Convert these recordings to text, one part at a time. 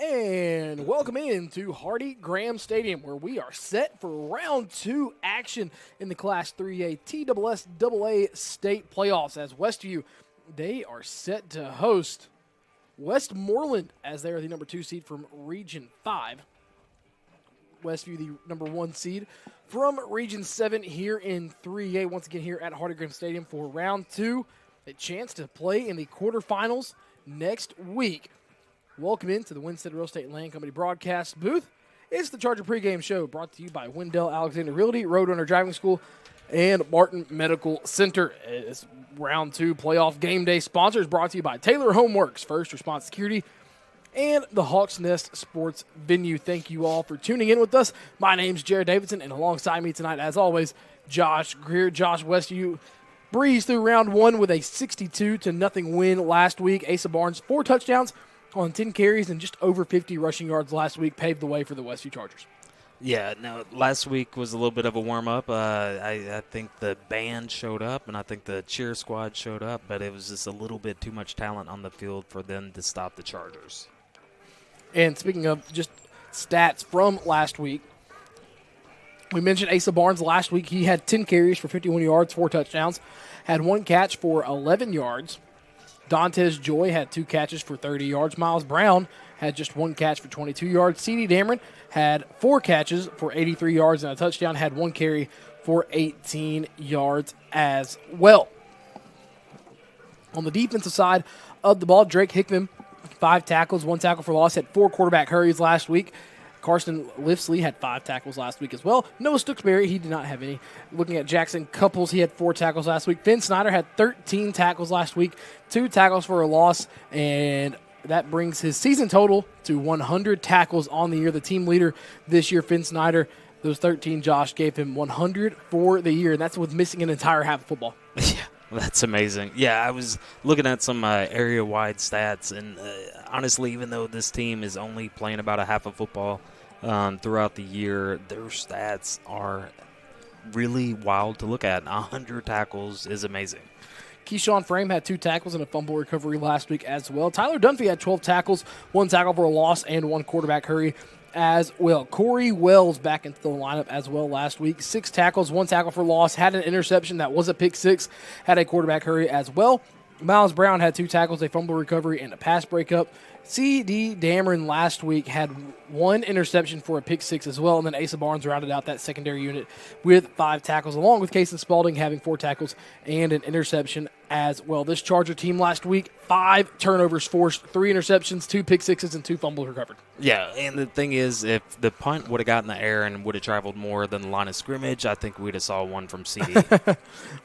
And welcome into Hardy Graham Stadium, where we are set for round 2 action in the Class 3A TSSAA state playoffs. As Westview, they are set to host Westmoreland as they are the number 2 seed from Region 5. Westview, the number 1 seed from Region 7 here in 3A. Once again here at Hardy Graham Stadium for round 2. A chance to play in the quarterfinals next week. Welcome into the Winstead Real Estate and Land Company broadcast booth. It's the Charger Pregame Show brought to you by Wendell Alexander Realty, Roadrunner Driving School, and Martin Medical Center. It's round 2 playoff game day sponsors brought to you by Taylor Homeworks, First Response Security, and the Hawks Nest Sports Venue. Thank you all for tuning in with us. My name's Jared Davidson, and alongside me tonight, as always, Josh Greer. Josh, Westview breezed through round 1 with a 62-0 win last week. Asa Barnes, 4 touchdowns on 10 carries and just over 50 rushing yards last week, paved the way for the Westview Chargers. Yeah, no, last week was a little bit of a warm-up. I think the band showed up, and I think the cheer squad showed up, but it was just a little bit too much talent on the field for them to stop the Chargers. And speaking of just stats from last week, we mentioned Asa Barnes last week. He had 10 carries for 51 yards, 4 touchdowns, had 1 catch for 11 yards. Dantes Joy had 2 catches for 30 yards. Miles Brown had just 1 catch for 22 yards. C.D. Damron had 4 catches for 83 yards and a touchdown, had 1 carry for 18 yards as well. On the defensive side of the ball, Drake Hickman, 5 tackles, 1 tackle for loss, had 4 quarterback hurries last week. Carson Lifsley had 5 tackles last week as well. Noah Stooksbury, he did not have any. Looking at Jackson Couples, he had 4 tackles last week. Finn Snyder had 13 tackles last week, 2 tackles for a loss, and that brings his season total to 100 tackles on the year. The team leader this year, Finn Snyder, those 13, Josh, gave him 100 for the year, and that's with missing an entire half of football. Yeah, that's amazing. Yeah, I was looking at some area-wide stats, and honestly, even though this team is only playing about a half of football throughout the year, their stats are really wild to look at. 100 tackles is amazing. Keyshawn Frame had 2 tackles and a fumble recovery last week as well. Tyler Dunphy had 12 tackles, 1 tackle for a loss, and 1 quarterback hurry as well. Corey Wells back into the lineup as well last week. 6 tackles, 1 tackle for loss, had an interception that was a pick 6, had a quarterback hurry as well. Miles Brown had 2 tackles, a fumble recovery, and a pass breakup. C.D. Damron last week had 1 interception for a pick 6 as well, and then Asa Barnes rounded out that secondary unit with 5 tackles, along with Kason Spalding having 4 tackles and an interception as well. This Charger team last week, 5 turnovers forced, 3 interceptions, 2 pick 6s, and 2 fumbles recovered. Yeah, and the thing is, if the punt would have got in the air and would have traveled more than the line of scrimmage, I think we'd have saw one from CD. We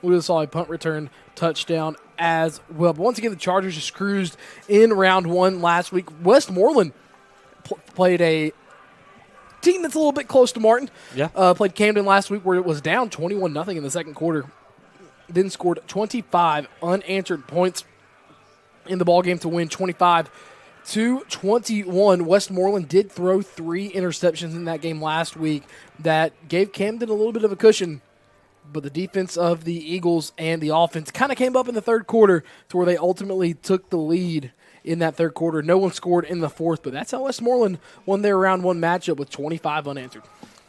would have saw a punt return touchdown as well. But once again, the Chargers just cruised in round 1 last week. Westmoreland played a team that's a little bit close to Martin. Yeah. Played Camden last week where it was down 21-0 in the second quarter. Then scored 25 unanswered points in the ballgame to win 25-21. Westmoreland did throw 3 interceptions in that game last week that gave Camden a little bit of a cushion. But the defense of the Eagles and the offense kind of came up in the third quarter to where they ultimately took the lead in that third quarter. No one scored in the fourth, but that's how Westmoreland won their round 1 matchup with 25 unanswered.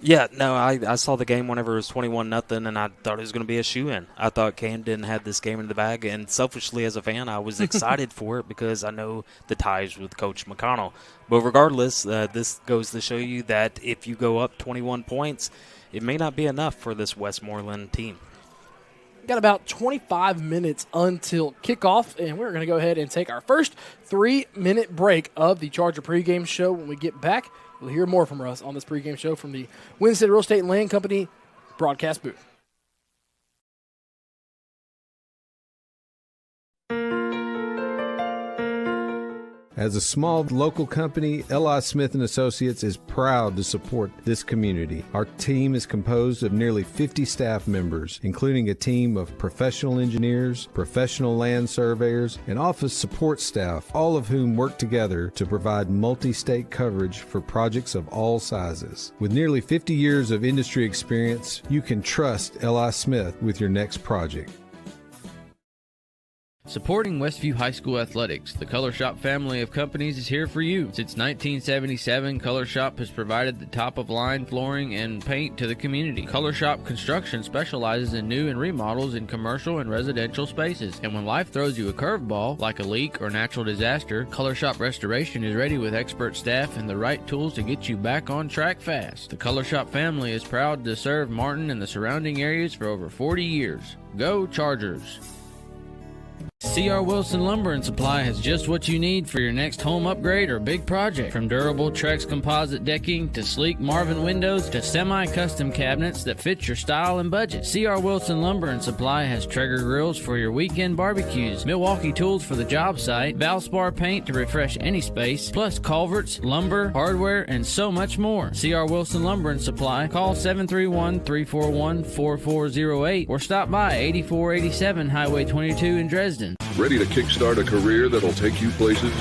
Yeah, no, I saw the game whenever it was 21-0, and I thought it was going to be a shoe-in. I thought Camden had this game in the bag, and selfishly as a fan, I was excited for it because I know the ties with Coach McConnell. But regardless, this goes to show you that if you go up 21 points, it may not be enough for this Westmoreland team. Got about 25 minutes until kickoff, and we're going to go ahead and take our first 3-minute break of the Charger pregame show. When we get back, we'll hear more from us on this pregame show from the Winstead Real Estate and Land Company broadcast booth. As a small local company, L.I. Smith & Associates is proud to support this community. Our team is composed of nearly 50 staff members, including a team of professional engineers, professional land surveyors, and office support staff, all of whom work together to provide multi-state coverage for projects of all sizes. With nearly 50 years of industry experience, you can trust L.I. Smith with your next project. Supporting Westview High School athletics, the Color Shop family of companies is here for you. Since 1977, Color Shop has provided the top-of-line flooring and paint to the community. Color Shop Construction specializes in new and remodels in commercial and residential spaces. And when life throws you a curveball, like a leak or natural disaster, Color Shop Restoration is ready with expert staff and the right tools to get you back on track fast. The Color Shop family is proud to serve Martin and the surrounding areas for over 40 years. Go Chargers! C.R. Wilson Lumber and Supply has just what you need for your next home upgrade or big project. From durable Trex composite decking to sleek Marvin windows to semi-custom cabinets that fit your style and budget. C.R. Wilson Lumber and Supply has Traeger grills for your weekend barbecues, Milwaukee tools for the job site, Valspar paint to refresh any space, plus culverts, lumber, hardware, and so much more. C.R. Wilson Lumber and Supply. Call 731-341-4408 or stop by 8487 Highway 22 in Dresden. Ready to kickstart a career that'll take you places?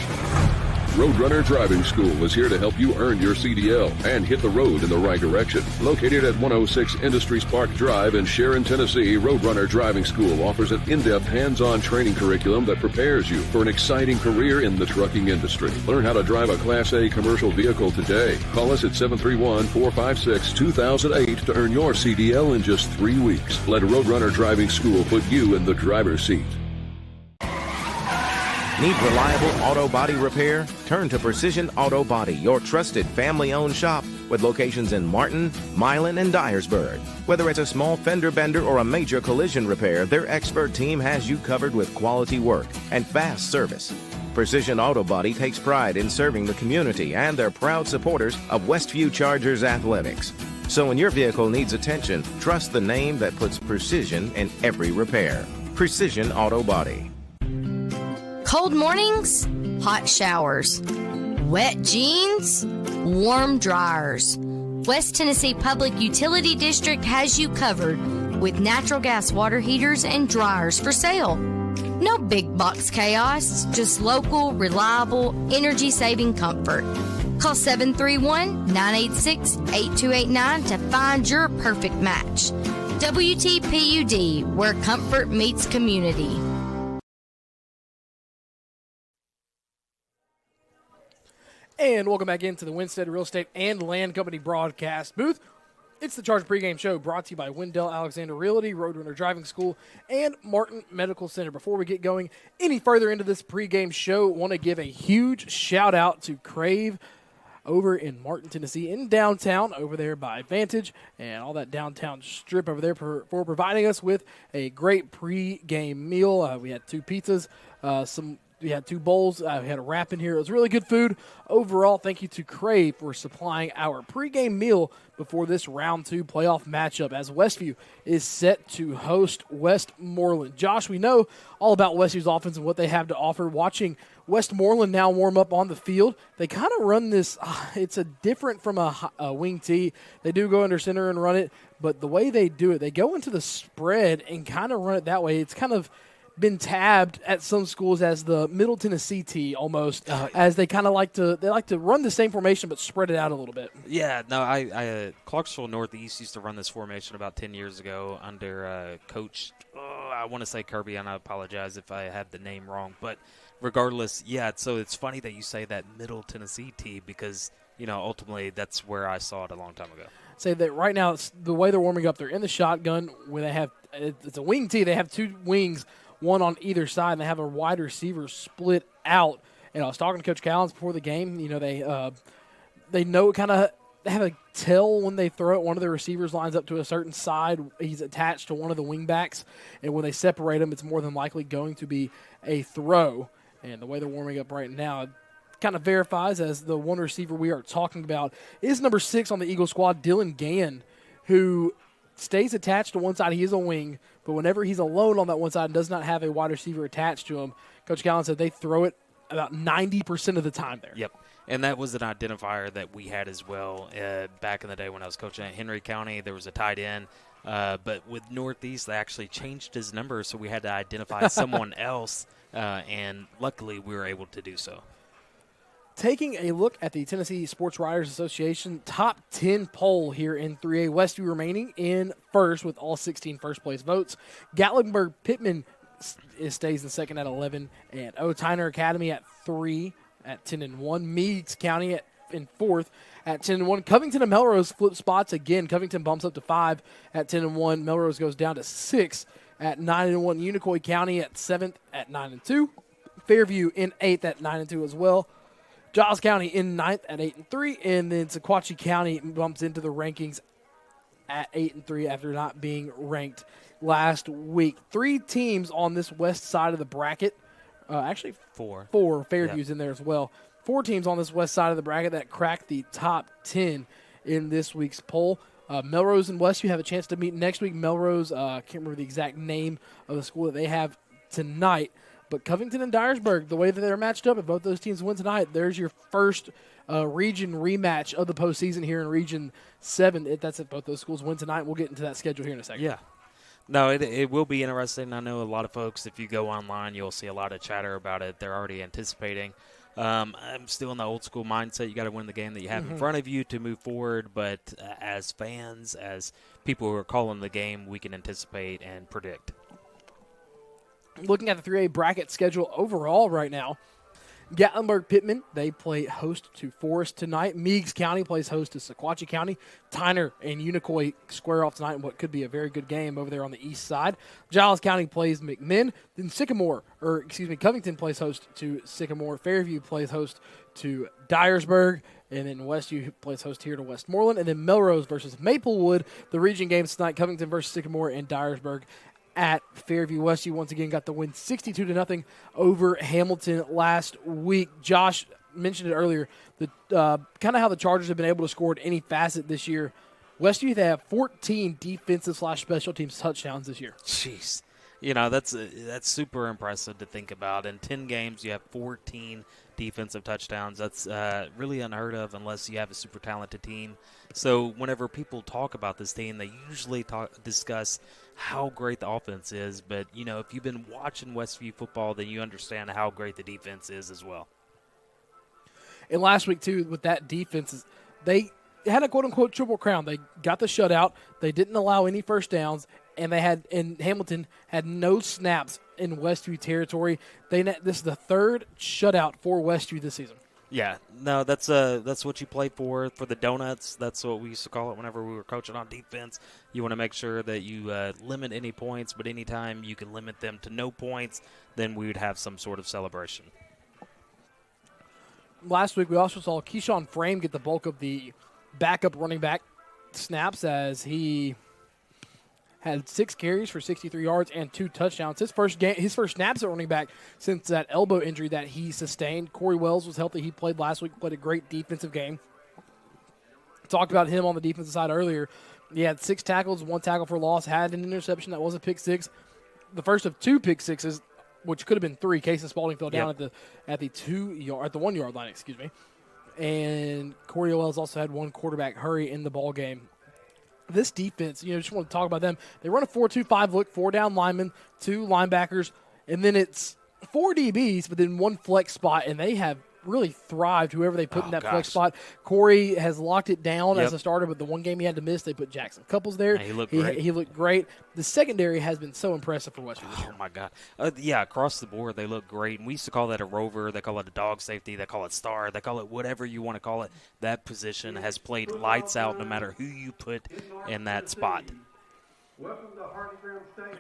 Roadrunner Driving School is here to help you earn your CDL and hit the road in the right direction. Located at 106 Industries Park Drive in Sharon, Tennessee, Roadrunner Driving School offers an in-depth hands-on training curriculum that prepares you for an exciting career in the trucking industry. Learn how to drive a Class A commercial vehicle today. Call us at 731-456-2008 to earn your CDL in just 3 weeks. Let Roadrunner Driving School put you in the driver's seat. Need reliable auto body repair? Turn to Precision Auto Body, your trusted family-owned shop with locations in Martin, Milan, and Dyersburg. Whether it's a small fender bender or a major collision repair, their expert team has you covered with quality work and fast service. Precision Auto Body takes pride in serving the community and they're proud supporters of Westview Chargers athletics. So when your vehicle needs attention, trust the name that puts precision in every repair. Precision Auto Body. Cold mornings, hot showers, wet jeans, warm dryers. West Tennessee Public Utility District has you covered with natural gas water heaters and dryers for sale. No big box chaos, just local, reliable, energy-saving comfort. Call 731-986-8289 to find your perfect match. WTPUD, where comfort meets community. And welcome back into the Winstead Real Estate and Land Company broadcast booth. It's the Charge Pregame Show brought to you by Wendell Alexander Realty, Roadrunner Driving School, and Martin Medical Center. Before we get going any further into this pregame show, I want to give a huge shout-out to Crave over in Martin, Tennessee, in downtown, over there by Vantage, and all that downtown strip over there for providing us with a great pregame meal. We had 2 pizzas, we had 2 bowls. We had a wrap in here. It was really good food. Overall, thank you to Crave for supplying our pregame meal before this round 2 playoff matchup as Westview is set to host Westmoreland. Josh, we know all about Westview's offense and what they have to offer. Watching Westmoreland now warm up on the field, they kind of run this, it's a different from a wing tee. They do go under center and run it, but the way they do it, they go into the spread and kind of run it that way. It's kind of been tabbed at some schools as the Middle Tennessee tee almost, as they kind of like to run the same formation but spread it out a little bit. Yeah, no, I Clarksville Northeast used to run this formation about 10 years ago under Coach, I want to say Kirby, and I apologize if I had the name wrong, but regardless, yeah, so it's funny that you say that Middle Tennessee tee because, you know, ultimately that's where I saw it a long time ago. Say that right now, it's the way they're warming up, they're in the shotgun where they have, it's a wing tee, they have 2 wings, one on either side, and they have a wide receiver split out. And I was talking to Coach Callens before the game. You know, they know kind of they have a tell when they throw it. One of the receivers lines up to a certain side. He's attached to one of the wing backs, and when they separate them, it's more than likely going to be a throw. And the way they're warming up right now, it kind of verifies as the one receiver we are talking about is number 6 on the Eagle squad, Dylan Gann, who stays attached to one side. He is a wing, but whenever he's alone on that one side and does not have a wide receiver attached to him, Coach Gallen said they throw it about 90% of the time there. Yep, and that was an identifier that we had as well back in the day when I was coaching at Henry County. There was a tight end, but with Northeast, they actually changed his number, so we had to identify someone else, and luckily we were able to do so. Taking a look at the Tennessee Sports Writers Association top 10 poll here in 3A, Westview remaining in first with all 16 first-place votes. Gatlinburg Pittman stays in second at 11, and Tyner Academy at 3 at 10-1. Meigs County in fourth at 10-1. Covington and Melrose flip spots again. Covington bumps up to 5 at 10-1. Melrose goes down to 6 at 9-1. Unicoi County at 7th at 9-2. Fairview in 8th at 9-2 as well. Giles County in 9th at 8-3, and then Sequatchie County bumps into the rankings at 8-3 after not being ranked last week. 3 teams on this west side of the bracket. Actually, 4. Fairview's in there as well. 4 teams on this west side of the bracket that cracked the top 10 in this week's poll. Melrose and Westview have a chance to meet next week. Melrose, I can't remember the exact name of the school that they have tonight. But Covington and Dyersburg, the way that they're matched up, if both those teams win tonight, there's your first region rematch of the postseason here in Region 7. That's if both those schools win tonight. We'll get into that schedule here in a second. Yeah. No, it will be interesting. I know a lot of folks, if you go online, you'll see a lot of chatter about it. They're already anticipating. I'm still in the old school mindset. You got to win the game that you have in front of you to move forward. But as fans, as people who are calling the game, we can anticipate and predict. Looking at the 3A bracket schedule overall right now, Gatlinburg-Pittman, they play host to Forest tonight. Meigs County plays host to Sequatchie County. Tyner and Unicoi square off tonight in what could be a very good game over there on the east side. Giles County plays McMinn. Then Covington plays host to Sycamore. Fairview plays host to Dyersburg. And then Westview plays host here to Westmoreland. And then Melrose versus Maplewood. The region games tonight, Covington versus Sycamore and Dyersburg at Fairview. Westview once again got the win 62-0 over Hamilton last week. Josh mentioned it earlier, the kind of how the Chargers have been able to score at any facet this year. Westview, they have 14 defensive/special teams touchdowns this year. Jeez. You know, that's super impressive to think about. In 10 games, you have 14 defensive touchdowns. That's really unheard of unless you have a super talented team. So whenever people talk about this team, they usually discuss how great the offense is. But, you know, if you've been watching Westview football, then you understand how great the defense is as well. And last week, too, with that defense, they had a quote-unquote triple crown. They got the shutout. They didn't allow any first downs. And Hamilton had no snaps in Westview territory. This is the 3rd shutout for Westview this season. Yeah, no, that's what you play for the donuts. That's what we used to call it whenever we were coaching on defense. You want to make sure that you limit any points, but anytime you can limit them to no points, then we would have some sort of celebration. Last week, we also saw Keyshawn Frame get the bulk of the backup running back snaps as he had 6 carries for 63 yards and 2 touchdowns. His first snaps at running back since that elbow injury that he sustained. Corey Wells was healthy. He played last week, played a great defensive game. Talked about him on the defensive side earlier. He had 6 tackles, 1 tackle for loss, had an interception that was a pick 6. The first of 2 pick 6s, which could have been 3. Casey Spalding fell down at the 1 yard line, excuse me. And Corey Wells also had 1 quarterback hurry in the ball game. This defense, just want to talk about them. They run a 4-2-5 look, 4 down linemen, 2 linebackers, and then it's 4 DBs, but then 1 flex spot, and they have really thrived, whoever they put in that flex spot. Corey has locked it down as a starter, but the one game he had to miss, they put Jackson Couples there. He looked great. He looked great. The secondary has been so impressive for Westview this year. Oh, my God. Across the board, they look great. And we used to call that a rover. They call it a dog safety. They call it star. They call it whatever you want to call it. That position has played lights out no matter who you put in that spot.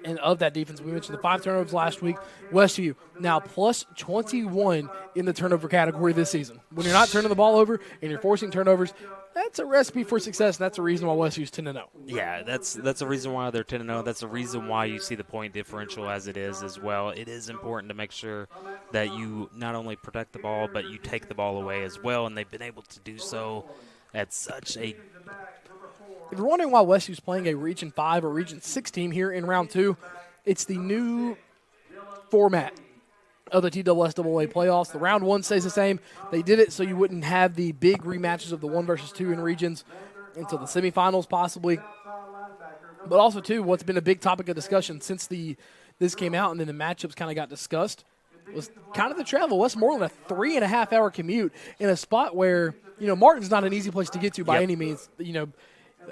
And of that defense, we mentioned the 5 turnovers last week. Westview now plus 21 in the turnover category this season. When you're not turning the ball over and you're forcing turnovers, that's a recipe for success. And that's a reason why Westview's 10-0. Yeah, that's a reason why they're 10-0. That's a reason why you see the point differential as it is as well. It is important to make sure that you not only protect the ball, but you take the ball away as well. And they've been able to do so at such a... If you're wondering why Westview's playing a Region 5 or Region 6 team here in Round 2, it's the new format of the TSSAA playoffs. The Round 1 stays the same. They did it so you wouldn't have the big rematches of the 1 versus 2 in regions until the semifinals possibly. But also, too, what's been a big topic of discussion since this came out and then the matchups kind of got discussed was kind of the travel. Westmoreland, a 3.5-hour commute in a spot where, Martin's not an easy place to get to by any means.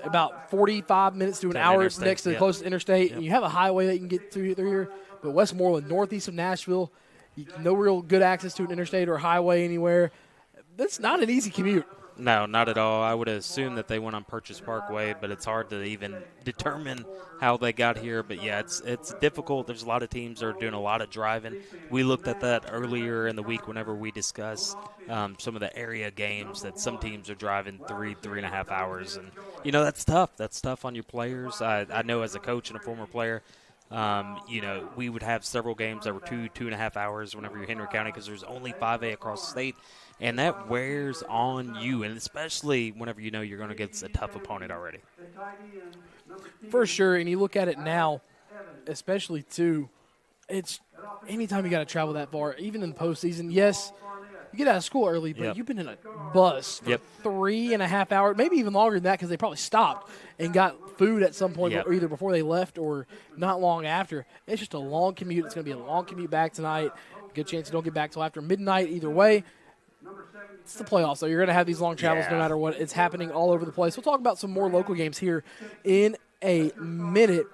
about 45 minutes to an To an hour interstate, next to the yep. closest interstate, Yep. and you have a highway that you can get through here. But Westmoreland, northeast of Nashville, no real good access to an interstate or a highway anywhere. That's not an easy commute. No, not at all. I would assume that they went on Purchase Parkway, but it's hard to even determine how they got here. But, yeah, it's difficult. There's a lot of teams that are doing a lot of driving. We looked at that earlier in the week whenever we discussed some of the area games that some teams are driving 3.5 hours. And, that's tough. That's tough on your players. I know as a coach and a former player, we would have several games that were 2.5 hours whenever you're Henry County because there's only 5A across the state. And that wears on you, and especially whenever you know you're going to get a tough opponent already. For sure, and you look at it now, especially too, it's anytime you got to travel that far, even in the postseason, yes, you get out of school early, but Yep. you've been in a bus for Yep. 3.5 hours, maybe even longer than that because they probably stopped and got food at some point, Yep. either before they left or not long after. It's just a long commute. It's going to be a long commute back tonight. Good chance you don't get back till after midnight either way. It's the playoffs, so you're going to have these long travels no Yeah. matter what. It's happening all over the place. We'll talk about some more local games here in a minute.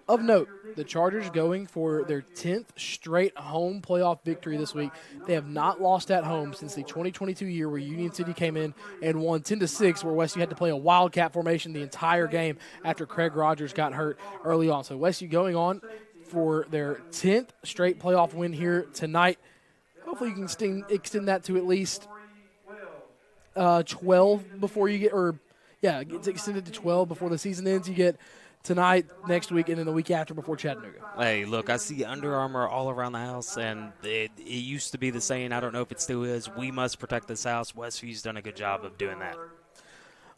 Of note, the Chargers going for their 10th straight home playoff victory this week. They have not lost at home since the 2022 year where Union City came in and won 10-6, where Westview had to play a wildcat formation the entire game after Craig Rogers got hurt early on. So Westview going on for their 10th straight playoff win here tonight. Hopefully you can extend that to at least 12 before you get, it's extended to 12 before the season ends. You get tonight, next week, and then the week after before Chattanooga. Hey, look, I see Under Armour all around the house, and it used to be the saying, I don't know if it still is, we must protect this house. Westview's done a good job of doing that.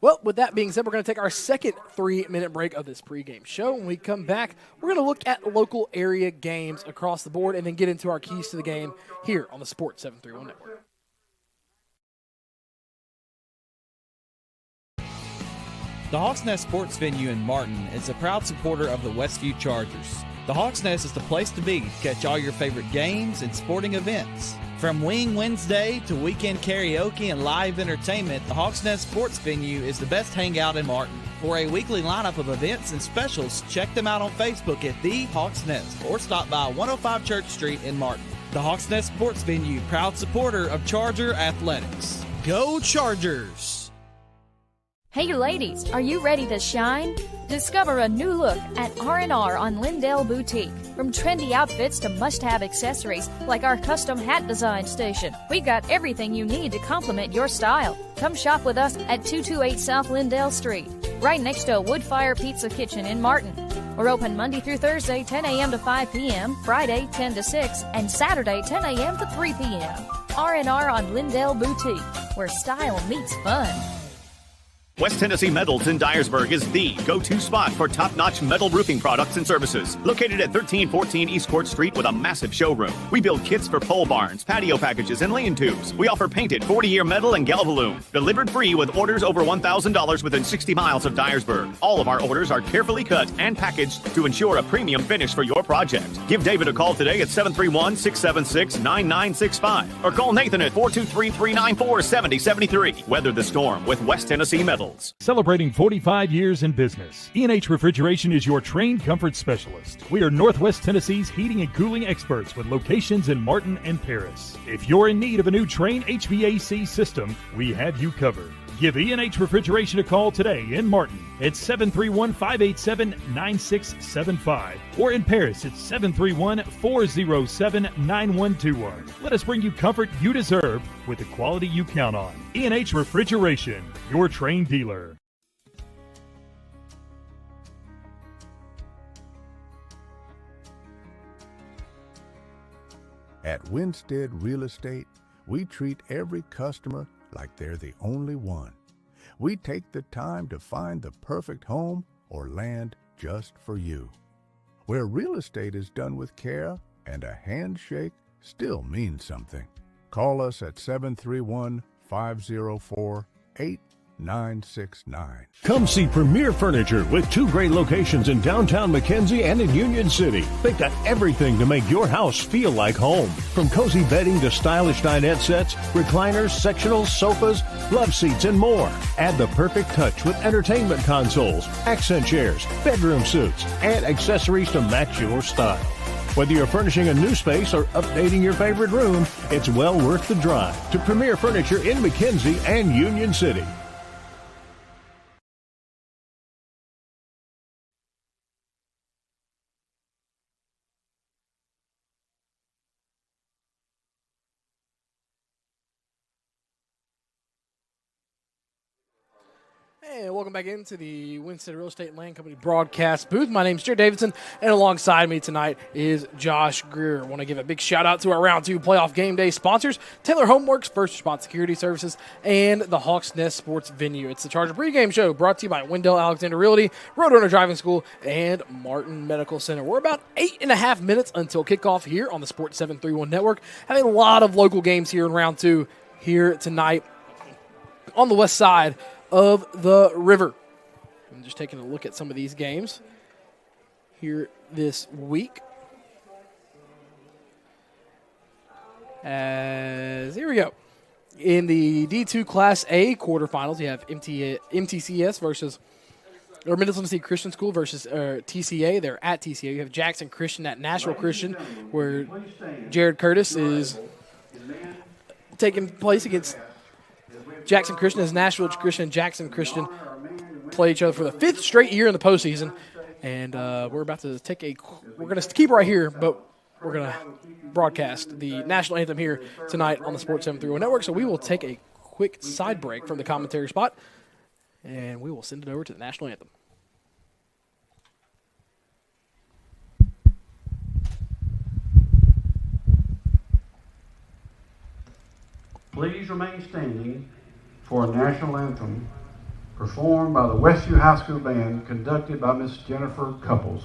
Well, with that being said, we're going to take our second 3-minute break of this pregame show. When we come back, we're going to look at local area games across the board and then get into our keys to the game here on the Sports 731 Network. The Hawks Nest Sports Venue in Martin is a proud supporter of the Westview Chargers. The Hawks Nest is the place to be to catch all your favorite games and sporting events. From Wing Wednesday to weekend karaoke and live entertainment, the Hawks Nest Sports Venue is the best hangout in Martin. For a weekly lineup of events and specials, check them out on Facebook at The Hawks Nest or stop by 105 Church Street in Martin. The Hawks Nest Sports Venue, proud supporter of Charger Athletics. Go Chargers! Hey ladies, are you ready to shine? Discover a new look at R&R on Lindell Boutique. From trendy outfits to must-have accessories like our custom hat design station, we've got everything you need to complement your style. Come shop with us at 228 South Lindell Street, right next to Woodfire Pizza Kitchen in Martin. We're open Monday through Thursday, 10 a.m. to 5 p.m., Friday, 10 to 6, and Saturday, 10 a.m. to 3 p.m. R&R on Lindell Boutique, where style meets fun. West Tennessee Metals in Dyersburg is the go-to spot for top-notch metal roofing products and services. Located at 1314 East Court Street with a massive showroom. We build kits for pole barns, patio packages, and lean-tos. We offer painted 40-year metal and Galvalume. Delivered free with orders over $1,000 within 60 miles of Dyersburg. All of our orders are carefully cut and packaged to ensure a premium finish for your project. Give David a call today at 731-676-9965 or call Nathan at 423-394-7073. Weather the storm with West Tennessee Metals. Celebrating 45 years in business, E&H Refrigeration is your trained comfort specialist. We are Northwest Tennessee's heating and cooling experts with locations in Martin and Paris. If you're in need of a new Trane HVAC system, we have you covered. Give E&H Refrigeration a call today in Martin at 731-587-9675 or in Paris at 731-407-9121. Let us bring you comfort you deserve with the quality you count on. E&H Refrigeration, your Trane dealer. At Winstead Real Estate, we treat every customer like they're the only one. We take the time to find the perfect home or land just for you. Where real estate is done with care and a handshake still means something. Call us at 731-504-8888 969. Come see Premier Furniture with 2 great locations in downtown McKenzie and in Union City. They've got everything to make your house feel like home. From cozy bedding to stylish dinette sets, recliners, sectionals, sofas, love seats, and more. Add the perfect touch with entertainment consoles, accent chairs, bedroom suites, and accessories to match your style. Whether you're furnishing a new space or updating your favorite room, it's well worth the drive to Premier Furniture in McKenzie and Union City. And welcome back into the Winston Real Estate Land Company broadcast booth. My name is Jared Davidson, and alongside me tonight is Josh Greer. I want to give a big shout-out to our Round 2 playoff game day sponsors, Taylor Homeworks, First Response Security Services, and the Hawks Nest Sports Venue. It's the Charger Pregame Show brought to you by Wendell Alexander Realty, Roadrunner Driving School, and Martin Medical Center. We're about 8.5 minutes until kickoff here on the Sports 731 Network. Having a lot of local games here in Round 2 here tonight on the west side of the river. I'm just taking a look at some of these games here this week. Here we go. In the D2 Class A quarterfinals, you have MTCS versus or Middle Tennessee Christian School versus TCA. They're at TCA. You have Jackson Christian at Nashville Christian, where Jared Curtis is taking place against Jackson Christian as Nashville Christian and Jackson Christian play each other for the 5th straight year in the postseason. And we're about to we're going to keep right here, but we're going to broadcast the national anthem here tonight on the Sports 731 Network. So we will take a quick side break from the commentary spot, and we will send it over to the national anthem. Please remain standing for a national anthem performed by the Westview High School Band, conducted by Miss Jennifer Couples.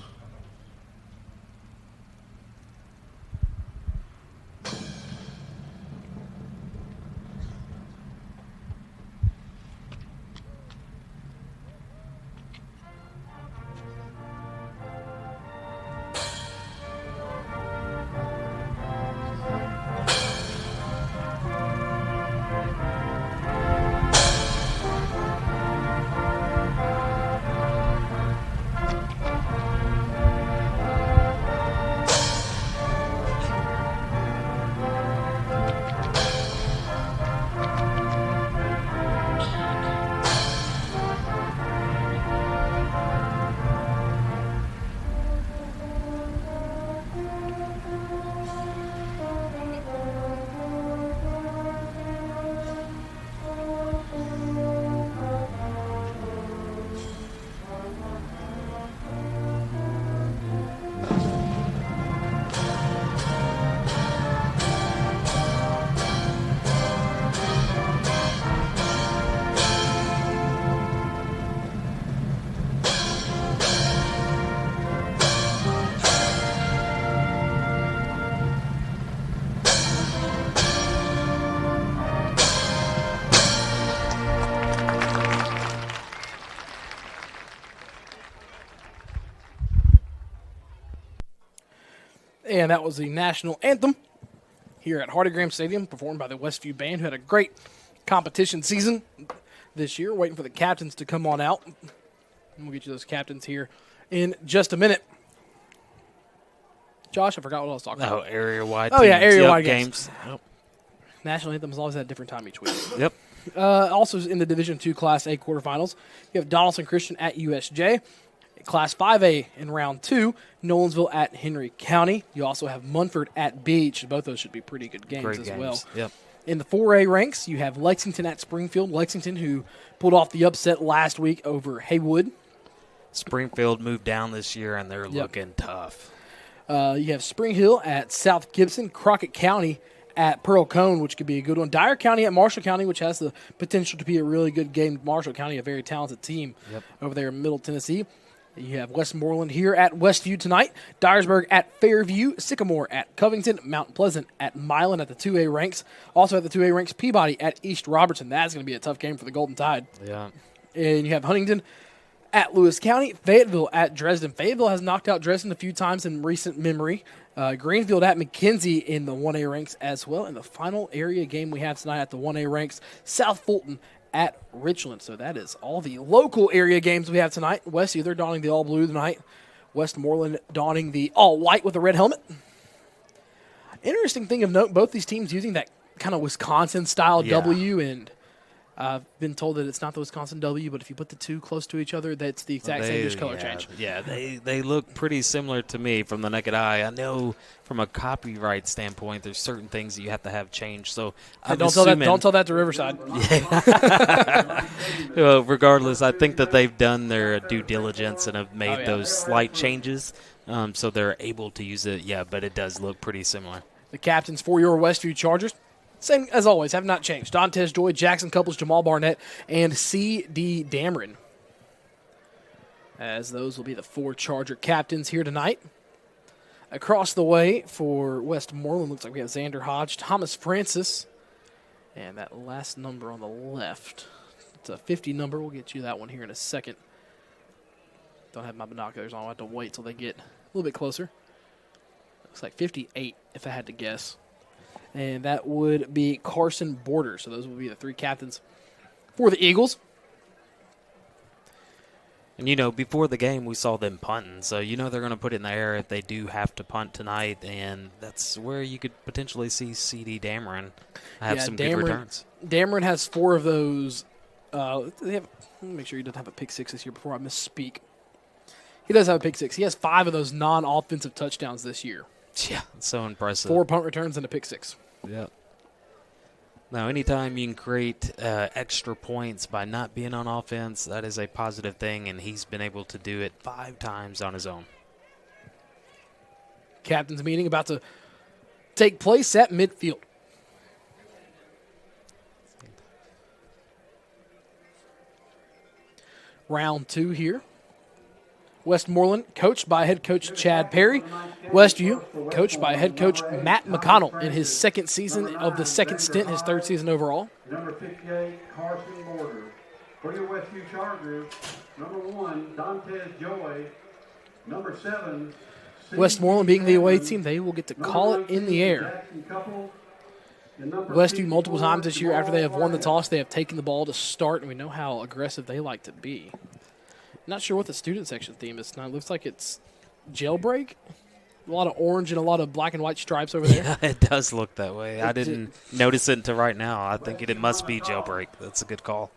And that was the national anthem here at Hardy Graham Stadium, performed by the Westview Band, who had a great competition season this year. Waiting for the captains to come on out. And we'll get you those captains here in just a minute. Josh, I forgot what I was talking about. Area-wide teams. Yeah, area-wide games. Yep. National anthem is always at a different time each week. Yep. Also in the Division II Class A quarterfinals, you have Donaldson Christian at USJ. Class 5A in round 2, Nolensville at Henry County. You also have Munford at Beach. Both those should be pretty good games as well. Yep. In the 4A ranks, you have Lexington at Springfield. Lexington, who pulled off the upset last week over Haywood. Springfield moved down this year, and they're looking tough. You have Spring Hill at South Gibson. Crockett County at Pearl Cone, which could be a good one. Dyer County at Marshall County, which has the potential to be a really good game. Marshall County, a very talented team over there in Middle Tennessee. You have Westmoreland here at Westview tonight, Dyersburg at Fairview, Sycamore at Covington, Mount Pleasant at Milan at the 2A ranks. Also at the 2A ranks, Peabody at East Robertson. That's going to be a tough game for the Golden Tide. Yeah. And you have Huntington at Lewis County, Fayetteville at Dresden. Fayetteville has knocked out Dresden a few times in recent memory. Greenfield at McKenzie in the 1A ranks as well. And the final area game we have tonight at the 1A ranks, South Fulton at Richland. So that is all the local area games we have tonight. Westview, they're donning the all-blue tonight. Westmoreland donning the all-white with a red helmet. Interesting thing of note, both these teams using that kind of Wisconsin-style W, and I've been told that it's not the Wisconsin W, but if you put the two close to each other, that's the exact same, just color change. Yeah, they look pretty similar to me from the naked eye. I know from a copyright standpoint, there's certain things that you have to have changed. So don't tell that to Riverside. Well, regardless, I think that they've done their due diligence and have made those slight changes, so they're able to use it. Yeah, but it does look pretty similar. The captains for your Westview Chargers, same as always, have not changed. Dantes Joy, Jackson Couples, Jamal Barnett, and C.D. Damron. As those will be the 4 Charger captains here tonight. Across the way for Westmoreland, looks like we have Xander Hodge, Thomas Francis, and that last number on the left. It's a 50 number. We'll get you that one here in a second. Don't have my binoculars on. I'll have to wait till they get a little bit closer. Looks like 58, if I had to guess. And that would be Carson Borders. So those will be the 3 captains for the Eagles. And, before the game, we saw them punting. So, they're going to put it in the air if they do have to punt tonight. And that's where you could potentially see C.D. Damron have some good returns. Damron has 4 of those. Let me make sure he doesn't have a pick 6 this year before I misspeak. He does have a pick 6. He has 5 of those non-offensive touchdowns this year. Yeah, so impressive. 4 punt returns and a pick 6. Yeah. Now, anytime you can create extra points by not being on offense, that is a positive thing, and he's been able to do it 5 times on his own. Captain's meeting about to take place at midfield. Round 2 here. Westmoreland, coached by head coach Chad Perry. Westview, coached by head coach Matt McConnell in his 2nd season of the 2nd stint, his 3rd season overall. Number 58, Carson Borders. For your Westview Chargers, number 1, Dantes Joy. Number 7, Westmoreland being the away team, they will get to call it in the air. Westview multiple times this year after they have won the toss, they have taken the ball to start, and we know how aggressive they like to be. Not sure what the student section theme is. Now it looks like it's jailbreak. A lot of orange and a lot of black and white stripes over there. Yeah, it does look that way. I didn't notice it until right now. I think it must be jailbreak. That's a good call.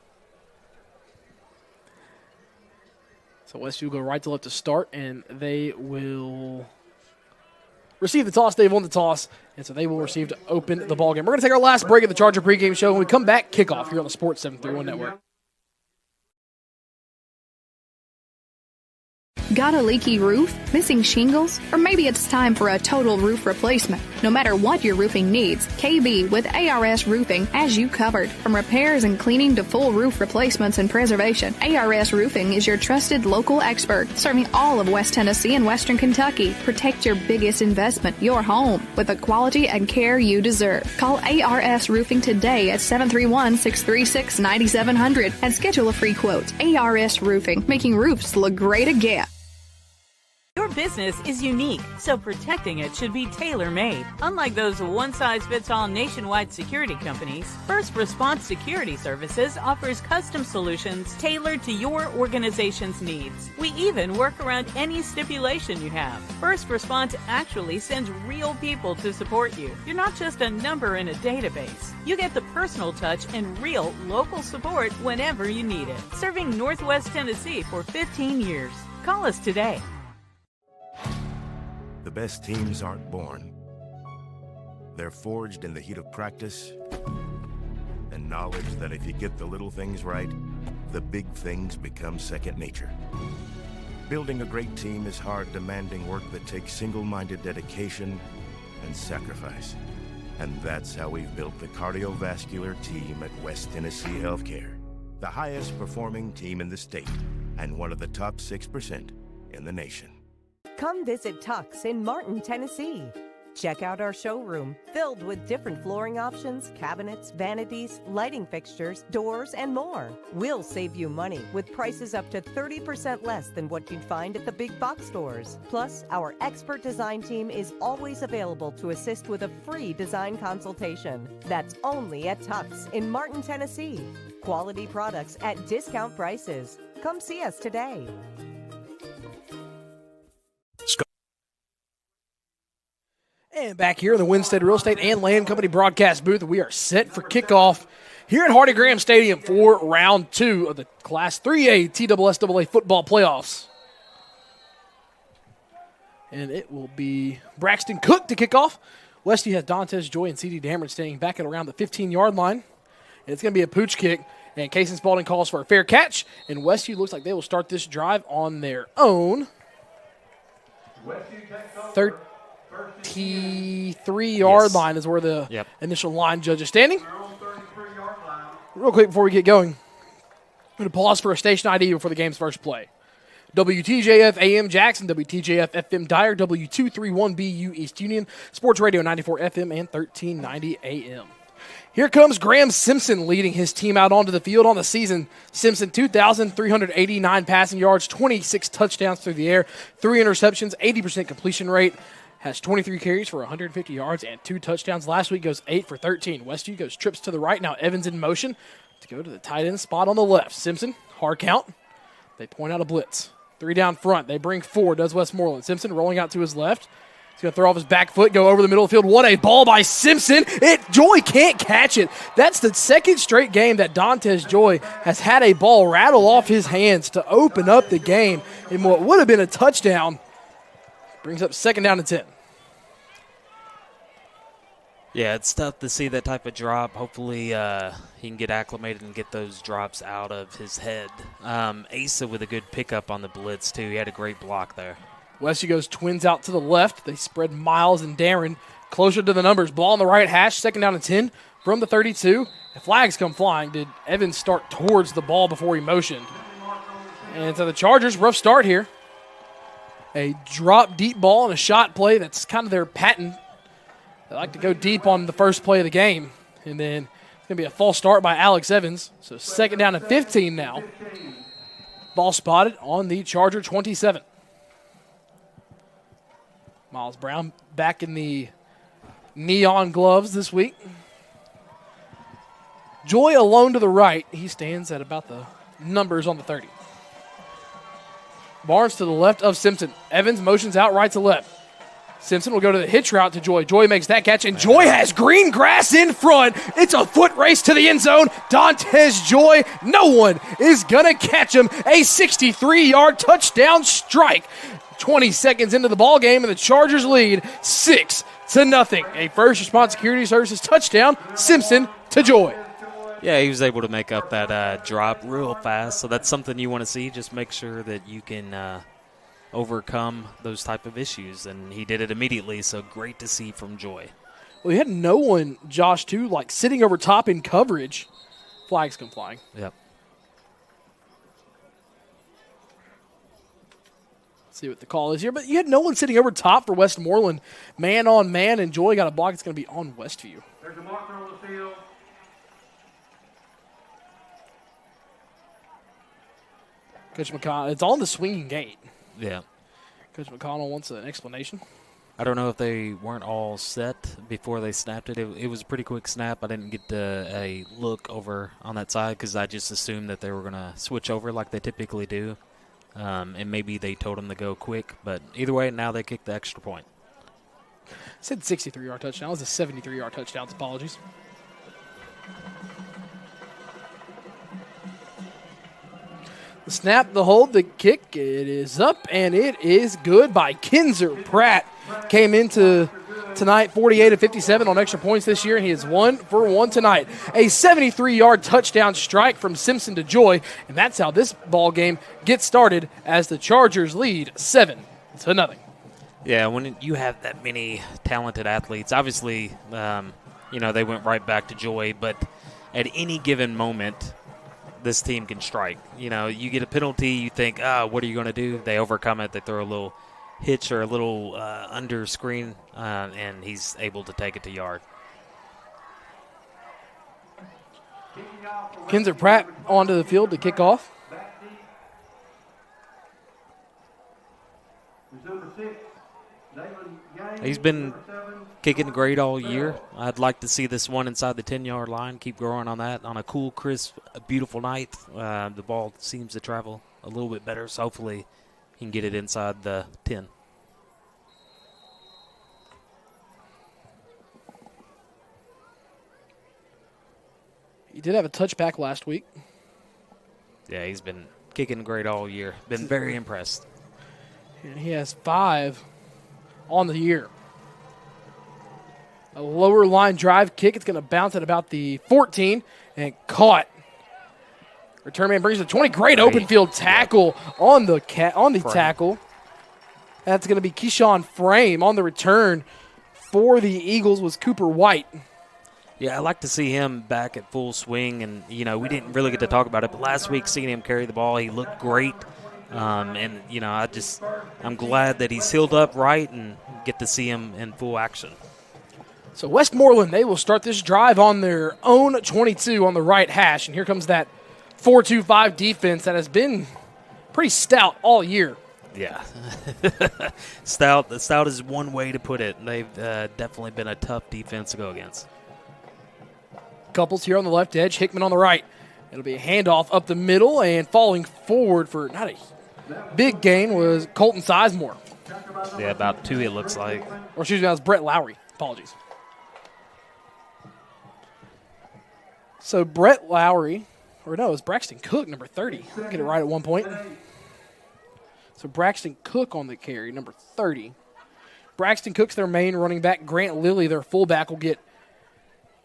So Westview will go right to left to start, and they will receive the toss. They've won the toss, and so they will receive to open the ballgame. We're going to take our last break of the Charger pregame show. When we come back, kickoff here on the Sports 731 Network. Got a leaky roof? Missing shingles? Or maybe it's time for a total roof replacement. No matter what your roofing needs, KB with ARS Roofing has you covered. From repairs and cleaning to full roof replacements and preservation, ARS Roofing is your trusted local expert, serving all of West Tennessee and Western Kentucky. Protect your biggest investment, your home, with the quality and care you deserve. Call ARS Roofing today at 731-636-9700 and schedule a free quote. ARS Roofing, making roofs look great again. Your business is unique, so protecting it should be tailor-made. Unlike those one-size-fits-all nationwide security companies, First Response Security Services offers custom solutions tailored to your organization's needs. We even work around any stipulation you have. First Response actually sends real people to support you. You're not just a number in a database. You get the personal touch and real local support whenever you need it. Serving Northwest Tennessee for 15 years. Call us today. The best teams aren't born. They're forged in the heat of practice and knowledge that if you get the little things right, the big things become second nature. Building a great team is hard, demanding work that takes single-minded dedication and sacrifice. And that's how we've built the cardiovascular team at West Tennessee Healthcare. The highest performing team in the state and one of the top 6%. in the nation. Come visit Tux in Martin, Tennessee. Check out our showroom filled with different flooring options, cabinets, vanities, lighting fixtures, doors, and more. We'll save you money with prices up to 30% less than what you'd find at the big box stores. Plus, our expert design team is always available to assist with a free design consultation. That's only at Tux in Martin, Tennessee. Quality products at discount prices. Come see us today. And back here in the Winstead Real Estate and Land Company broadcast booth, we are set for kickoff here at Hardy Graham Stadium for round 2 of the Class 3A TSSAA football playoffs. And it will be Braxton Cook to kick off. Westview has Dantes Joy and C.D. Damron standing back at around the 15-yard line. And it's going to be a pooch kick. And Casey Spalding calls for a fair catch. And Westview looks like they will start this drive on their own. 33-yard line is where the initial line judge is standing. Real quick before we get going, I'm going to pause for a station ID before the game's first play. WTJF AM Jackson, WTJF FM Dyer, W231BU East Union, Sports Radio 94 FM and 1390 AM. Here comes Graham Simpson leading his team out onto the field on the season. Simpson, 2,389 passing yards, 26 touchdowns through the air, 3 interceptions, 80% completion rate. Has 23 carries for 150 yards and 2 touchdowns. Last week goes 8 for 13. Westview goes trips to the right. Now Evans in motion to go to the tight end spot on the left. Simpson, hard count. They point out a blitz. 3 down front. They bring 4, does Westmoreland. Simpson rolling out to his left. He's going to throw off his back foot, go over the middle of the field. What a ball by Simpson. Joy can't catch it. That's the second straight game that Dantes Joy has had a ball rattle off his hands to open up the game in what would have been a touchdown. Brings up 2nd down and 10. Yeah, it's tough to see that type of drop. Hopefully he can get acclimated and get those drops out of his head. Asa with a good pickup on the blitz, too. He had a great block there. Westview goes twins out to the left. They spread Miles and Darren closer to the numbers. Ball on the right hash, 2nd down and 10 from the 32. And flags come flying. Did Evans start towards the ball before he motioned? And so the Chargers, rough start here. A drop deep ball and a shot play. That's kind of their patent. They like to go deep on the first play of the game. And then it's going to be a false start by Alex Evans. So 2nd down and 15 now. Ball spotted on the Charger 27. Miles Brown back in the neon gloves this week. Joy alone to the right. He stands at about the numbers on the 30. Barnes to the left of Simpson. Evans motions out right to left. Simpson will go to the hitch route to Joy. Joy makes that catch, and Joy has green grass in front. It's a foot race to the end zone. Dantes Joy, no one is going to catch him. A 63-yard touchdown strike. 20 seconds into the ball game, and the Chargers lead 6-0. A first response security services touchdown, Simpson to Joy. Yeah, he was able to make up that drop real fast, so that's something you want to see. Just make sure that you can overcome those type of issues, and he did it immediately, so great to see from Joy. Well, he had no one, Josh, too, like sitting over top in coverage. Flags come flying. Yep. See what the call is here, but you had no one sitting over top for Westmoreland, man on man, and Joy got a block that's going to be on Westview. There's a marker on the field. Coach McConnell, it's on the swinging gate. Yeah. Coach McConnell wants an explanation. I don't know if they weren't all set before they snapped it. It was a pretty quick snap. I didn't get a look over on that side because I just assumed that they were going to switch over like they typically do. And maybe they told them to go quick. But either way, now they kick the extra point. I said 63-yard touchdown. It was a 73-yard touchdown. Apologies. The snap, the hold, the kick, it is up, and it is good by Kinzer Pratt. Came into tonight 48-57 on extra points this year, and he is 1 for 1 tonight. A 73-yard touchdown strike from Simpson to Joy, and that's how this ball game gets started as the Chargers lead 7-0. Yeah, when you have that many talented athletes, obviously, they went right back to Joy, but at any given moment, this team can strike. You get a penalty, you think, what are you going to do? They overcome it. They throw a little hitch or a little under screen, and he's able to take it to yard. Kinzer Pratt onto the field to kick off. He's been kicking great all year. I'd like to see this one inside the 10-yard line, keep growing on that. On a cool, crisp, beautiful night, the ball seems to travel a little bit better, so hopefully he can get it inside the 10. He did have a touchback last week. Yeah, he's been kicking great all year. Been very impressed. And he has 5 on the year. A lower line drive kick. It's going to bounce at about the 14 and caught. Return man brings the 20. Great open field tackle on the tackle. That's going to be Keyshawn Frame. On the return for the Eagles was Cooper White. Yeah, I like to see him back at full swing, and, we didn't really get to talk about it, but last week seeing him carry the ball, he looked great. And, I'm glad that he's healed up right and get to see him in full action. So Westmoreland, they will start this drive on their own 22 on the right hash, and here comes that 4-2-5 defense that has been pretty stout all year. Yeah. Stout is one way to put it. They've definitely been a tough defense to go against. Couples here on the left edge, Hickman on the right. It'll be a handoff up the middle, and falling forward for not a big gain was Colton Sizemore. Yeah, about 2 it looks like. Or excuse me, that was Brett Lowry. Apologies. So Brett Lowry, or no, it was Braxton Cook, number 30. I'll get it right at one point. So Braxton Cook on the carry, number 30. Braxton Cook's their main running back. Grant Lilly, their fullback, will get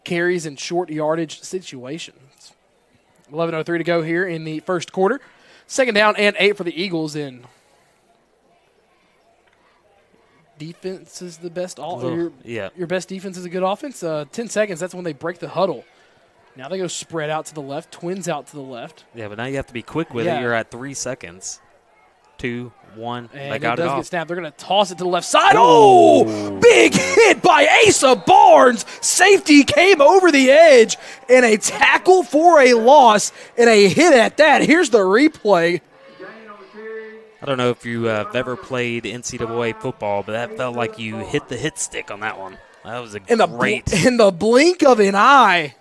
carries in short yardage situations. 11:03 to go here in the first quarter. Second down and 8 for the Eagles. In defense is the best. Your best defense is a good offense. 10 seconds, that's when they break the huddle. Now they go spread out to the left, twins out to the left. Yeah, but now you have to be quick with it. You're at 3 seconds. 2, 1, and they got it off. Get snapped. They're going to toss it to the left side. Oh, big hit by Asa Barnes. Safety came over the edge, and a tackle for a loss, and a hit at that. Here's the replay. I don't know if you have ever played NCAA football, but that felt like you hit the hit stick on that one. That was great. In the blink of an eye,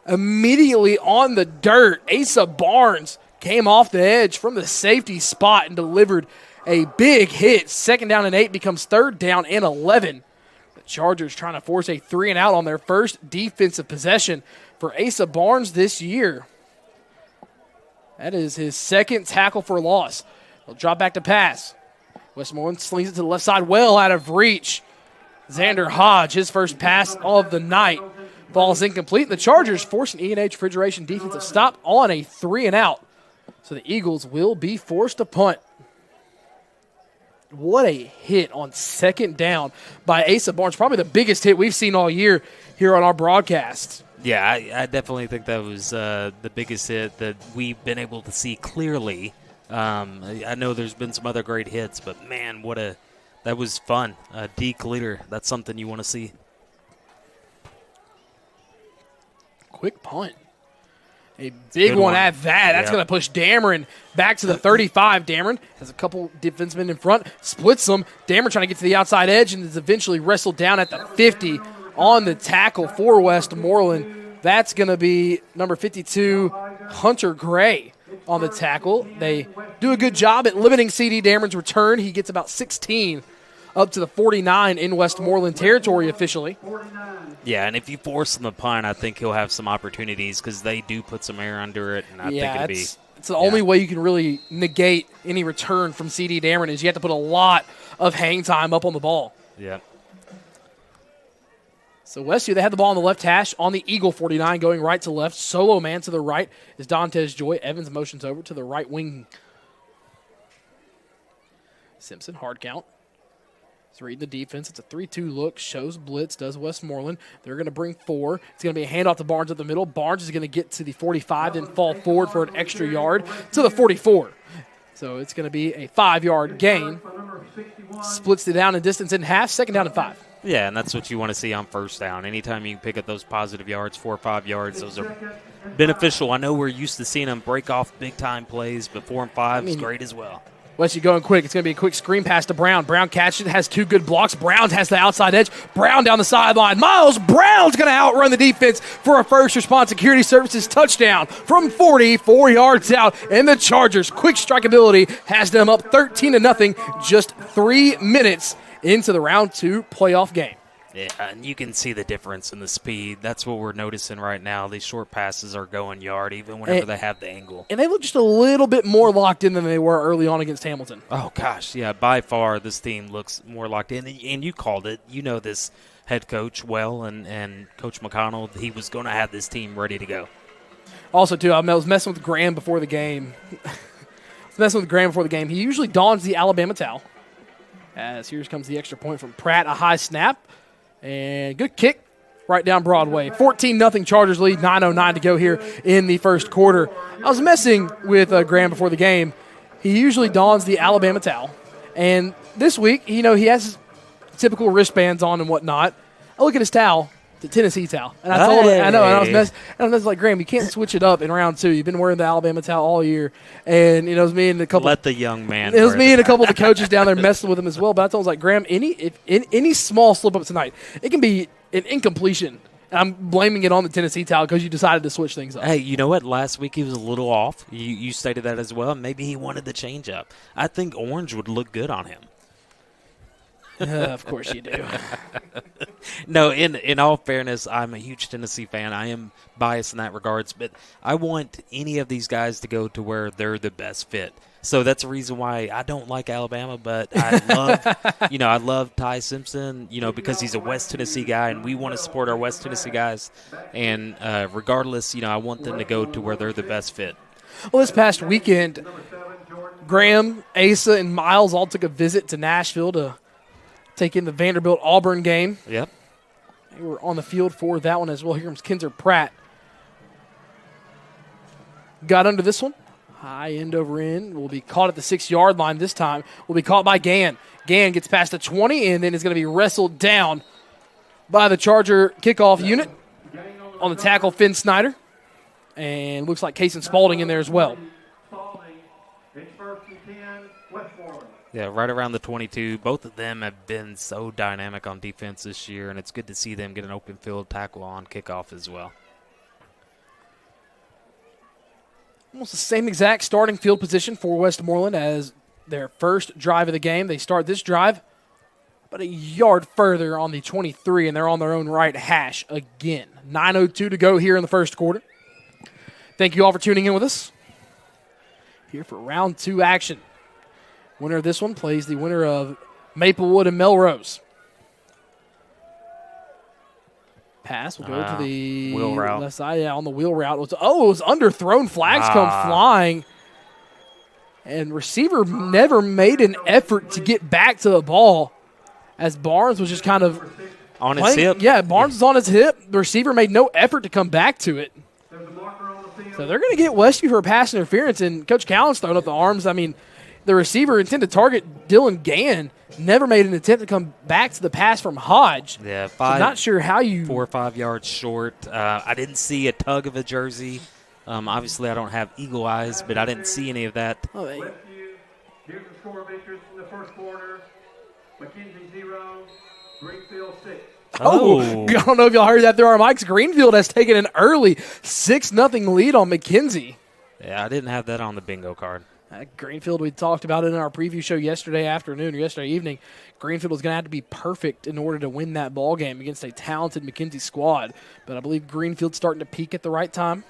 immediately on the dirt, Asa Barnes came off the edge from the safety spot and delivered a big hit. Second down and 8 becomes third down and 11. The Chargers trying to force a 3-and-out on their first defensive possession for Asa Barnes this year. That is his second tackle for loss. He'll drop back to pass. Westmoreland slings it to the left side, well out of reach. Xander Hodge, his first pass of the night. Ball is incomplete. The Chargers force an E&H Refrigeration defensive stop on a 3-and-out. So the Eagles will be forced to punt. What a hit on second down by Asa Barnes. Probably the biggest hit we've seen all year here on our broadcast. Yeah, I definitely think that was the biggest hit that we've been able to see clearly. I know there's been some other great hits, but, man, that was fun. Deke leader, that's something you want to see. Quick punt. A big one at that. That's going to push Damron back to the 35. Damron has a couple defensemen in front, splits them. Damron trying to get to the outside edge and is eventually wrestled down at the 50 on the tackle for Westmoreland. That's going to be number 52, Hunter Gray, on the tackle. They do a good job at limiting C.D. Damron's return. He gets about 16 up to the 49 in Westmoreland territory officially. Yeah, and if you force him to punt, I think he'll have some opportunities because they do put some air under it, and I think it'd be. It's the only way you can really negate any return from C.D. Damron is you have to put a lot of hang time up on the ball. Yeah. So Westview, they had the ball on the left hash on the Eagle 49 going right to left. Solo man to the right is Dantes Joy. Evans motions over to the right wing. Simpson, hard count. He's reading the defense. It's a 3-2 look. Shows blitz, does Westmoreland. They're going to bring 4. It's going to be a handoff to Barnes at the middle. Barnes is going to get to the 45 and fall forward for an extra yard to the 44. So it's going to be a 5-yard gain. Splits the down and distance in half, 2nd down and 5. Yeah, and that's what you want to see on first down. Anytime you can pick up those positive yards, 4 or 5 yards, those are beneficial. I know we're used to seeing them break off big-time plays, but 4 and 5 is great as well. Westview going quick. It's going to be a quick screen pass to Brown. Brown catches it, has 2 good blocks. Brown has the outside edge. Brown down the sideline. Miles Brown's going to outrun the defense for a first response security services touchdown from 44 yards out. And the Chargers' quick strike ability has them up 13-0 just 3 minutes into the round 2 playoff game. Yeah, and you can see the difference in the speed. That's what we're noticing right now. These short passes are going yard even whenever they have the angle. And they look just a little bit more locked in than they were early on against Hamilton. Oh, gosh, yeah, by far this team looks more locked in. And you called it. You know this head coach well, and Coach McConnell, he was going to have this team ready to go. Also, too, I was messing with Graham before the game. He usually dons the Alabama towel. As here comes the extra point from Pratt, a high snap. And good kick right down Broadway. 14-0 Chargers lead, 9:09 to go here in the first quarter. I was messing with Graham before the game. He usually dons the Alabama towel. And this week, he has typical wristbands on and whatnot. I look at his towel, the Tennessee towel. And I told him, and I was messing. And I was like, Graham, you can't switch it up in round 2. You've been wearing the Alabama towel all year. And, it was me and a couple. Let the young man. It was me and a couple of the coaches down there messing with him as well. But I told him, like, Graham, any small slip up tonight, it can be an incompletion. And I'm blaming it on the Tennessee towel because you decided to switch things up. Hey, you know what? Last week he was a little off. You stated that as well. Maybe he wanted the change up. I think orange would look good on him. Of course you do. No, in all fairness, I'm a huge Tennessee fan. I am biased in that regards, but I want any of these guys to go to where they're the best fit. So that's the reason why I don't like Alabama, but I love, I love Ty Simpson, because he's a West Tennessee guy, and we want to support our West Tennessee guys. And regardless, I want them to go to where they're the best fit. Well, this past weekend, Graham, Asa, and Miles all took a visit to Nashville to take in the Vanderbilt-Auburn game. Yep. They were on the field for that one as well. Here comes Kinzer Pratt. Got under this one. High end over end. Will be caught at the 6-yard line this time. Will be caught by Gann. Gann gets past the 20 and then is going to be wrestled down by the Charger kickoff unit. On the tackle, Finn Snyder. And looks like Kason Spalding in there as well. Yeah, right around the 22. Both of them have been so dynamic on defense this year, and it's good to see them get an open field tackle on kickoff as well. Almost the same exact starting field position for Westmoreland as their first drive of the game. They start this drive about a yard further on the 23, and they're on their own right hash again. 9:02 to go here in the first quarter. Thank you all for tuning in with us here for round 2 action. Winner of this one plays the winner of Maplewood and Melrose. Pass will go to the wheel route. left side. Yeah, on the wheel route. It was underthrown. Flags come flying. And receiver never made an effort to get back to the ball as Barnes was just kind of on his hip. Yeah, Barnes was on his hip. The receiver made no effort to come back to it. So they're going to get Westview for a pass interference, and Coach Callen's throwing up the arms. I mean, the receiver intended to target Dylan Gann, never made an attempt to come back to the pass from Hodge. Yeah, so not sure how you 4 or 5 yards short. I didn't see a tug of a jersey. Obviously, I don't have eagle eyes, but I didn't see any of that. Oh, Here's the score of interest in the first quarter. McKenzie 0, Greenfield 6. Oh, I don't know if y'all heard that through our mics. Greenfield has taken an early 6-0 lead on McKenzie. Yeah, I didn't have that on the bingo card. Greenfield, we talked about it in our preview show yesterday afternoon or yesterday evening. Greenfield was going to have to be perfect in order to win that ball game against a talented McKenzie squad. But I believe Greenfield's starting to peak at the right time.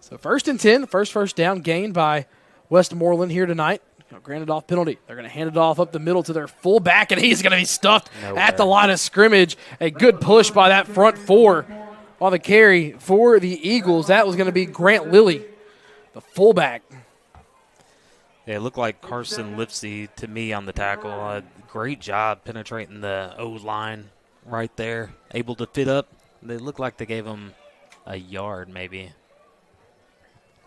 So 1st and 10, first down gained by Westmoreland here tonight. Granted off penalty. They're going to hand it off up the middle to their fullback, and he's going to be stuffed at the line of scrimmage. A good push by that front 4 on the carry for the Eagles. That was going to be Grant Lilly, the fullback. Yeah, it looked like Carson Lipsy to me on the tackle. Great job penetrating the O-line right there. Able to fit up. They looked like they gave him a yard maybe.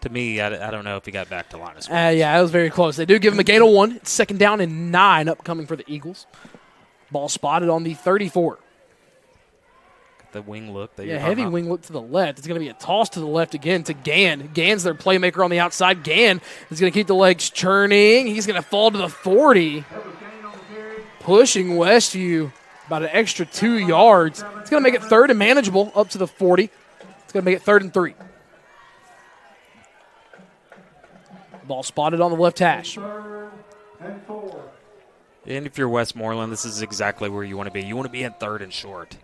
To me, I don't know if he got back to line of scrimmage. Yeah, it was very close. They do give him a gain of 1. It's 2nd down and 9 upcoming for the Eagles. Ball spotted on the 34. The wing look. That heavy wing look to the left. It's going to be a toss to the left again to Gann. Gann's their playmaker on the outside. Gann is going to keep the legs churning. He's going to fall to the 40. Pushing Westview about an extra 2 yards. It's going to make it 3rd and manageable up to the 40. It's going to make it 3rd and 3. Ball spotted on the left hash. And if you're Westmoreland, this is exactly where you want to be. You want to be in 3rd and short.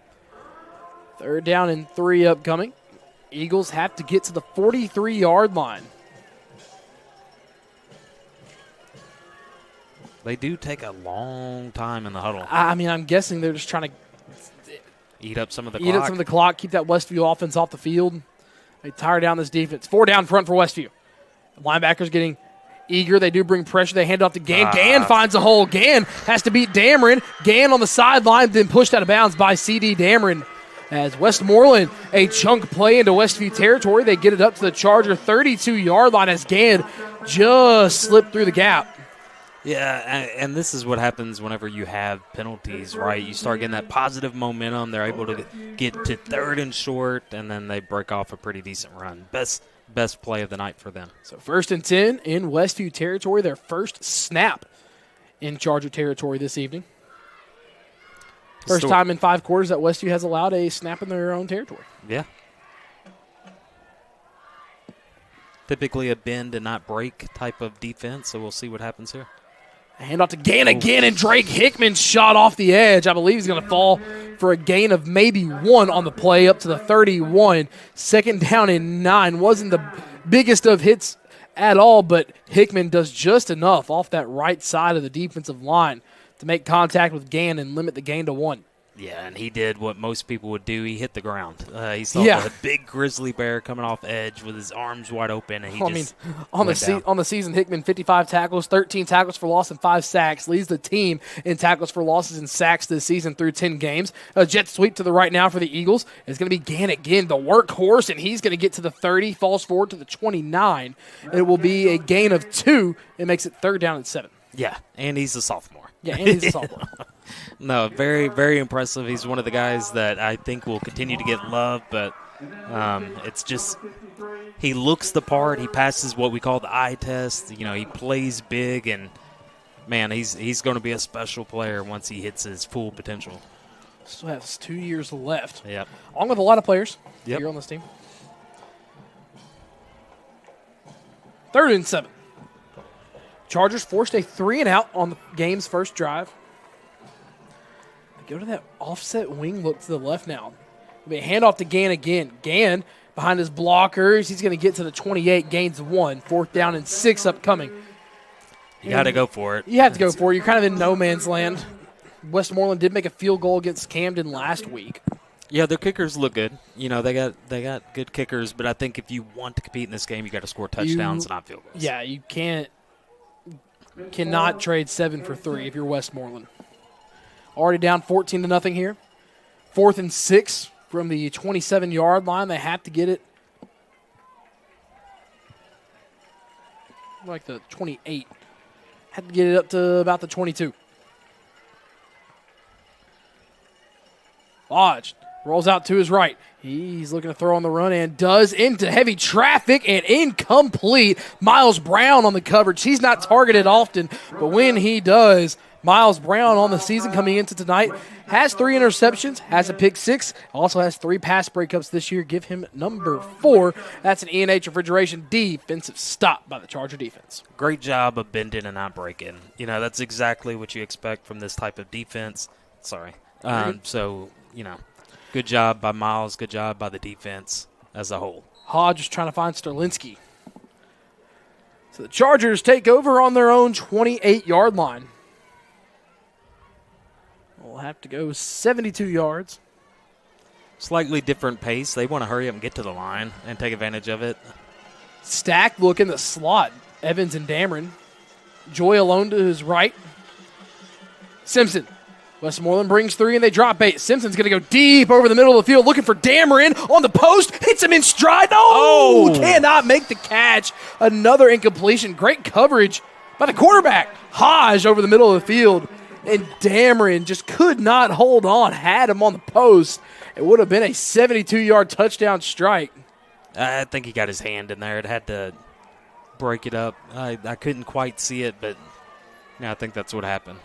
3rd down and 3 upcoming. Eagles have to get to the 43-yard line. They do take a long time in the huddle. I mean, I'm guessing they're just trying to eat up some of the clock. Eat up some of the clock, keep that Westview offense off the field. They tire down this defense. 4 down front for Westview. The linebackers getting eager. They do bring pressure. They hand it off to Gann. Gann finds a hole. Gann has to beat Damron. Gann on the sideline, then pushed out of bounds by C.D. Damron. As Westmoreland, a chunk play into Westview territory. They get it up to the Charger 32-yard line as Gann just slipped through the gap. Yeah, and this is what happens whenever you have penalties, right? You start getting that positive momentum. They're able to get to 3rd and short, and then they break off a pretty decent run. Best play of the night for them. So 1st and 10 in Westview territory, their first snap in Charger territory this evening. First time in 5 quarters that Westview has allowed a snap in their own territory. Yeah. Typically a bend and not break type of defense, so we'll see what happens here. A handoff to Gann again, and Drake Hickman shot off the edge. I believe he's going to fall for a gain of maybe 1 on the play up to the 31. 2nd down and 9. Wasn't the biggest of hits at all, but Hickman does just enough off that right side of the defensive line to make contact with Gann and limit the gain to 1. Yeah, and he did what most people would do. He hit the ground. He saw the big grizzly bear coming off edge with his arms wide open, and he on the season, Hickman 55 tackles, 13 tackles for loss, and 5 sacks. Leads the team in tackles for losses and sacks this season through 10 games. A jet sweep to the right now for the Eagles. It's going to be Gann again, the workhorse, and he's going to get to the 30, falls forward to the 29. It will be a gain of 2. It makes it 3rd down and 7. Yeah, and he's a sophomore. Yeah, and he's a sophomore. No, very, very impressive. He's one of the guys that I think will continue to get love, but it's just he looks the part. He passes what we call the eye test. You know, he plays big, and, man, he's going to be a special player once he hits his full potential. Still has 2 years left. Yep. Along with a lot of players here on this team. 3rd and 7. Chargers forced a 3-and-out on the game's first drive. They go to that offset wing look to the left now. It'll be a handoff to Gann again. Gann behind his blockers. He's going to get to the 28, gains 1. 4th down and 6 upcoming. You got to go for it. You have to go for it. You're kind of in no man's land. Westmoreland did make a field goal against Camden last week. Yeah, their kickers look good. You know, they got good kickers, but I think if you want to compete in this game, you got to score touchdowns and not field goals. Yeah, you cannot trade 7 for 3 if you're Westmoreland. Already down 14-0 here. 4th and 6 from the 27-yard line. They have to get it like the 28. Had to get it up to about the 22. Lodge rolls out to his right. He's looking to throw on the run and does into heavy traffic and incomplete. Miles Brown on the coverage. He's not targeted often, but when he does, Miles Brown on the season coming into tonight has 3 interceptions, has a pick 6, also has 3 pass breakups this year. Give him number 4. That's an E&H Refrigeration defensive stop by the Charger defense. Great job of bending and not breaking. You know, that's exactly what you expect from this type of defense. Sorry. So, you know, good job by Miles. Good job by the defense as a whole. Hodge is trying to find Sterlinski. So the Chargers take over on their own 28-yard line. We'll have to go 72 yards. Slightly different pace. They want to hurry up and get to the line and take advantage of it. Stack look in the slot. Evans and Damron. Joy alone to his right. Simpson. Westmoreland brings 3 and they drop 8. Simpson's going to go deep over the middle of the field looking for Damron on the post. Hits him in stride. Oh, cannot make the catch. Another incompletion. Great coverage by the quarterback. Hodge over the middle of the field. And Damron just could not hold on. Had him on the post. It would have been a 72-yard touchdown strike. I think he got his hand in there. It had to break it up. I couldn't quite see it, but I think that's what happened.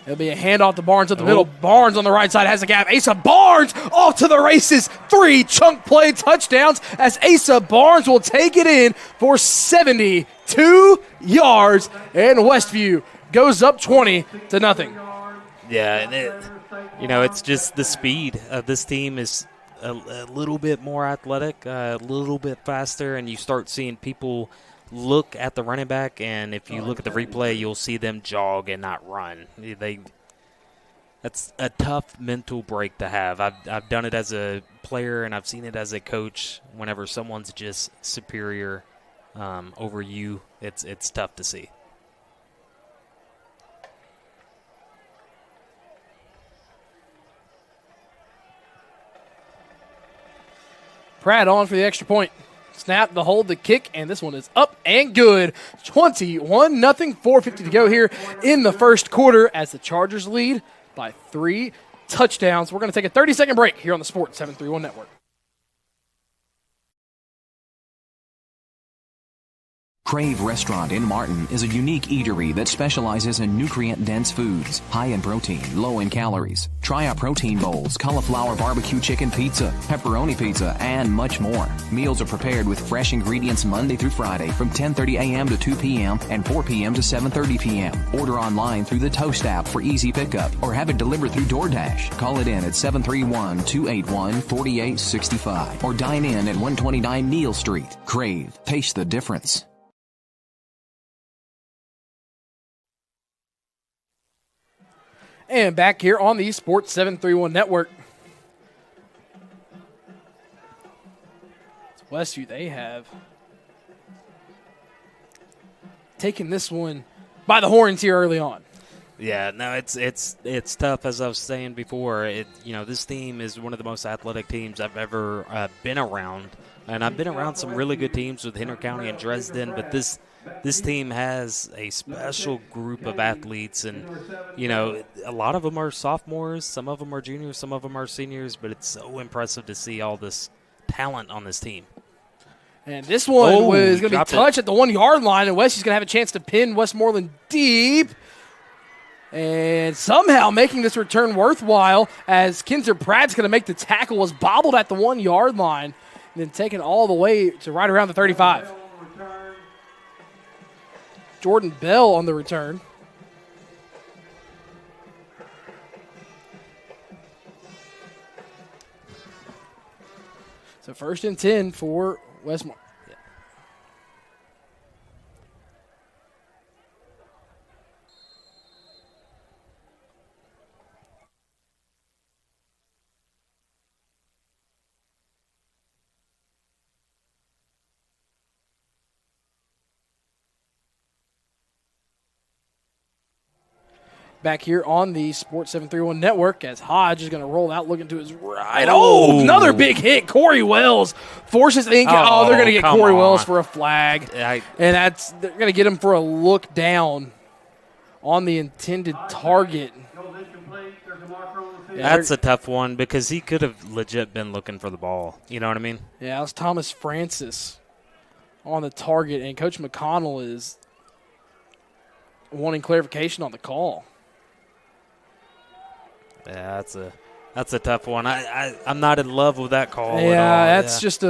It'll be a handoff to Barnes up the middle. Barnes on the right side has a gap. Asa Barnes off to the races. 3 chunk play touchdowns as Asa Barnes will take it in for 72 yards. And Westview goes up 20-0. Yeah, and it's just the speed of this team is a little bit more athletic, a little bit faster, and you start seeing people look at the running back, and if you look at the replay, you'll see them jog and not run. That's a tough mental break to have. I've done it as a player, and I've seen it as a coach. Whenever someone's just superior over you, it's tough to see. Pratt on for the extra point. Snap, the hold, the kick, and this one is up and good. 21-0, 4:50 to go here in the first quarter as the Chargers lead by 3 touchdowns. We're going to take a 30-second break here on the Sports 731 Network. Crave Restaurant in Martin is a unique eatery that specializes in nutrient-dense foods, high in protein, low in calories. Try our protein bowls, cauliflower barbecue chicken pizza, pepperoni pizza, and much more. Meals are prepared with fresh ingredients Monday through Friday from 10:30 a.m. to 2 p.m. and 4 p.m. to 7:30 p.m. Order online through the Toast app for easy pickup or have it delivered through DoorDash. Call it in at 731-281-4865 or dine in at 129 Neal Street. Crave. Taste the difference. And back here on the Sports 731 Network. It's Westview. They have taken this one by the horns here early on. Yeah, no, it's tough. As I was saying before, this team is one of the most athletic teams I've ever been around, and I've been around some really good teams with Henry County and Dresden, but this team has a special group of athletes, and a lot of them are sophomores, some of them are juniors, some of them are seniors, but it's so impressive to see all this talent on this team. And this one was going to be touched at the 1-yard line, and Westview's going to have a chance to pin Westmoreland deep. And somehow making this return worthwhile as Kinzer Pratt's going to make the tackle, was bobbled at the 1-yard line, and then taken all the way to right around the 35. Jordan Bell on the return. So 1st and 10 for Westmoreland. Back here on the Sports 731 Network as Hodge is going to roll out looking to his right. Oh, another big hit. Corey Wells forces they're going to get Corey Wells for a flag. And they're going to get him for a look down on the intended target. That's a tough one because he could have legit been looking for the ball. You know what I mean? Yeah, that was Thomas Francis on the target, and Coach McConnell is wanting clarification on the call. Yeah, that's a tough one. I'm not in love with that call. Yeah, that's just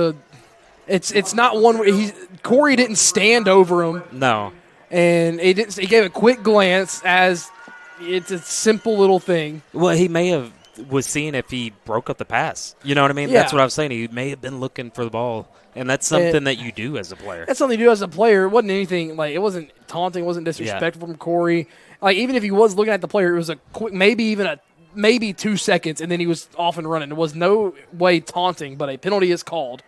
it's not one where Corey didn't stand over him. No, and he gave a quick glance as it's a simple little thing. Well, he may have was seeing if he broke up the pass. You know what I mean? Yeah. That's what I was saying. He may have been looking for the ball, and that's something that you do as a player. That's something you do as a player. It wasn't anything like it wasn't taunting, it wasn't disrespectful from Corey. Like even if he was looking at the player, it was a quick, maybe 2 seconds, and then he was off and running. It was no way taunting, but a penalty is called.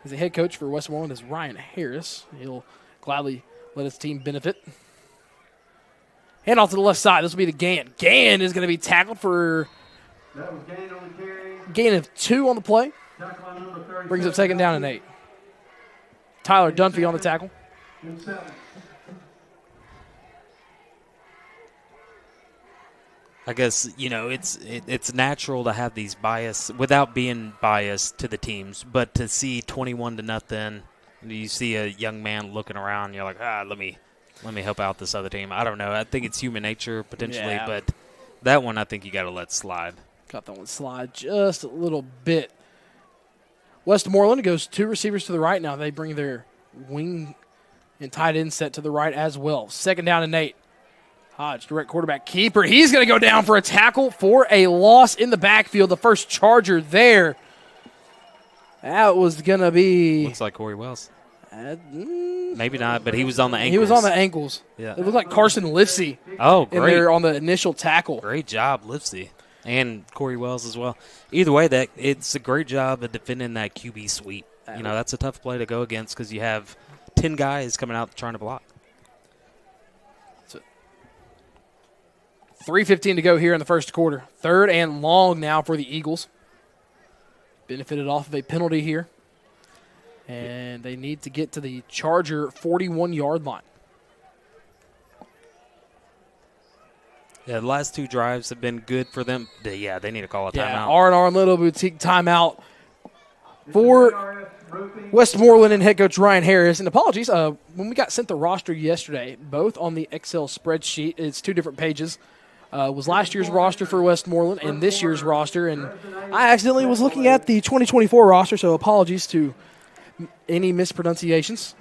As the head coach for Westmoreland is Ryan Harris. He'll gladly let his team benefit. Hand off to the left side. This will be to Gann. Gann is going to be tackled for That was Gann on the carry. gain of 2 on the play. Tackle on number 37. Brings up 2nd down and 8. Tyler Dunphy on the tackle. And 7. I guess, it's natural to have these bias without being biased to the teams, but to see 21-0, you see a young man looking around, you're like, let me help out this other team. I don't know. I think it's human nature potentially, but that one I think you got to let slide. Got that one slide just a little bit. Westmoreland goes 2 receivers to the right now. They bring their wing and tight end set to the right as well. 2nd down and 8. Hodge, direct quarterback keeper. He's going to go down for a tackle for a loss in the backfield. The first Charger there. That was going to be... Looks like Corey Wells. Maybe not, but he was on the ankles. He was on the ankles. Yeah. It looked like Carson Lipsey. Oh, great. In there on the initial tackle. Great job, Lipsey. And Corey Wells as well. Either way, it's a great job of defending that QB sweep. That's a tough play to go against because you have 10 guys coming out trying to block. 3:15 to go here in the first quarter. 3rd and long now for the Eagles. Benefited off of a penalty here. And they need to get to the Charger 41-yard line. Yeah, the last 2 drives have been good for them. Yeah, they need to call a timeout. Yeah, R&R Little Boutique timeout for Westmoreland and head coach Ryan Harris. And apologies, when we got sent the roster yesterday, both on the Excel spreadsheet, it's 2 different pages, was last year's roster for Westmoreland and this year's roster. And I accidentally was looking at the 2024 roster, so apologies to any mispronunciations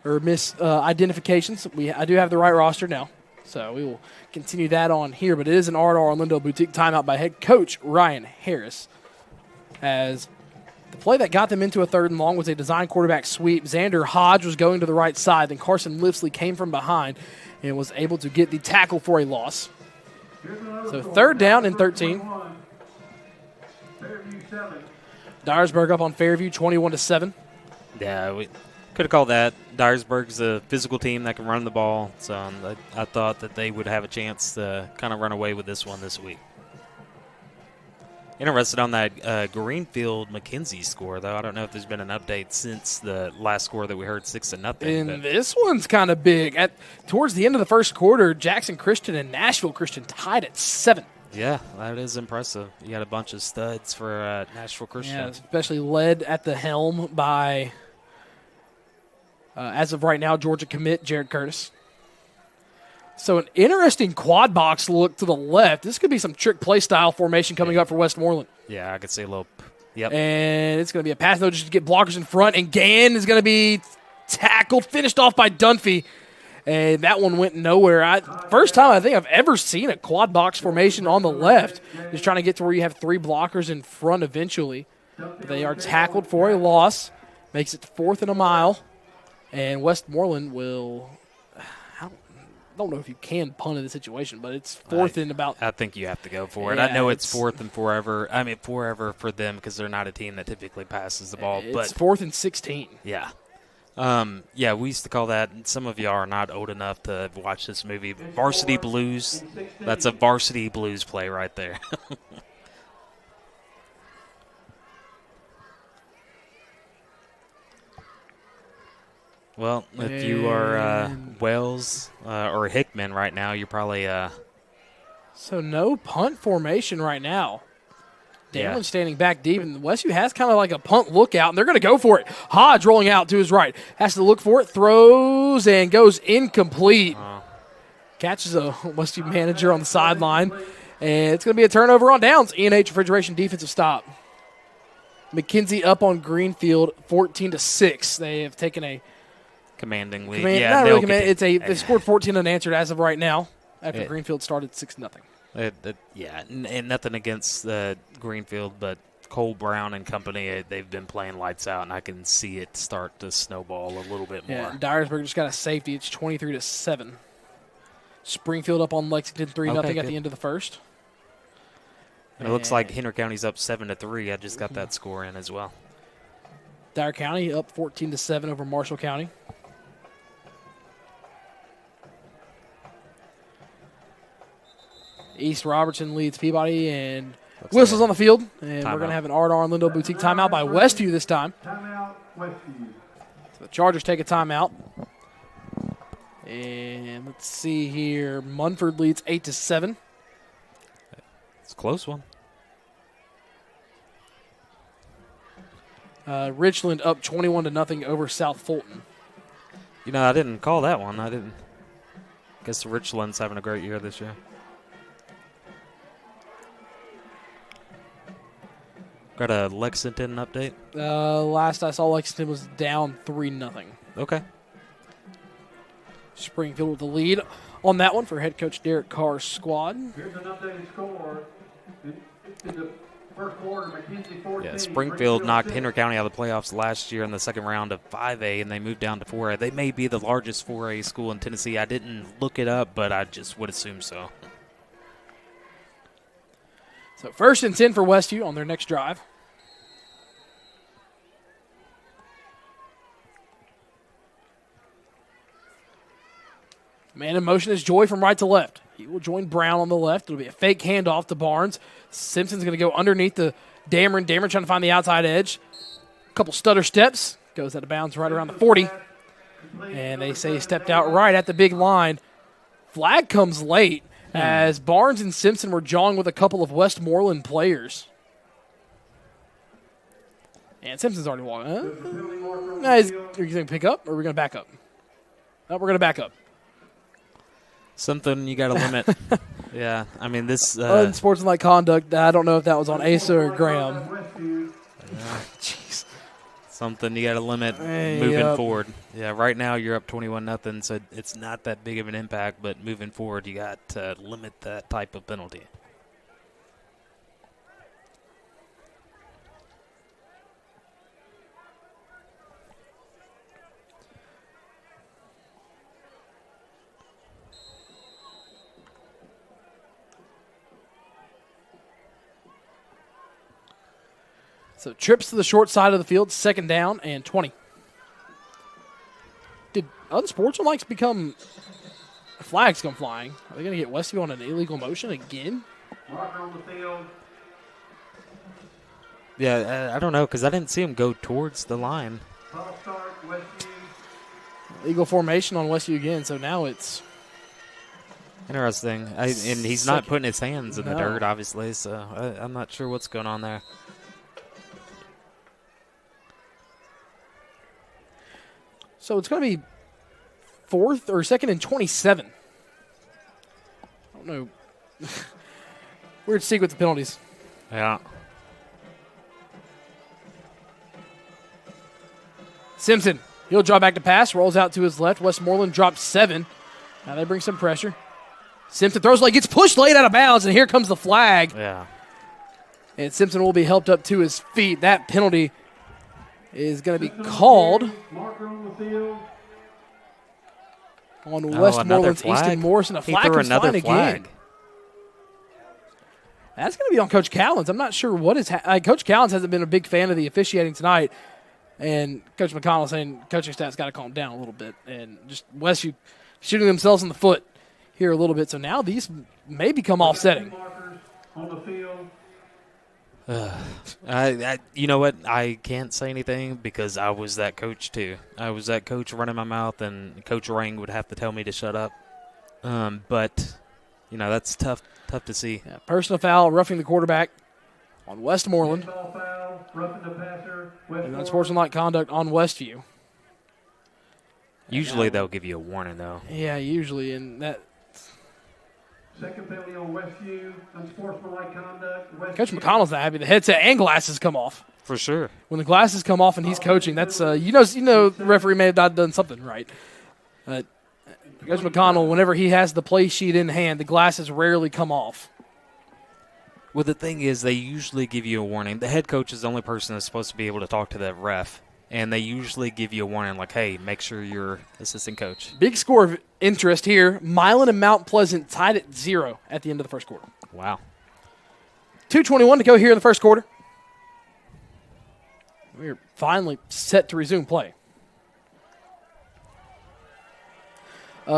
or misidentifications. I do have the right roster now, so we will continue that on here. But it is an R&R Orlando Boutique timeout by head coach Ryan Harris, as the play that got them into a 3rd and long was a design quarterback sweep. Xander Hodge was going to the right side. Then Carson Lipsley came from behind and was able to get the tackle for a loss. So 3rd down and 13. Dyersburg up on Fairview, 21-7. Yeah, we could have called that. Dyersburg's a physical team that can run the ball, so I thought that they would have a chance to kind of run away with this one this week. Interested on that Greenfield-McKenzie score, though. I don't know if there's been an update since the last score that we heard, 6-0. And this one's kind of big. Towards the end of the first quarter, Jackson Christian and Nashville Christian tied at 7. Yeah, that is impressive. You got a bunch of studs for Nashville Christian. Yeah, especially led at the helm by, as of right now, Georgia commit Jared Curtis. So an interesting quad box look to the left. This could be some trick play style formation coming up for Westmoreland. Yeah, I could see a little. Yep. And it's going to be a pass, though, just to get blockers in front. And Gann is going to be tackled, finished off by Dunphy. And that one went nowhere. First time I think I've ever seen a quad box formation on the left. Just trying to get to where you have 3 blockers in front eventually. But they are tackled for a loss. Makes it 4th and a mile. And Westmoreland will... I don't know if you can punt in the situation, but it's 4th and about. I think you have to go for it. Yeah, I know it's 4th and forever. I mean, forever for them because they're not a team that typically passes the ball. It's 4th and 16. Yeah. Yeah, we used to call that, and some of you are not old enough to watch this movie, Varsity Blues. That's a Varsity Blues play right there. Well, if you are Wells or Hickman right now, you're probably So no punt formation right now. Damron Yeah. standing back deep, and Westview has kind of like a punt lookout, and they're going to go for it. Hodge rolling out to his right. Has to look for it, throws, and goes incomplete. Catches a Westview manager on the sideline, and it's going to be a turnover on downs. E&H Refrigeration defensive stop. McKenzie up on Greenfield 14-6. They have taken a commanding lead. not really commanding. They scored 14 unanswered as of right now after Greenfield started 6-0. Yeah, and nothing against Greenfield, but Cole Brown and company, they've been playing lights out, and I can see it start to snowball a little bit more. Yeah, Dyersburg just got a safety. It's 23-7. Springfield up on Lexington 3-0 at the end of the first. It looks like Henry County's up 7-3. I just got that score in as well. Dyer County up 14-7 over Marshall County. East Robertson leads Peabody, and whistles on the field. And we're going to have an R&R and Lindell Boutique timeout by Westview this time. Timeout, Westview. So the Chargers take a timeout. And let's see here. Munford leads 8-7. It's a close one. Richland up 21-0 over South Fulton. You know, I didn't call that one. I guess Richland's having a great year this year. Got a Lexington update? Last I saw, Lexington was down 3-0. Okay. Springfield with the lead on that one for head coach Derek Carr's squad. Here's an updated score. In the first quarter, McKenzie 14. Yeah, Springfield knocked Henry County out of the playoffs last year in the second round of 5A, and they moved down to 4A. They may be the largest 4A school in Tennessee. I didn't look it up, but I just would assume so. So 1st and 10 for Westview on their next drive. Man in motion is Joy from right to left. He will join Brown on the left. It'll be a fake handoff to Barnes. Simpson's going to go underneath the Damron. Damron trying to find the outside edge. A couple stutter steps. Goes out of bounds right around the 40. And they say he stepped out right at the big line. Flag comes late as Barnes and Simpson were jawing with a couple of Westmoreland players. And Simpson's already walking. Are you going to pick up or are we going to back up? No, we're going to back up. Something you got to limit. Yeah, I mean, this... unsportsmanlike conduct, I don't know if that was on Asa or Graham. Jeez. Something you got to limit moving forward. Yeah, right now you're up 21-0, so it's not that big of an impact, but moving forward you got to limit that type of penalty. So trips to the short side of the field, 2nd down and 20. Did unsportsmanlike become flags come flying? Are they going to get Westview on an illegal motion again? Marker on the field. Yeah, I don't know because I didn't see him go towards the line. False start, Westview. Legal formation on Westview again, so now it's interesting. And he's not putting his hands in the dirt, obviously, so I'm not sure what's going on there. So it's going to be 4th or 2nd and 27. I don't know. Weird sequence of penalties. Yeah. Simpson, he'll draw back to pass, rolls out to his left. Westmoreland drops 7. Now they bring some pressure. Simpson throws late, gets pushed late out of bounds, and here comes the flag. Yeah. And Simpson will be helped up to his feet. That penalty is going to be called on Westmoreland's Easton Morrison. A flag comes flying again. That's going to be on Coach Cowlins. I'm not sure what is Coach Cowlins hasn't been a big fan of the officiating tonight. And Coach McConnell saying coaching staff's got to calm down a little bit. And just Westview shooting themselves in the foot here a little bit. So now these may become offsetting. On the field. You know what? I can't say anything because I was that coach too. I was that coach running my mouth, and Coach Rang would have to tell me to shut up. But you know that's tough to see. Yeah, personal foul, roughing the quarterback on Westmoreland. Foul, roughing the passer, and unsportsmanlike conduct on Westview. Usually they'll give you a warning though. Yeah, usually, and that. Second penalty on Westview, unsportsmanlike conduct. Westview. Coach McConnell's not happy. The headset and glasses come off. For sure. When the glasses come off and he's coaching, that's you know the referee may have not done something right. Coach McConnell, whenever he has the play sheet in hand, the glasses rarely come off. Well, the thing is, they usually give you a warning. The head coach is the only person that's supposed to be able to talk to the ref, and they usually give you a warning like, hey, make sure your assistant coach. Big score of interest here. Milan and Mount Pleasant tied at 0 at the end of the first quarter. Wow. 2:21 to go here in the first quarter. We're finally set to resume play.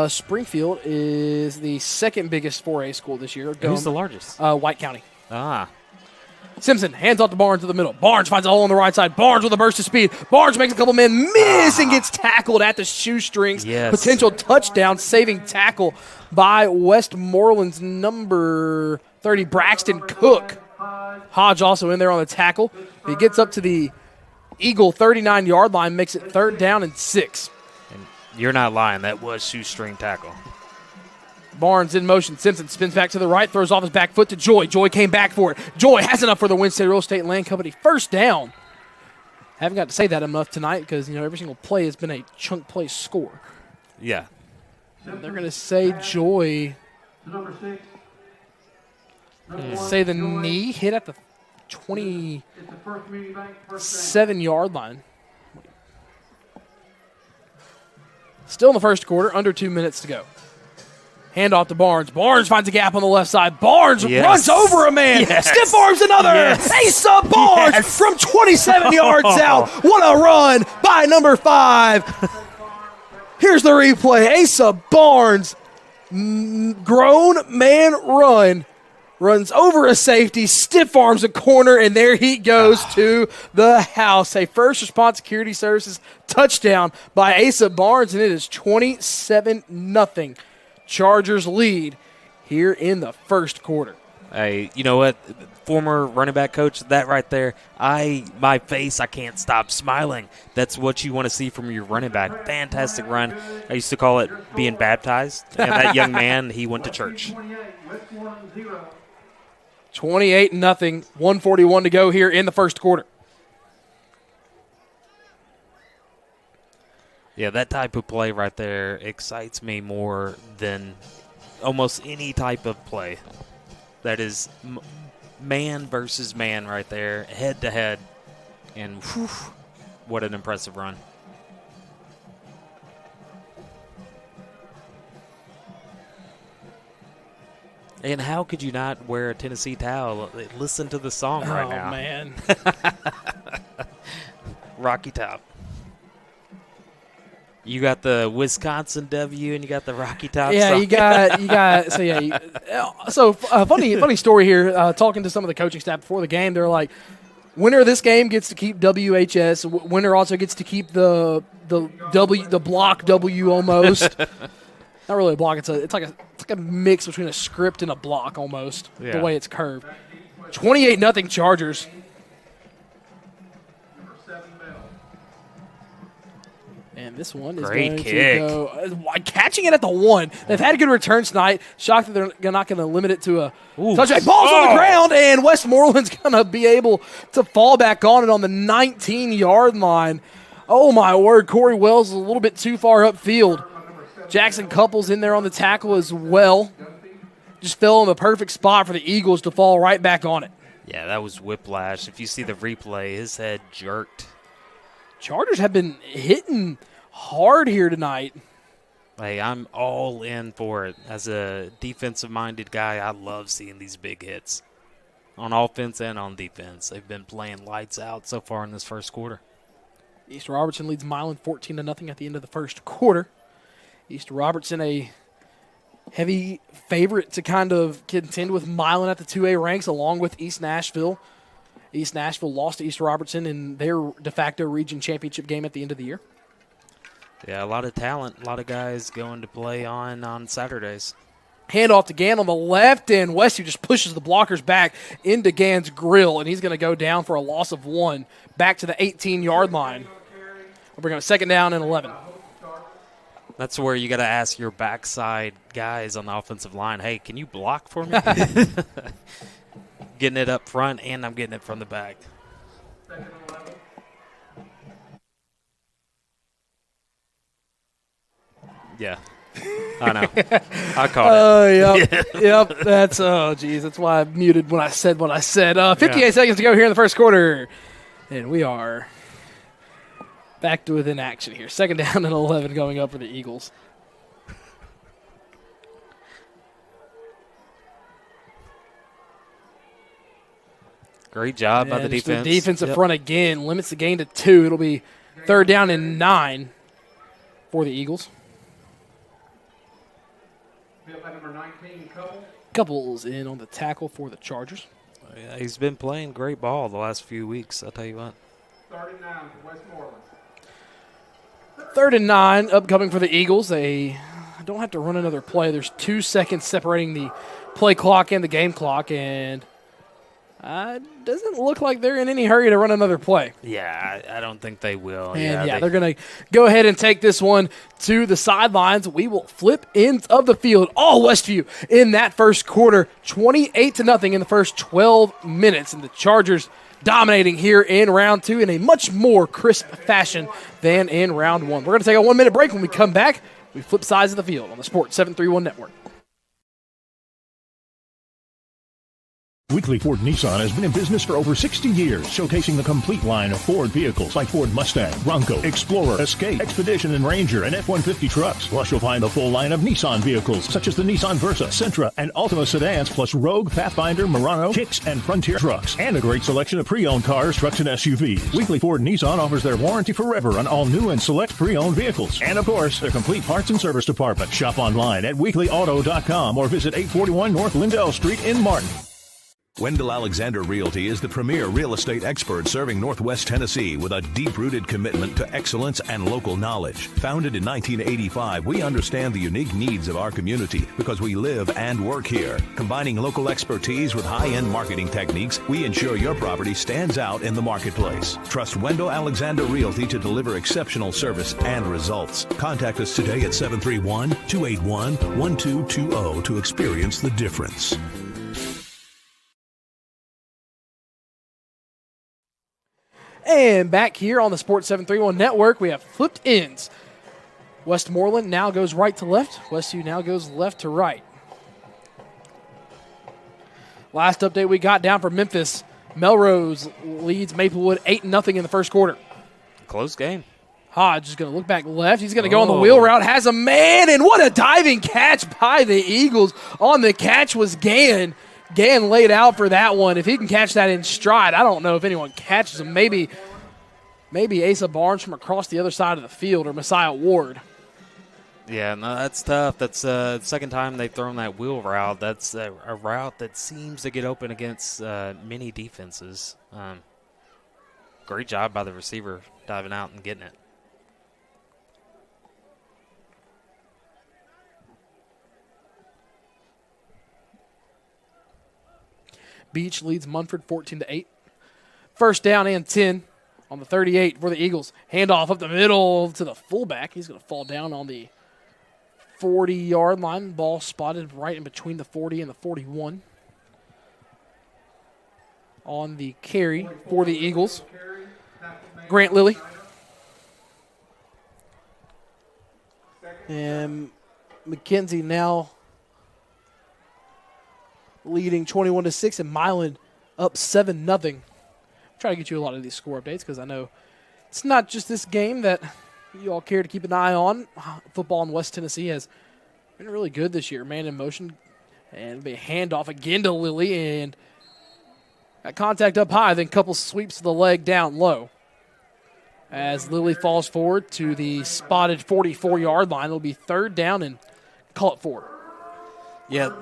Springfield is the second biggest 4A school this year. Who's the largest? White County. Ah. Simpson hands off to Barnes to the middle. Barnes finds a hole on the right side. Barnes with a burst of speed. Barnes makes a couple men miss and gets tackled at the shoestrings. Yes. Potential touchdown, saving tackle by Westmoreland's number 30, Braxton Cook. Hodge also in there on the tackle. He gets up to the Eagle 39-yard line, makes it 3rd down and 6. And you're not lying. That was shoestring tackle. Barnes in motion. Simpson spins back to the right, throws off his back foot to Joy. Joy came back for it. Joy has enough for the Winston Real Estate Land Company. 1st down. Haven't got to say that enough tonight because, every single play has been a chunk play score. Yeah. They're going to say Joy. Number 6. Say the knee hit at the 27-yard line. Still in the first quarter, under 2 minutes to go. Handoff to Barnes. Barnes finds a gap on the left side. Barnes runs over a man. Yes. Stiff arms another. Yes. Asa Barnes from 27 yards out. What a run by number 5. Here's the replay. Asa Barnes, grown man run. Runs over a safety, stiff arms a corner, and there he goes to the house. A First Response Security Services touchdown by Asa Barnes, and it is 27-0. Chargers lead here in the first quarter. Hey, you know what? Former running back coach, that right there, my face, I can't stop smiling. That's what you want to see from your running back. Fantastic run. I used to call it being baptized. And that young man, he went to church. 28-0, 1:41 to go here in the first quarter. Yeah, that type of play right there excites me more than almost any type of play. That is man versus man right there, head to head. And whew, what an impressive run. And how could you not wear a Tennessee towel? Listen to the song right now. Oh, man. Rocky Top. You got the Wisconsin W and you got the Rocky Top. Yeah, song. you got. So funny story here. Talking to some of the coaching staff before the game, they're like, winner of this game gets to keep WHS. Winner also gets to keep the block W almost. Not really a block. It's like a mix between a script and a block almost. Yeah. The way it's curved. 28-0 Chargers. And this one is Great going kick. to go catching it at the 1. They've had a good return tonight. Shocked that they're not going to limit it to a touchback. Ball's on the ground, and Westmoreland's going to be able to fall back on it on the 19-yard line. Oh, my word. Corey Wells is a little bit too far upfield. Jackson Couples in there on the tackle as well. Just fell in the perfect spot for the Eagles to fall right back on it. Yeah, that was whiplash. If you see the replay, his head jerked. Chargers have been hitting hard here tonight. Hey, I'm all in for it. As a defensive-minded guy, I love seeing these big hits on offense and on defense. They've been playing lights out so far in this first quarter. East Robertson leads Milan 14-0 at the end of the first quarter. East Robertson, a heavy favorite to kind of contend with Milan at the 2A ranks, along with East Nashville. East Nashville lost to East Robertson in their de facto region championship game at the end of the year. Yeah, a lot of talent, a lot of guys going to play on Saturdays. Handoff to Gann on the left, and Westview just pushes the blockers back into Gann's grill, and he's going to go down for a loss of 1, back to the 18-yard line. We'll bring up 2nd down and 11. That's where you got to ask your backside guys on the offensive line, hey, can you block for me? Getting it up front, and I'm getting it from the back. Yeah. I know. I caught it. Yep. That's why I muted when I said what I said. 58 seconds to go here in the first quarter. And we are back to within action here. Second down and 11 going up for the Eagles. Great job by the defense. The defensive front again limits the gain to 2. It'll be third down and 9 for the Eagles. Number 19, Couples in on the tackle for the Chargers. Yeah, he's been playing great ball the last few weeks, I'll tell you what. 39 for Westmoreland. Third and 9 upcoming for the Eagles. They don't have to run another play. There's 2 seconds separating the play clock and the game clock, and doesn't look like they're in any hurry to run another play. Yeah, I don't think they will. And they're going to go ahead and take this one to the sidelines. We will flip ends of the field. All Westview in that first quarter, 28-0 in the first 12 minutes. And the Chargers dominating here in round 2 in a much more crisp fashion than in round 1. We're going to take a 1-minute break. When we come back, we flip sides of the field on the Sport 731 Network. Weekly Ford Nissan has been in business for over 60 years, showcasing the complete line of Ford vehicles like Ford Mustang, Bronco, Explorer, Escape, Expedition, and Ranger, and F-150 trucks. Plus, you'll find the full line of Nissan vehicles, such as the Nissan Versa, Sentra, and Altima sedans, plus Rogue, Pathfinder, Murano, Kicks, and Frontier trucks, and a great selection of pre-owned cars, trucks, and SUVs. Weekly Ford Nissan offers their warranty forever on all new and select pre-owned vehicles. And, of course, their complete parts and service department. Shop online at weeklyauto.com or visit 841 North Lindell Street in Martin. Wendell Alexander Realty is the premier real estate expert serving Northwest Tennessee with a deep-rooted commitment to excellence and local knowledge. Founded in 1985, we understand the unique needs of our community because we live and work here. Combining local expertise with high-end marketing techniques, we ensure your property stands out in the marketplace. Trust Wendell Alexander Realty to deliver exceptional service and results. Contact us today at 731-281-1220 to experience the difference. And back here on the Sports 731 Network, we have flipped ends. Westmoreland now goes right to left. Westview now goes left to right. Last update we got down from Memphis. Melrose leads Maplewood 8-0 in the first quarter. Close game. Hodge is going to look back left. He's going to go on the wheel route. Has a man, and what a diving catch by the Eagles. On the catch was Gann. Gann laid out for that one. If he can catch that in stride, I don't know if anyone catches him. Maybe Asa Barnes from across the other side of the field or Messiah Ward. Yeah, no, that's tough. That's the second time they've thrown that wheel route. That's a route that seems to get open against many defenses. Great job by the receiver diving out and getting it. Beach leads Munford 14-8. First down and 10 on the 38 for the Eagles. Handoff up the middle to the fullback. He's going to fall down on the 40-yard line. Ball spotted right in between the 40 and the 41. On the carry for the Eagles, Grant Lilly. And McKenzie now leading 21-6, and Milan up 7-0. Try to get you a lot of these score updates because I know it's not just this game that you all care to keep an eye on. Football in West Tennessee has been really good this year. Man in motion, and a handoff again to Lilly, and got contact up high, then couple sweeps of the leg down low. As Lilly falls forward to the spotted 44-yard line, it'll be third down and call it 4. Yeah,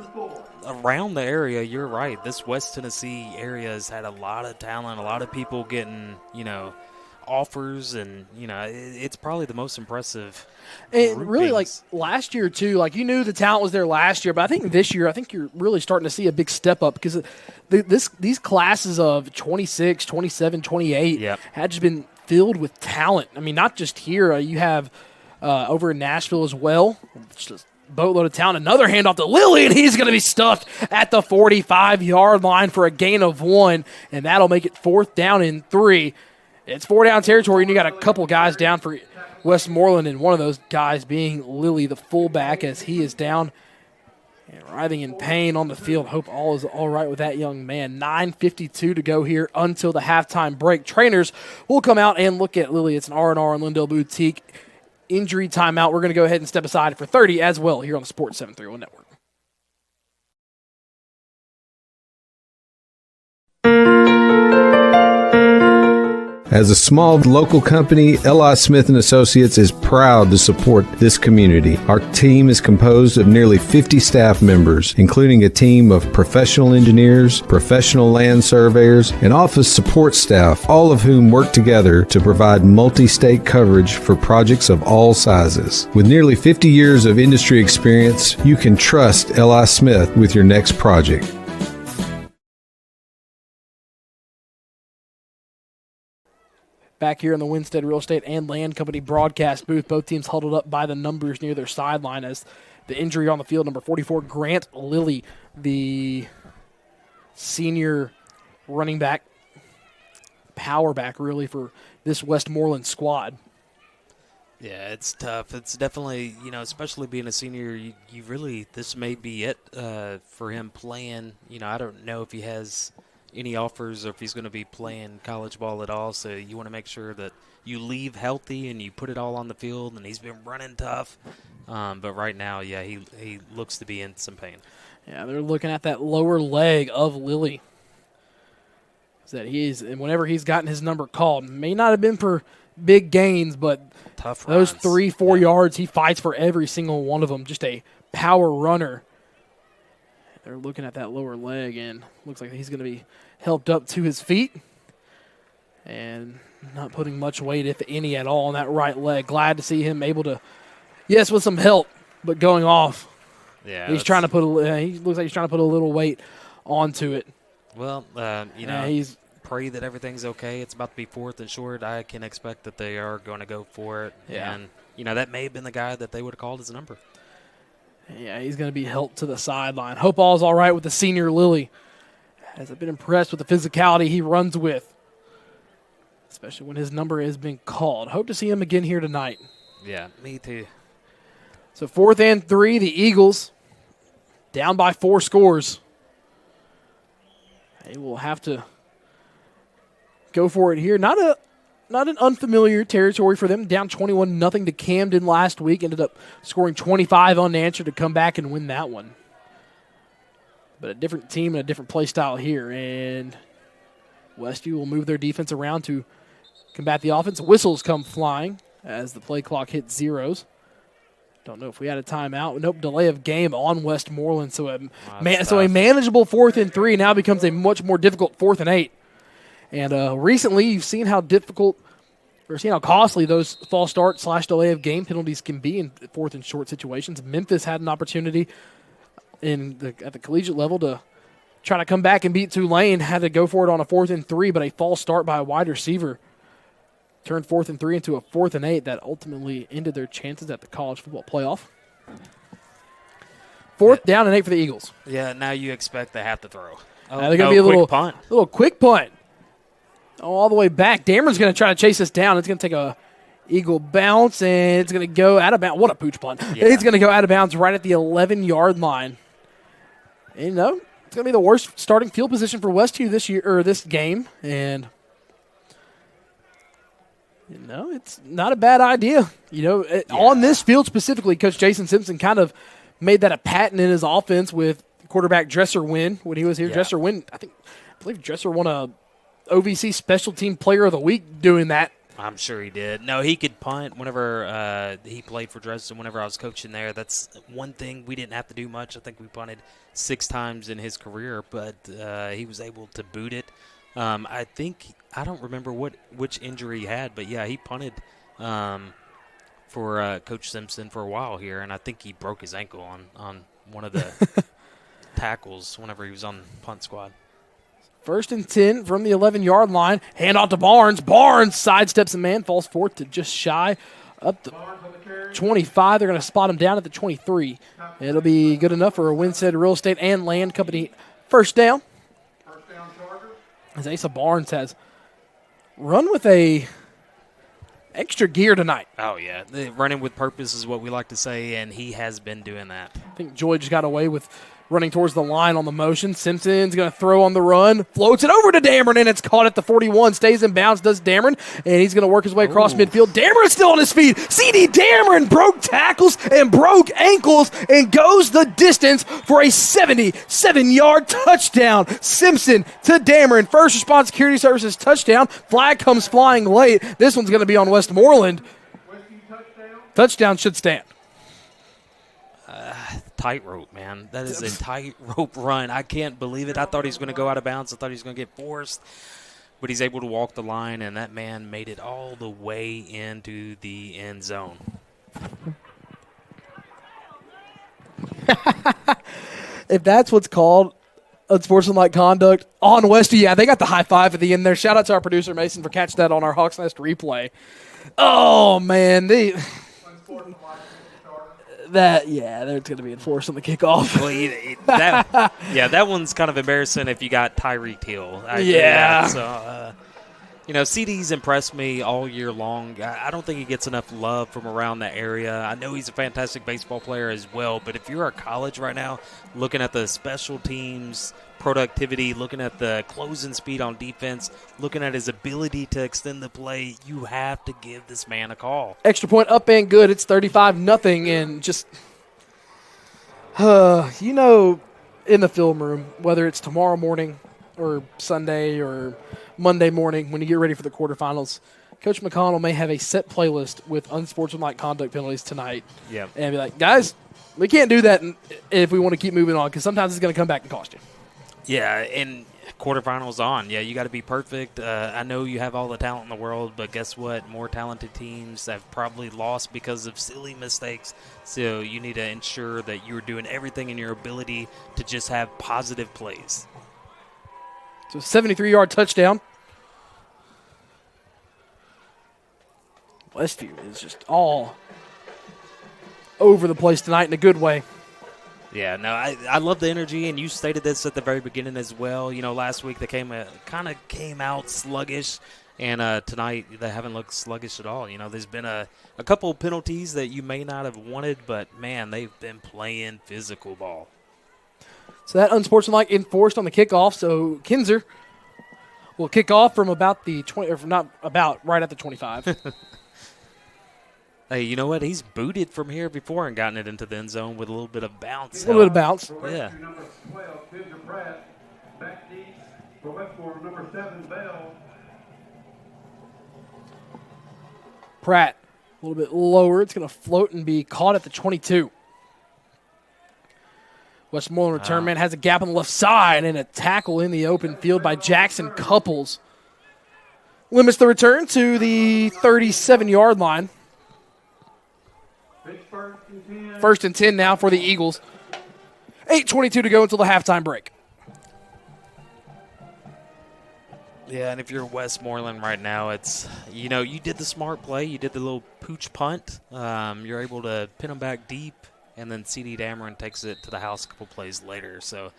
around the area, you're right. This West Tennessee area has had a lot of talent, a lot of people getting, offers, and, it's probably the most impressive. And really, like last year, too, like you knew the talent was there last year, but I think this year, you're really starting to see a big step up because these classes of 26, 27, 28 had just been filled with talent. I mean, not just here. You have over in Nashville as well. It's just boatload of talent. Another handoff to Lilly, and he's going to be stuffed at the 45-yard line for a gain of 1, and that'll make it fourth down and 3. It's 4-down territory, and you got a couple guys down for Westmoreland, and one of those guys being Lilly, the fullback, as he is down and writhing in pain on the field. Hope all is all right with that young man. 9:52 to go here until the halftime break. Trainers will come out and look at Lilly. It's an R&R in Lindell Boutique. Injury timeout. We're going to go ahead and step aside for 30 as well here on the Sports 731 Network. As a small local company, Asa Smith & Associates is proud to support this community. Our team is composed of nearly 50 staff members, including a team of professional engineers, professional land surveyors, and office support staff, all of whom work together to provide multi-state coverage for projects of all sizes. With nearly 50 years of industry experience, you can trust Asa Smith with your next project. Back here in the Winstead Real Estate and Land Company broadcast booth, both teams huddled up by the numbers near their sideline as the injury on the field, number 44, Grant Lilly, the senior running back, power back really for this Westmoreland squad. Yeah, it's tough. It's definitely, especially being a senior, you really, this may be it for him playing. I don't know if he has any offers or if he's going to be playing college ball at all, so you want to make sure that you leave healthy and you put it all on the field, and he's been running tough. But right now, yeah, he looks to be in some pain. Yeah, they're looking at that lower leg of Lilly. And whenever he's gotten his number called, may not have been for big gains, but tough those runs. 3-4 yards, he fights for every single one of them. Just a power runner. They're looking at that lower leg, and looks like he's going to be helped up to his feet and not putting much weight, if any at all, on that right leg. Glad to see him able to, yes, with some help, but going off. Yeah, he's trying to put. He looks like he's trying to put a little weight onto it. Well, pray that everything's okay. It's about to be 4th and short. I can expect that they are going to go for it. Yeah. And, that may have been the guy that they would have called his number. Yeah, he's going to be helped to the sideline. Hope all's all right with the senior Lilly. Has been impressed with the physicality he runs with, especially when his number has been called. Hope to see him again here tonight. Yeah, me too. So 4th and 3, the Eagles down by 4 scores. They will have to go for it here. Not an unfamiliar territory for them. Down 21-0 to Camden last week. Ended up scoring 25 unanswered to come back and win that one. But a different team and a different play style here. And Westview will move their defense around to combat the offense. Whistles come flying as the play clock hits zeros. Don't know if we had a timeout. Nope, delay of game on Westmoreland. So a manageable 4th and 3 now becomes a much more difficult 4th and 8. And recently you've seen how costly those false start / delay of game penalties can be in 4th and short situations. Memphis had an opportunity at the collegiate level to try to come back and beat Tulane. Had to go for it on a 4th and 3, but a false start by a wide receiver turned 4th and 3 into a 4th and 8 that ultimately ended their chances at the college football playoff. 4th down and 8 for the Eagles. Yeah, now you expect they have to throw. They're going to be a little quick punt. All the way back. Damron's going to try to chase this down. It's going to take a Eagle bounce, and it's going to go out of bounds. What a pooch punt. Yeah. It's going to go out of bounds right at the 11-yard line. And, it's going to be the worst starting field position for Westview this game. And, it's not a bad idea. On this field specifically, Coach Jason Simpson kind of made that a pattern in his offense with quarterback Dresser Wynn when he was here. Yeah. Dresser Wynn, I believe Dresser won a OVC Special Team Player of the Week doing that. I'm sure he did. No, he could punt whenever he played for Dresden. Whenever I was coaching there, that's one thing we didn't have to do much. I think we punted 6 times in his career, but he was able to boot it. I don't remember which injury he had, but yeah, he punted for Coach Simpson for a while here, and I think he broke his ankle on one of the tackles whenever he was on the punt squad. 1st and 10 from the 11-yard line. Hand off to Barnes. Barnes sidesteps a man, falls forward to just shy up to 25. They're going to spot him down at the 23. It'll be good enough for a Winstead Real Estate and Land Company first down. As Asa Barnes has run with a extra gear tonight. Oh, yeah. Running with purpose is what we like to say, and he has been doing that. I think Joy just got away with running towards the line on the motion. Simpson's going to throw on the run. Floats it over to Damron, and it's caught at the 41. Stays in bounds, does Damron, and he's going to work his way across midfield. Damron's still on his feet. CD Damron broke tackles and broke ankles and goes the distance for a 77-yard touchdown. Simpson to Damron. First Response Security Services touchdown. Flag comes flying late. This one's going to be on Westmoreland. Touchdown should stand. Tightrope, man. That is a tightrope run. I can't believe it. I thought he was going to go out of bounds. I thought he was going to get forced. But he's able to walk the line, and that man made it all the way into the end zone. If that's what's called unsportsmanlike conduct on Westview, yeah, they got the high five at the end there. Shout out to our producer, Mason, for catching that on our Hawks Nest replay. Oh, man. There's going to be enforced on the kickoff. Well, that one's kind of embarrassing if you got Tyreek Hill. CD's impressed me all year long. I don't think he gets enough love from around the area. I know he's a fantastic baseball player as well, but if you're a college right now, looking at the special teams productivity, looking at the closing speed on defense, looking at his ability to extend the play, you have to give this man a call. Extra point up and good. It's 35-0, and just, in the film room, whether it's tomorrow morning or Sunday or Monday morning when you get ready for the quarterfinals, Coach McConnell may have a set playlist with unsportsmanlike conduct penalties tonight. Yeah. And be like, guys, we can't do that if we want to keep moving on, because sometimes it's going to come back and cost you. Yeah, and quarterfinals on. Yeah, you got to be perfect. I know you have all the talent in the world, but guess what? More talented teams have probably lost because of silly mistakes. So you need to ensure that you're doing everything in your ability to just have positive plays. So 73-yard touchdown. Westview is just all over the place tonight in a good way. Yeah, no, I love the energy, and you stated this at the very beginning as well. Last week they kind of came out sluggish, and tonight they haven't looked sluggish at all. There's been a couple of penalties that you may not have wanted, but, man, they've been playing physical ball. So that unsportsmanlike enforced on the kickoff, so Kinzer will kick off from about the 20, or not about, right at the 25. Hey, you know what? He's booted from here before and gotten it into the end zone with a little bit of bounce. A little bit of bounce. Yeah. Number 12, Kinzer Pratt. Back deep for Westmoreland, number 7, Bell. Pratt, a little bit lower. It's going to float and be caught at the 22. Westmoreland return man has a gap on the left side, and a tackle in the open field by Jackson Couples limits the return to the 37-yard line. First and 10 now for the Eagles. 8:22 to go until the halftime break. Yeah, and if you're Westmoreland right now, it's, you did the smart play. You did the little pooch punt. You're able to pin them back deep, and then CD Damron takes it to the house a couple plays later. So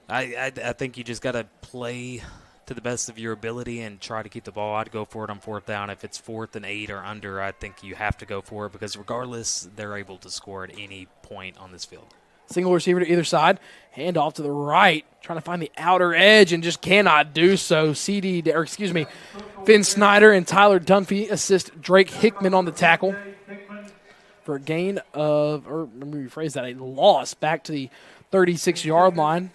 I think you just got to play to the best of your ability and try to keep the ball. I'd go for it on fourth down. If it's 4th and 8 or under, I think you have to go for it, because regardless, they're able to score at any point on this field. Single receiver to either side. Hand off to the right. Trying to find the outer edge and just cannot do so. Finn Snyder and Tyler Dunphy assist Drake Hickman on the tackle for a gain of, or let me rephrase that, a loss back to the 36-yard line.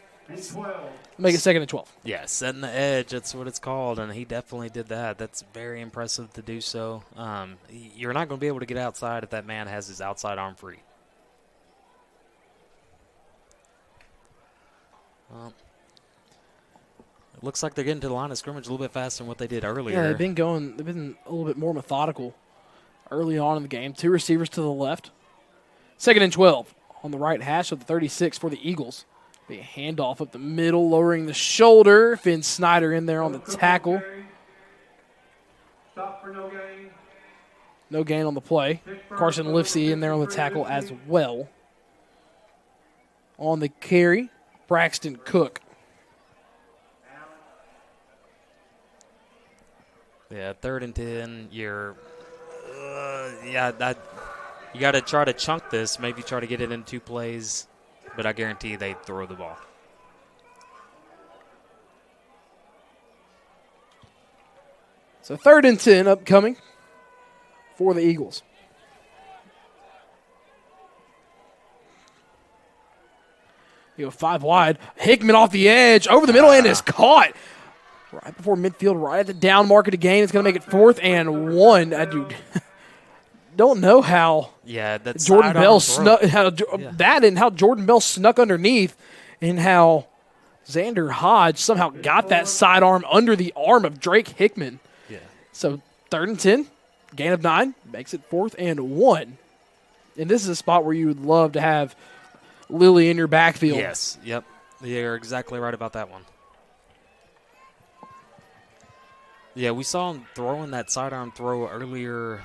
Make it 2nd and 12. Yeah, setting the edge, that's what it's called, and he definitely did that. That's very impressive to do so. You're not going to be able to get outside if that man has his outside arm free. It looks like they're getting to the line of scrimmage a little bit faster than what they did earlier. Yeah, they've been a little bit more methodical early on in the game. 2 receivers to the left. 2nd and 12 on the right hash of the 36 for the Eagles. Be a handoff up the middle, lowering the shoulder. Finn Snyder in there on the tackle. Stop for no gain. No gain on the play. Carson Lifsey in there on the tackle as well. On the carry, Braxton Cook. Yeah, 3rd and 10. You're, you got to try to chunk this. Maybe try to get it in 2 plays, but I guarantee they throw the ball. So 3rd and 10 upcoming for the Eagles. You go 5 wide. Hickman off the edge, over the middle, and is caught right before midfield, right at the down marker again. It's going to make it 4th and 1. Dude, don't know how. Yeah, that's Jordan Bell snuck that, and how Jordan Bell snuck underneath, and how Xander Hodge somehow got that sidearm under the arm of Drake Hickman. Yeah. So 3rd and 10, gain of 9, makes it 4th and 1. And this is a spot where you would love to have Lilly in your backfield. Yes, yep. You're exactly right about that one. Yeah, we saw him throwing that sidearm throw earlier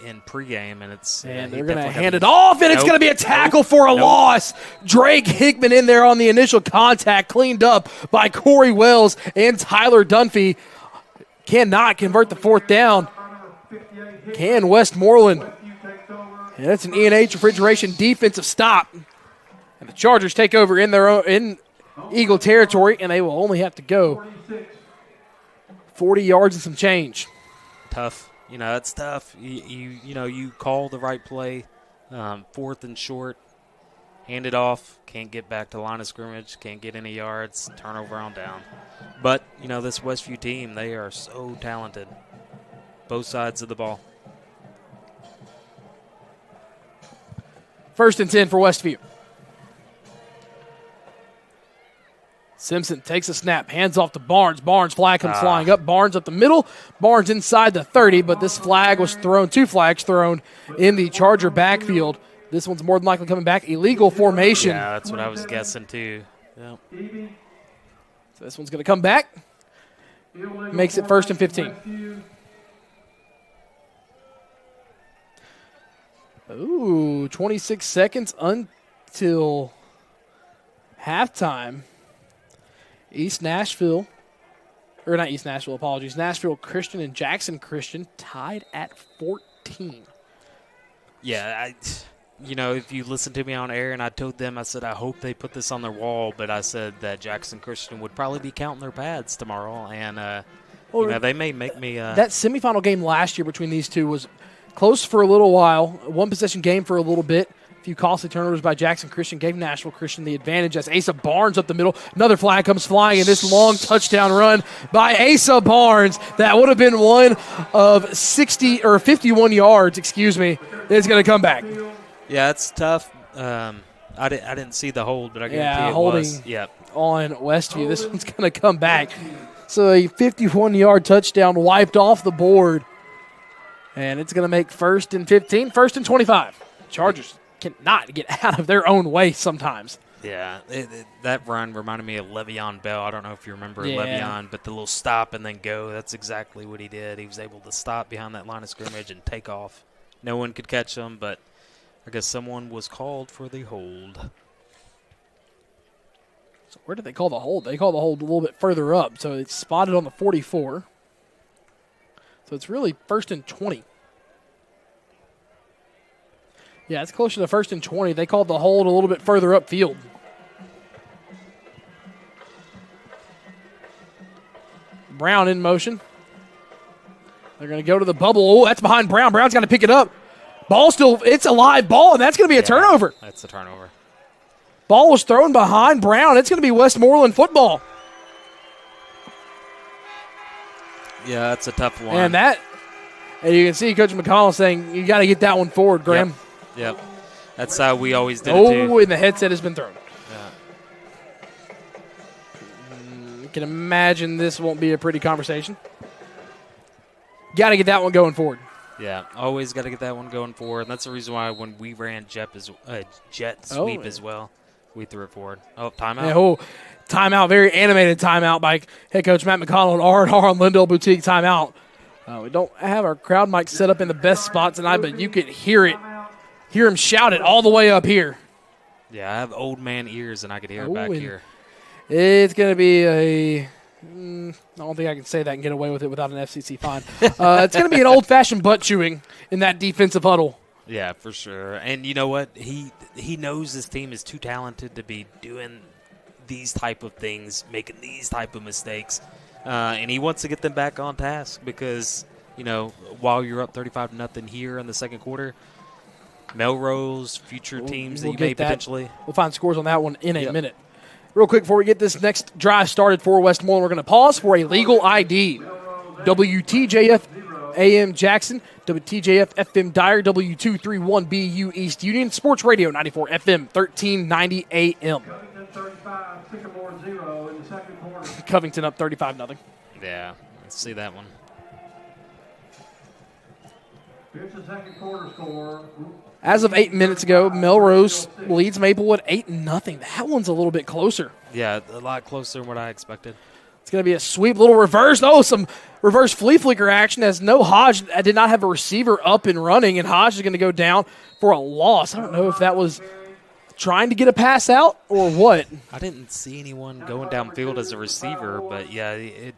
in pregame, and they're going to hand it off, and it's going to be a tackle for a loss. Drake Hickman in there on the initial contact, cleaned up by Corey Wells and Tyler Dunphy. Cannot convert the 4th down. Can Westmoreland? And that's an E&H Refrigeration defensive stop. And the Chargers take over in their own in Eagle territory, and they will only have to go 40 yards and some change. Tough. That's tough. You call the right play, 4th and short, hand it off, can't get back to the line of scrimmage, can't get any yards, turnover on down. But, this Westview team, they are so talented, both sides of the ball. 1st and 10 for Westview. Simpson takes a snap, hands off to Barnes. Barnes flag comes flying up. Barnes up the middle. Barnes inside the 30, but this flag was thrown, 2 flags thrown in the Charger backfield. This one's more than likely coming back. Illegal formation. Yeah, that's what I was guessing too. Yep. So this one's going to come back. Makes it 1st and 15. Ooh, 26 seconds until halftime. Nashville Christian and Jackson Christian tied at 14. Yeah, if you listen to me on air, and I told them, I said, I hope they put this on their wall, but I said that Jackson Christian would probably be counting their pads tomorrow, and they may make me. That semifinal game last year between these two was close for a little while, 1-possession game for a little bit. A few costly turnovers by Jackson Christian gave Nashville Christian the advantage as Asa Barnes up the middle. Another flag comes flying, and this long touchdown run by Asa Barnes that would have been one of 60 or 51 yards, is going to come back. Yeah, it's tough. I didn't see the hold, but I guarantee it holding was. Yep. On Westview. This one's going to come back. So a 51-yard touchdown wiped off the board. And it's going to make 1st and 15, 1st and 25. Chargers cannot get out of their own way sometimes. Yeah, that run reminded me of Le'Veon Bell. I don't know if you remember Le'Veon, but the little stop and then go, that's exactly what he did. He was able to stop behind that line of scrimmage and take off. No one could catch him, but I guess someone was called for the hold. So where did they call the hold? They called the hold a little bit further up, so it's spotted on the 44. So it's really 1st and 20. Yeah, it's closer to 1st and 20. They called the hold a little bit further upfield. Brown in motion. They're going to go to the bubble. Oh, that's behind Brown. Brown's got to pick it up. Ball still, it's a live ball, and that's going to be a turnover. That's a turnover. Ball was thrown behind Brown. It's going to be Westmoreland football. Yeah, that's a tough one. And you can see Coach McConnell saying, you got to get that one forward, Graham. Yep. That's how we always did it, too. Oh, and the headset has been thrown. Yeah. You can imagine this won't be a pretty conversation. Got to get that one going forward. Yeah, always got to get that one going forward. And that's the reason why when we ran jet sweep as well, we threw it forward. Oh, timeout. Yeah, timeout, very animated timeout by head coach Matt McConnell and R&R on Lindell Boutique timeout. We don't have our crowd mic set up in the best spot tonight, but you could hear it. Hear him shout it all the way up here. Yeah, I have old man ears, and I could hear it back here. It's going to be a I don't think I can say that and get away with it without an FCC fine. It's going to be an old-fashioned butt chewing in that defensive huddle. Yeah, for sure. And you know what? He knows his team is too talented to be doing these type of things, making these type of mistakes. And he wants to get them back on task because, while you're up 35-0 here in the second quarter, Melrose, future teams that you may potentially. We'll find scores on that one in a minute. Real quick before we get this next drive started for Westmoreland, we're going to pause for a legal ID. WTJF AM Jackson, WTJF FM Dyer, W231BU East Union, Sports Radio 94 FM, 1390 AM. Covington up 35-0. Yeah, let's see that one. Here's the second quarter score. As of 8 minutes ago, Melrose leads Maplewood 8-0. That one's a little bit closer. Yeah, a lot closer than what I expected. It's going to be a sweep, little reverse. Oh, some reverse flea flicker action as Hodge did not have a receiver up and running, and Hodge is going to go down for a loss. I don't know if that was trying to get a pass out or what. I didn't see anyone going downfield as a receiver, but yeah, it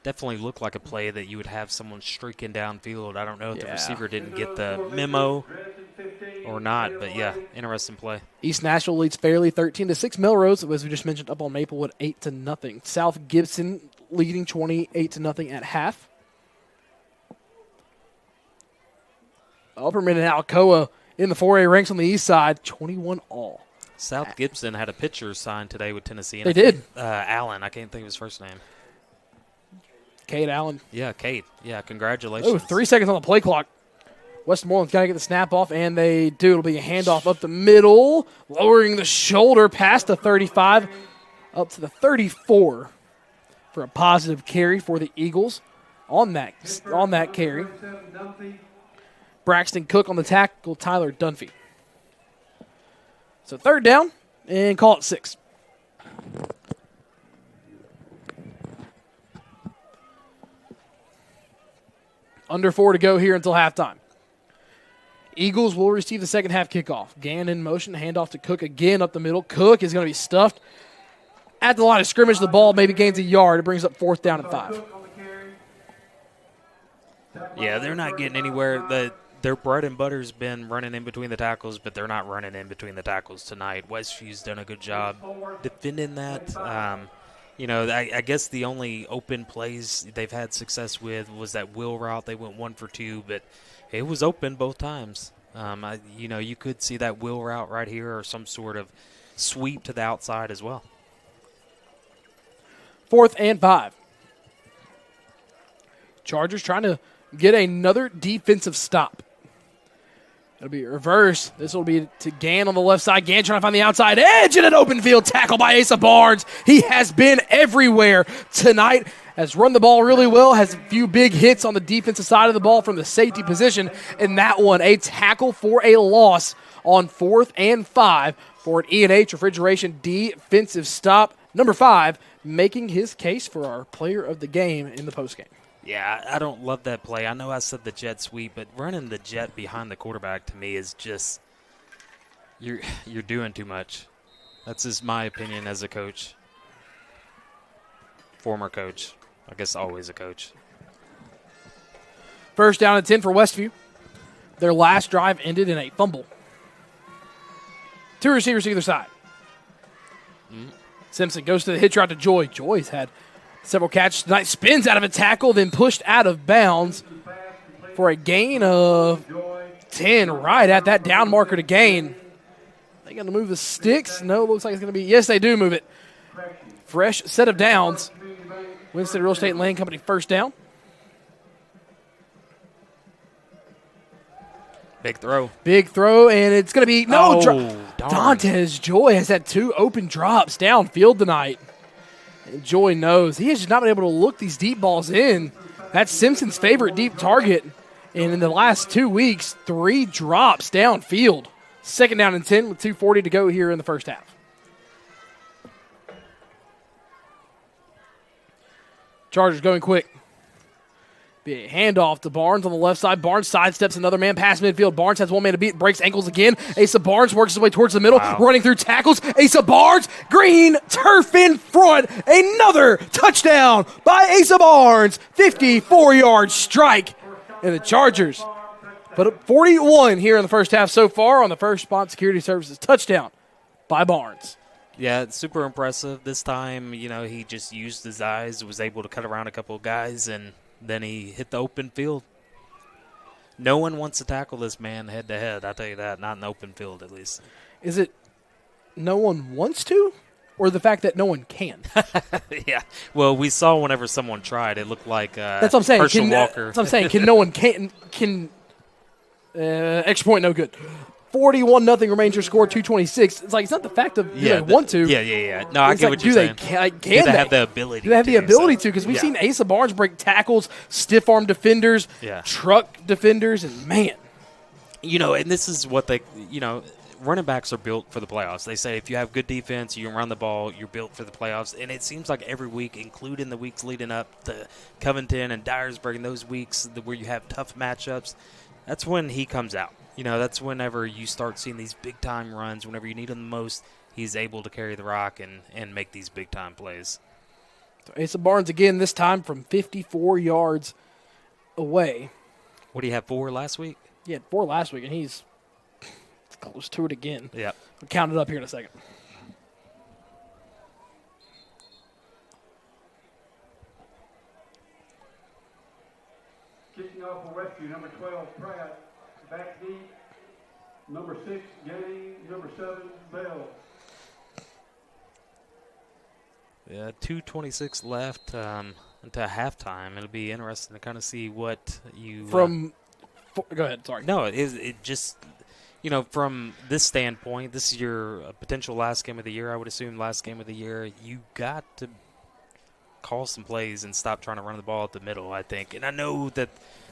definitely looked like a play that you would have someone streaking downfield. I don't know if the receiver didn't get the memo or not, but yeah, interesting play. East Nashville leads fairly 13-6. Melrose, as we just mentioned, up on Maplewood 8-0. South Gibson leading 28-0 at half. Upperman and Alcoa in the 4A ranks on the east side, 21-all. South Gibson had a pitcher signed today with Tennessee. They did. Allen, I can't think of his first name. Cade Allen. Yeah, Cade. Yeah, congratulations. Oh, 3 seconds on the play clock. Westmoreland's got to get the snap off, and they do. It'll be a handoff up the middle, lowering the shoulder past the 35, up to the 34 for a positive carry for the Eagles on that carry. Braxton Cook on the tackle, Tyler Dunphy. So third down, and call it 6. Under 4 to go here until halftime. Eagles will receive the second half kickoff. Gann in motion, handoff to Cook again up the middle. Cook is going to be stuffed at the line of scrimmage. The ball maybe gains a yard. It brings up 4th down and 5. Yeah, they're not getting anywhere. Their bread and butter's been running in between the tackles, but they're not running in between the tackles tonight. Westview's done a good job defending that. I guess the only open plays they've had success with was that wheel route. They went 1 for 2, but it was open both times. You could see that wheel route right here or some sort of sweep to the outside as well. 4th and 5. Chargers trying to get another defensive stop. It'll be a reverse. This will be to Gann on the left side. Gann trying to find the outside edge in an open field tackle by Asa Barnes. He has been everywhere tonight. Has run the ball really well. Has a few big hits on the defensive side of the ball from the safety position. And that one, a tackle for a loss on 4th and 5 for an E&H Refrigeration defensive stop. Number 5 making his case for our player of the game in the postgame. Yeah, I don't love that play. I know I said the jet sweep, but running the jet behind the quarterback to me is just you're doing too much. That's just my opinion as a coach. Former coach. I guess always a coach. First down and 10 for Westview. Their last drive ended in a fumble. 2 receivers either side. Simpson goes to the hitch route to Joy. Joy's had several catches tonight. Spins out of a tackle, then pushed out of bounds for a gain of 10 right at that down marker to gain. They going to move the sticks? No, it looks like it's going to be. Yes, they do move it. Fresh set of downs. Winston Real Estate and Land Company first down. Big throw. Big throw, and it's going to be Dantes Joy has had 2 open drops downfield tonight. And Joy knows he has just not been able to look these deep balls in. That's Simpson's favorite deep target. And in the last 2 weeks, 3 drops downfield. Second down and 10 with 2:40 to go here in the first half. Chargers going quick. Be a handoff to Barnes on the left side. Barnes sidesteps another man past midfield. Barnes has one man to beat, breaks ankles again. Asa Barnes works his way towards the middle, running through tackles. Asa Barnes, green turf in front. Another touchdown by Asa Barnes. 54-yard strike. And the Chargers put up 41 here in the first half so far on the First Spot Security Services touchdown by Barnes. Yeah, it's super impressive. This time, he just used his eyes, was able to cut around a couple of guys, and then he hit the open field. No one wants to tackle this man head-to-head, I'll tell you that, not in the open field at least. Is it no one wants to, or the fact that no one can? Yeah, well, we saw whenever someone tried, it looked like that's what I'm saying. Herschel Walker. That's what I'm saying. Can no one extra point, no good. 41-0 remains your score, 2:26. It's like it's not the fact of do they want to. Yeah. No, I get what you're saying. Can they have the ability? Do they have the ability to? Because we've seen Asa Barnes break tackles, stiff arm defenders, truck defenders, and man. And this is what they, running backs are built for the playoffs. They say if you have good defense, you can run the ball, you're built for the playoffs. And it seems like every week, including the weeks leading up to Covington and Dyersburg, and those weeks where you have tough matchups, that's when he comes out. That's whenever you start seeing these big-time runs. Whenever you need him the most, he's able to carry the rock and make these big-time plays. So Asa Barnes again, this time from 54 yards away. What, did he have 4 last week? He had 4 last week, and he's close to it again. Yep. We'll count it up here in a second. Kicking off for Westview, number 12, Pratt. Back deep, number 6, Gain, number 7, Bell. Yeah, 2:26 left until halftime. It'll be interesting to kind of see what you go ahead, sorry. No, it just from this standpoint, this is your potential last game of the year. I would assume last game of the year. You got to call some plays and stop trying to run the ball at the middle, I think. And I know that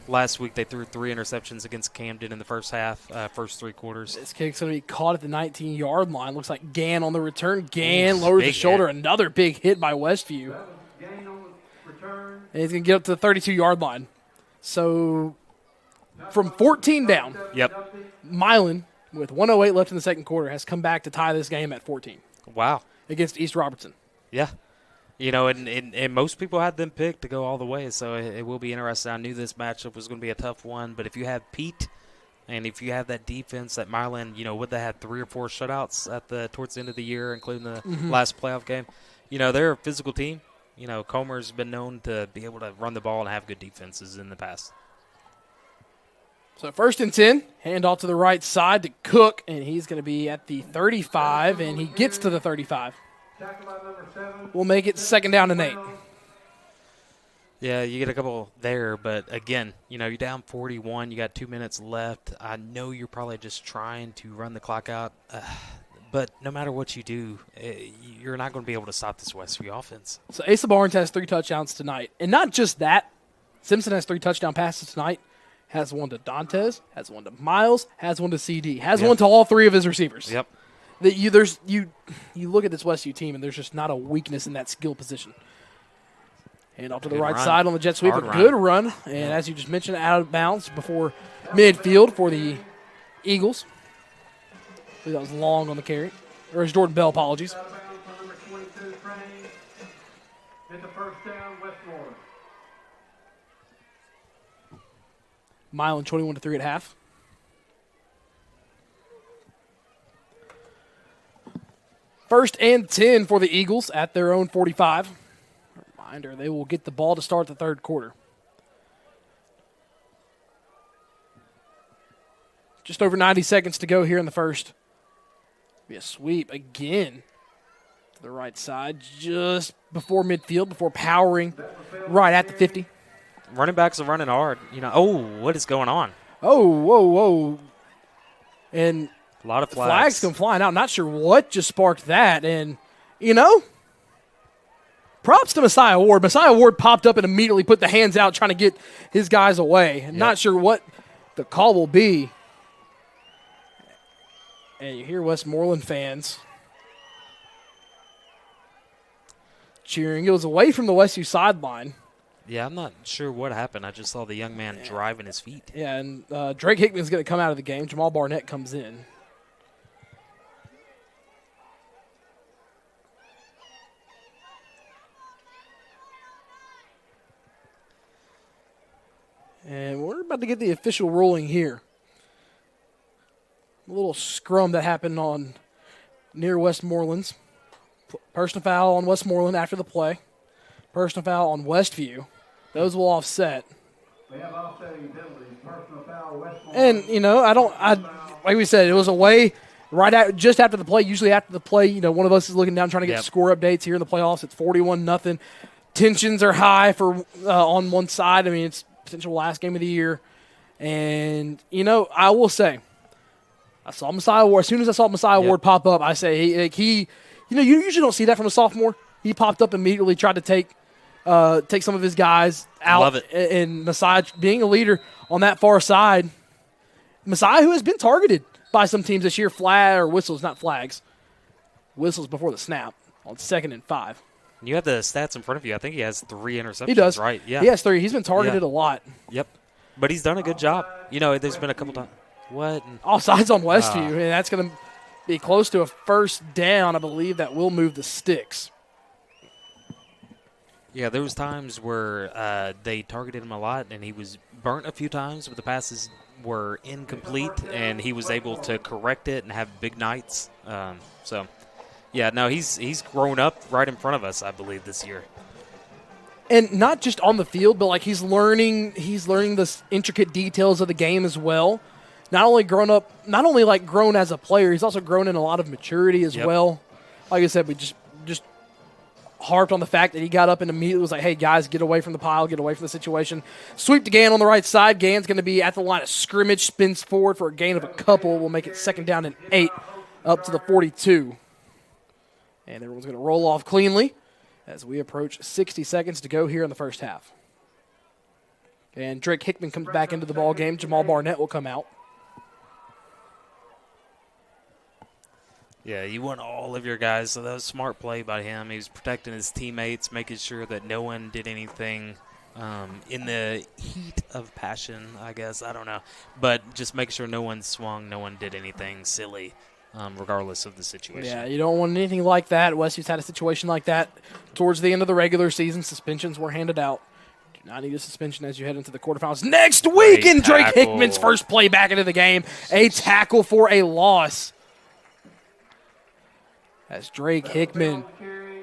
last week they threw 3 interceptions against Camden in the first half, first 3 quarters. This kick's going to be caught at the 19-yard line. Looks like Gann on the return. Gann lowers the shoulder. Another big hit by Westview. And he's going to get up to the 32-yard line. So from 14 down, Milan, with 1:08 left in the second quarter, has come back to tie this game at 14. Wow. Against East Robertson. Yeah. And most people had them picked to go all the way, so it will be interesting. I knew this matchup was going to be a tough one, but if you have Pete and if you have that defense that Milan, would they had 3 or 4 shutouts towards the end of the year, including the last playoff game. They're a physical team. Comer's been known to be able to run the ball and have good defenses in the past. So 1st and 10, handoff to the right side to Cook, and he's going to be at the 35, and he gets to the 35. We'll make it 2nd down and 8. Yeah, you get a couple there, but again, you're down 41. You got 2 minutes left. I know you're probably just trying to run the clock out, but no matter what you do, you're not going to be able to stop this Westview offense. So Asa Barnes has 3 touchdowns tonight, and not just that. Simpson has 3 touchdown passes tonight. Has one to Dantes, has one to Miles, has one to CD, has one to all 3 of his receivers. Yep. You look at this Westview team, and there's just not a weakness in that skill position. And off to the right side on the jet sweep, a good run. And as you just mentioned, out of bounds before midfield for the Eagles. I believe that was long on the carry. Or is Jordan Bell, apologies. Out of bounds for number 22, Crane. Hit the first down, Westmoreland. Milan 21-3 at half. First and 10 for the Eagles at their own 45. Reminder, they will get the ball to start the third quarter. Just over 90 seconds to go here in the first. Be a sweep again to the right side just before midfield, before powering right at the 50. Running backs are running hard. What is going on? Oh, whoa. And a lot of flags come flying out. Not sure what just sparked that. And, props to Messiah Ward. Messiah Ward popped up and immediately put the hands out trying to get his guys away. Yep. Not sure what the call will be. And you hear Westmoreland fans cheering. It was away from the Westview sideline. Yeah, I'm not sure what happened. I just saw the young man driving his feet. Yeah, and Drake Hickman's going to come out of the game. Jamal Barnett comes in. And we're about to get the official ruling here. A little scrum that happened on near Westmoreland's. Personal foul on Westmoreland after the play. Personal foul on Westview. Those will offset. They have offsetting penalties. Personal foul, Westmoreland. And, you know, like we said, it was away just after the play. Usually after the play, you know, one of us is looking down trying to get score updates here in the playoffs. It's 41-0. Tensions are high for on one side. I mean, it's potential last game of the year. And, you know, I will say, I saw Messiah Ward. As soon as I saw Messiah Ward pop up, I say he you know, you usually don't see that from a sophomore. He popped up immediately, tried to take some of his guys out. Love it. And Messiah being a leader on that far side. Messiah, who has been targeted by some teams this year, whistles, not flags. Whistles before the snap on 2nd and 5. You have the stats in front of you. I think he has 3 interceptions. He does. Right? Yeah. He has 3. He's been targeted a lot. Yep. But he's done a good job. You know, there's been a couple times. What? Offsides on Westview, and that's going to be close to a first down. I believe that will move the sticks. Yeah, there was times where they targeted him a lot, and he was burnt a few times, but the passes were incomplete, and he was able to correct it and have big nights. Yeah, no, he's grown up right in front of us, I believe, this year. And not just on the field, but like he's learning the intricate details of the game as well. Not only grown as a player, he's also grown in a lot of maturity as well. Like I said, we just harped on the fact that he got up and immediately was like, hey, guys, get away from the pile, get away from the situation. Sweep to Gann on the right side. Gann's going to be at the line of scrimmage, spins forward for a gain of a couple. We'll make it 2nd down and 8 up to the 42. And everyone's going to roll off cleanly as we approach 60 seconds to go here in the first half. And Drake Hickman comes back into the ball game. Jamal Barnett will come out. Yeah, you want all of your guys, so that was a smart play by him. He was protecting his teammates, making sure that no one did anything in the heat of passion, I guess. I don't know. But just make sure no one swung, no one did anything silly, regardless of the situation. Yeah, you don't want anything like that. Westview's had a situation like that towards the end of the regular season. Suspensions were handed out. Do not need a suspension as you head into the quarterfinals next week. And Drake Hickman's first play back into the game. A tackle for a loss. As Drake Hickman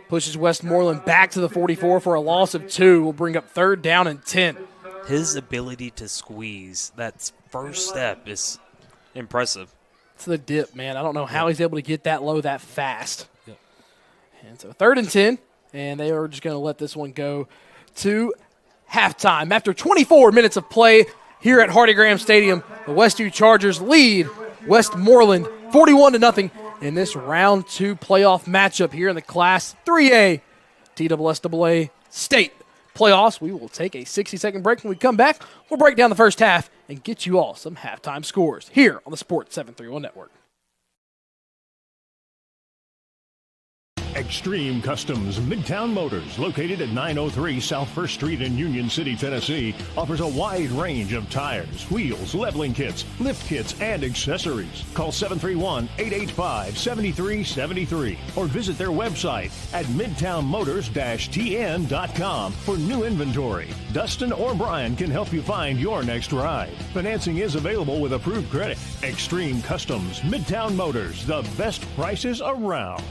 pushes Westmoreland back to the 44 for a loss of 2. Will bring up 3rd down and 10. His ability to squeeze, that first step is impressive. It's the dip, man. I don't know how he's able to get that low that fast. Yep. And so 3rd and 10, and they are just going to let this one go to halftime. After 24 minutes of play here at Hardy Graham Stadium, the Westview Chargers lead Westmoreland 41-0 in this round 2 playoff matchup here in the Class 3A TSSAA State playoffs. We will take a 60-second break. When we come back, we'll break down the first half and get you all some halftime scores here on the Sports 731 Network. Extreme Customs Midtown Motors, located at 903 South 1st Street in Union City, Tennessee, offers a wide range of tires, wheels, leveling kits, lift kits, and accessories. Call 731-885-7373 or visit their website at midtownmotors-tn.com for new inventory. Dustin or Brian can help you find your next ride. Financing is available with approved credit. Extreme Customs Midtown Motors, the best prices around.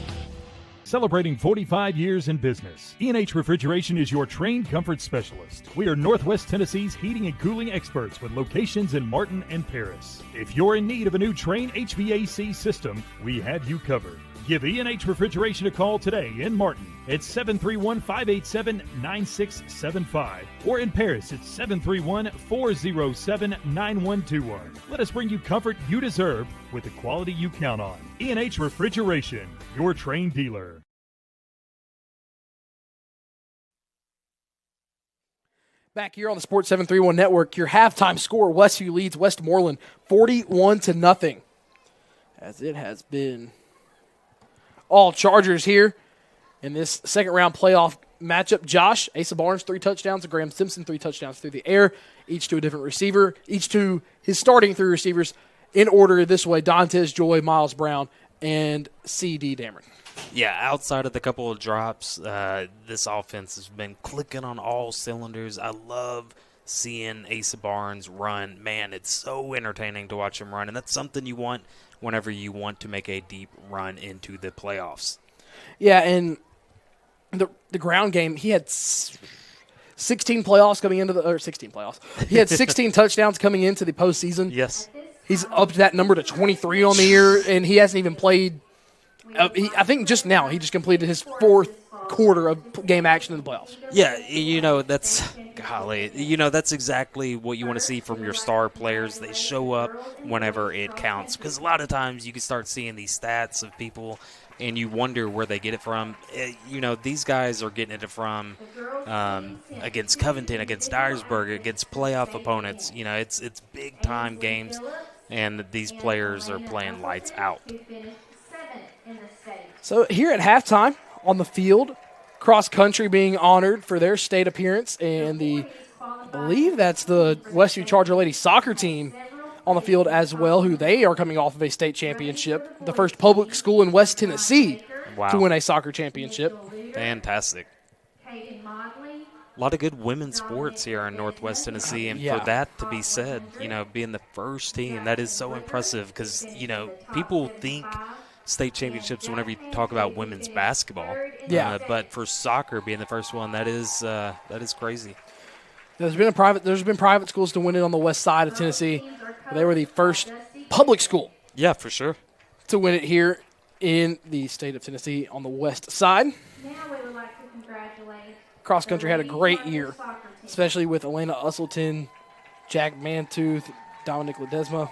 Celebrating 45 years in business, E&H Refrigeration is your trained comfort specialist. We are Northwest Tennessee's heating and cooling experts with locations in Martin and Paris. If you're in need of a new Trane HVAC system, we have you covered. Give E&H Refrigeration a call today in Martin at 731-587-9675 or in Paris at 731-407-9121. Let us bring you comfort you deserve with the quality you count on. E&H Refrigeration, your Trane dealer. Back here on the Sports 731 Network, your halftime score, Westview leads Westmoreland 41-0. As it has been all Chargers here. In this second-round playoff matchup, Josh, Asa Barnes, 3 touchdowns, and Graham Simpson, 3 touchdowns through the air, each to a different receiver, each to his starting 3 receivers in order this way: Dantes Joy, Miles Brown, and C.D. Damron. Yeah, outside of the couple of drops, this offense has been clicking on all cylinders. I love seeing Asa Barnes run. Man, it's so entertaining to watch him run, and that's something you want whenever you want to make a deep run into the playoffs. Yeah, and the ground game, he had 16 playoffs coming into the – or 16 playoffs. He had 16 touchdowns coming into the postseason. Yes. He's upped that number to 23 on the year, and he hasn't even played I think just now he just completed his 4th quarter of game action in the playoffs. Yeah, that's exactly what you want to see from your star players. They show up whenever it counts, because a lot of times you can start seeing these stats of people and you wonder where they get it from. These guys are getting it from against Covington, against Dyersburg, against playoff opponents. It's big-time games, and these players are playing lights out. So here at halftime on the field, cross country being honored for their state appearance, and I believe that's the Westview Charger Lady soccer team on the field as well, who they are coming off of a state championship, the first public school in West Tennessee to win a soccer championship. Fantastic. A lot of good women's sports here in Northwest Tennessee, and for that to be said, being the first team, that is so impressive, because, people think state championships whenever you talk about women's basketball. Yeah. But for soccer being the first one, that is crazy. There's been private schools to win it on the west side of Tennessee. They were the first public school. Yeah, for sure. To win it here in the state of Tennessee on the west side. Now we would like to congratulate. Cross country had a great year, especially with Elena Usselton, Jack Mantooth, Dominic Ledesma.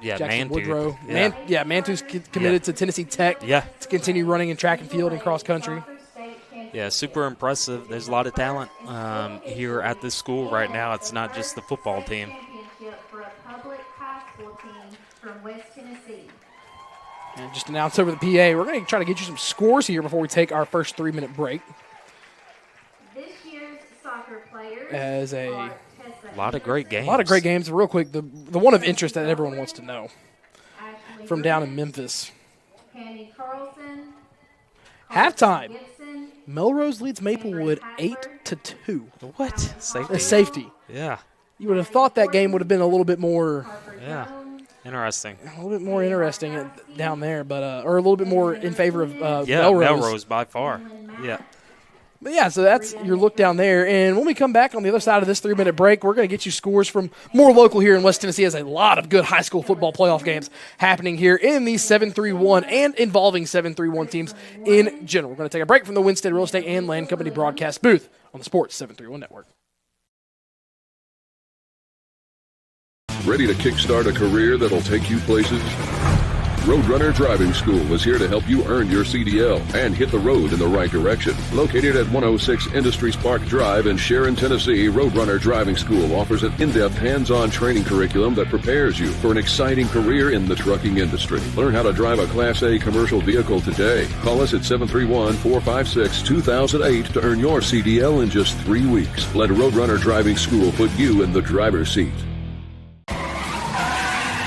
Yeah, Jackson Mantooth. Woodrow. Yeah. Mantooth's committed to Tennessee Tech to continue running in track and field and cross country. Yeah, super impressive. There's a lot of talent here at this school right now. It's not just the football team. For a public high school team from West Tennessee. And just announced over the PA, we're going to try to get you some scores here before we take our first 3-minute break. This year's soccer players As a lot of great games. A lot of great games. Real quick, the one of interest that everyone wants to know from down in Memphis. Candy Carlson. Halftime. Melrose leads Maplewood 8-2. What? Safety. A safety. Yeah. You would have thought that game would have been a little bit more. Yeah. Interesting. A little bit more interesting down there, but or a little bit more in favor of Melrose by far. Yeah. But yeah, so that's your look down there. And when we come back on the other side of this 3-minute break, we're going to get you scores from more local here in West Tennessee, as a lot of good high school football playoff games happening here in the 7-3-1 and involving 7-3-1 teams in general. We're going to take a break from the Winstead Real Estate and Land Company broadcast booth on the Sports 731 Network. Ready to kickstart a career that'll take you places? Roadrunner Driving School is here to help you earn your CDL and hit the road in the right direction. Located at 106 Industries Park Drive in Sharon, Tennessee, Roadrunner Driving School offers an in-depth hands-on training curriculum that prepares you for an exciting career in the trucking industry. Learn how to drive a Class A commercial vehicle today. Call us at 731-456-2008 to earn your CDL in just 3 weeks. Let Roadrunner Driving School put you in the driver's seat.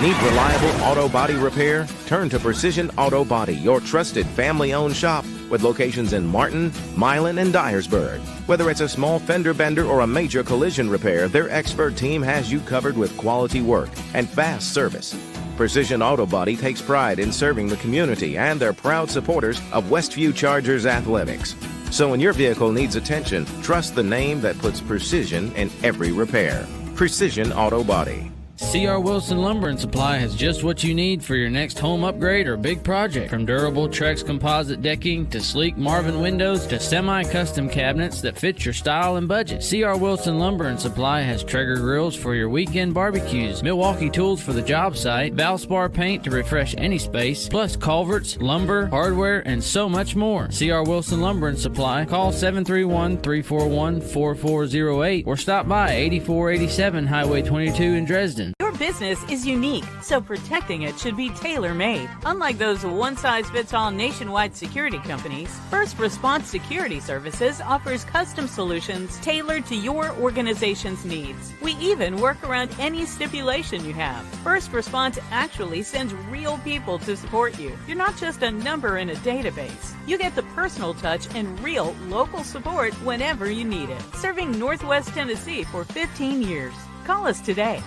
Need reliable auto body repair? Turn to Precision Auto Body, your trusted family-owned shop with locations in Martin, Milan, and Dyersburg. Whether it's a small fender bender or a major collision repair, their expert team has you covered with quality work and fast service. Precision Auto Body takes pride in serving the community, and they're proud supporters of Westview Chargers athletics. So when your vehicle needs attention, trust the name that puts precision in every repair. Precision Auto Body. C.R. Wilson Lumber and Supply has just what you need for your next home upgrade or big project. From durable Trex composite decking to sleek Marvin windows to semi-custom cabinets that fit your style and budget. C.R. Wilson Lumber and Supply has Traeger grills for your weekend barbecues, Milwaukee tools for the job site, Valspar paint to refresh any space, plus culverts, lumber, hardware, and so much more. C.R. Wilson Lumber and Supply. Call 731-341-4408 or stop by 8487 Highway 22 in Dresden. Your business is unique, so protecting it should be tailor-made. Unlike those one-size-fits-all nationwide security companies, First Response Security Services offers custom solutions tailored to your organization's needs. We even work around any stipulation you have. First Response actually sends real people to support you. You're not just a number in a database. You get the personal touch and real local support whenever you need it. Serving Northwest Tennessee for 15 years. Call us today.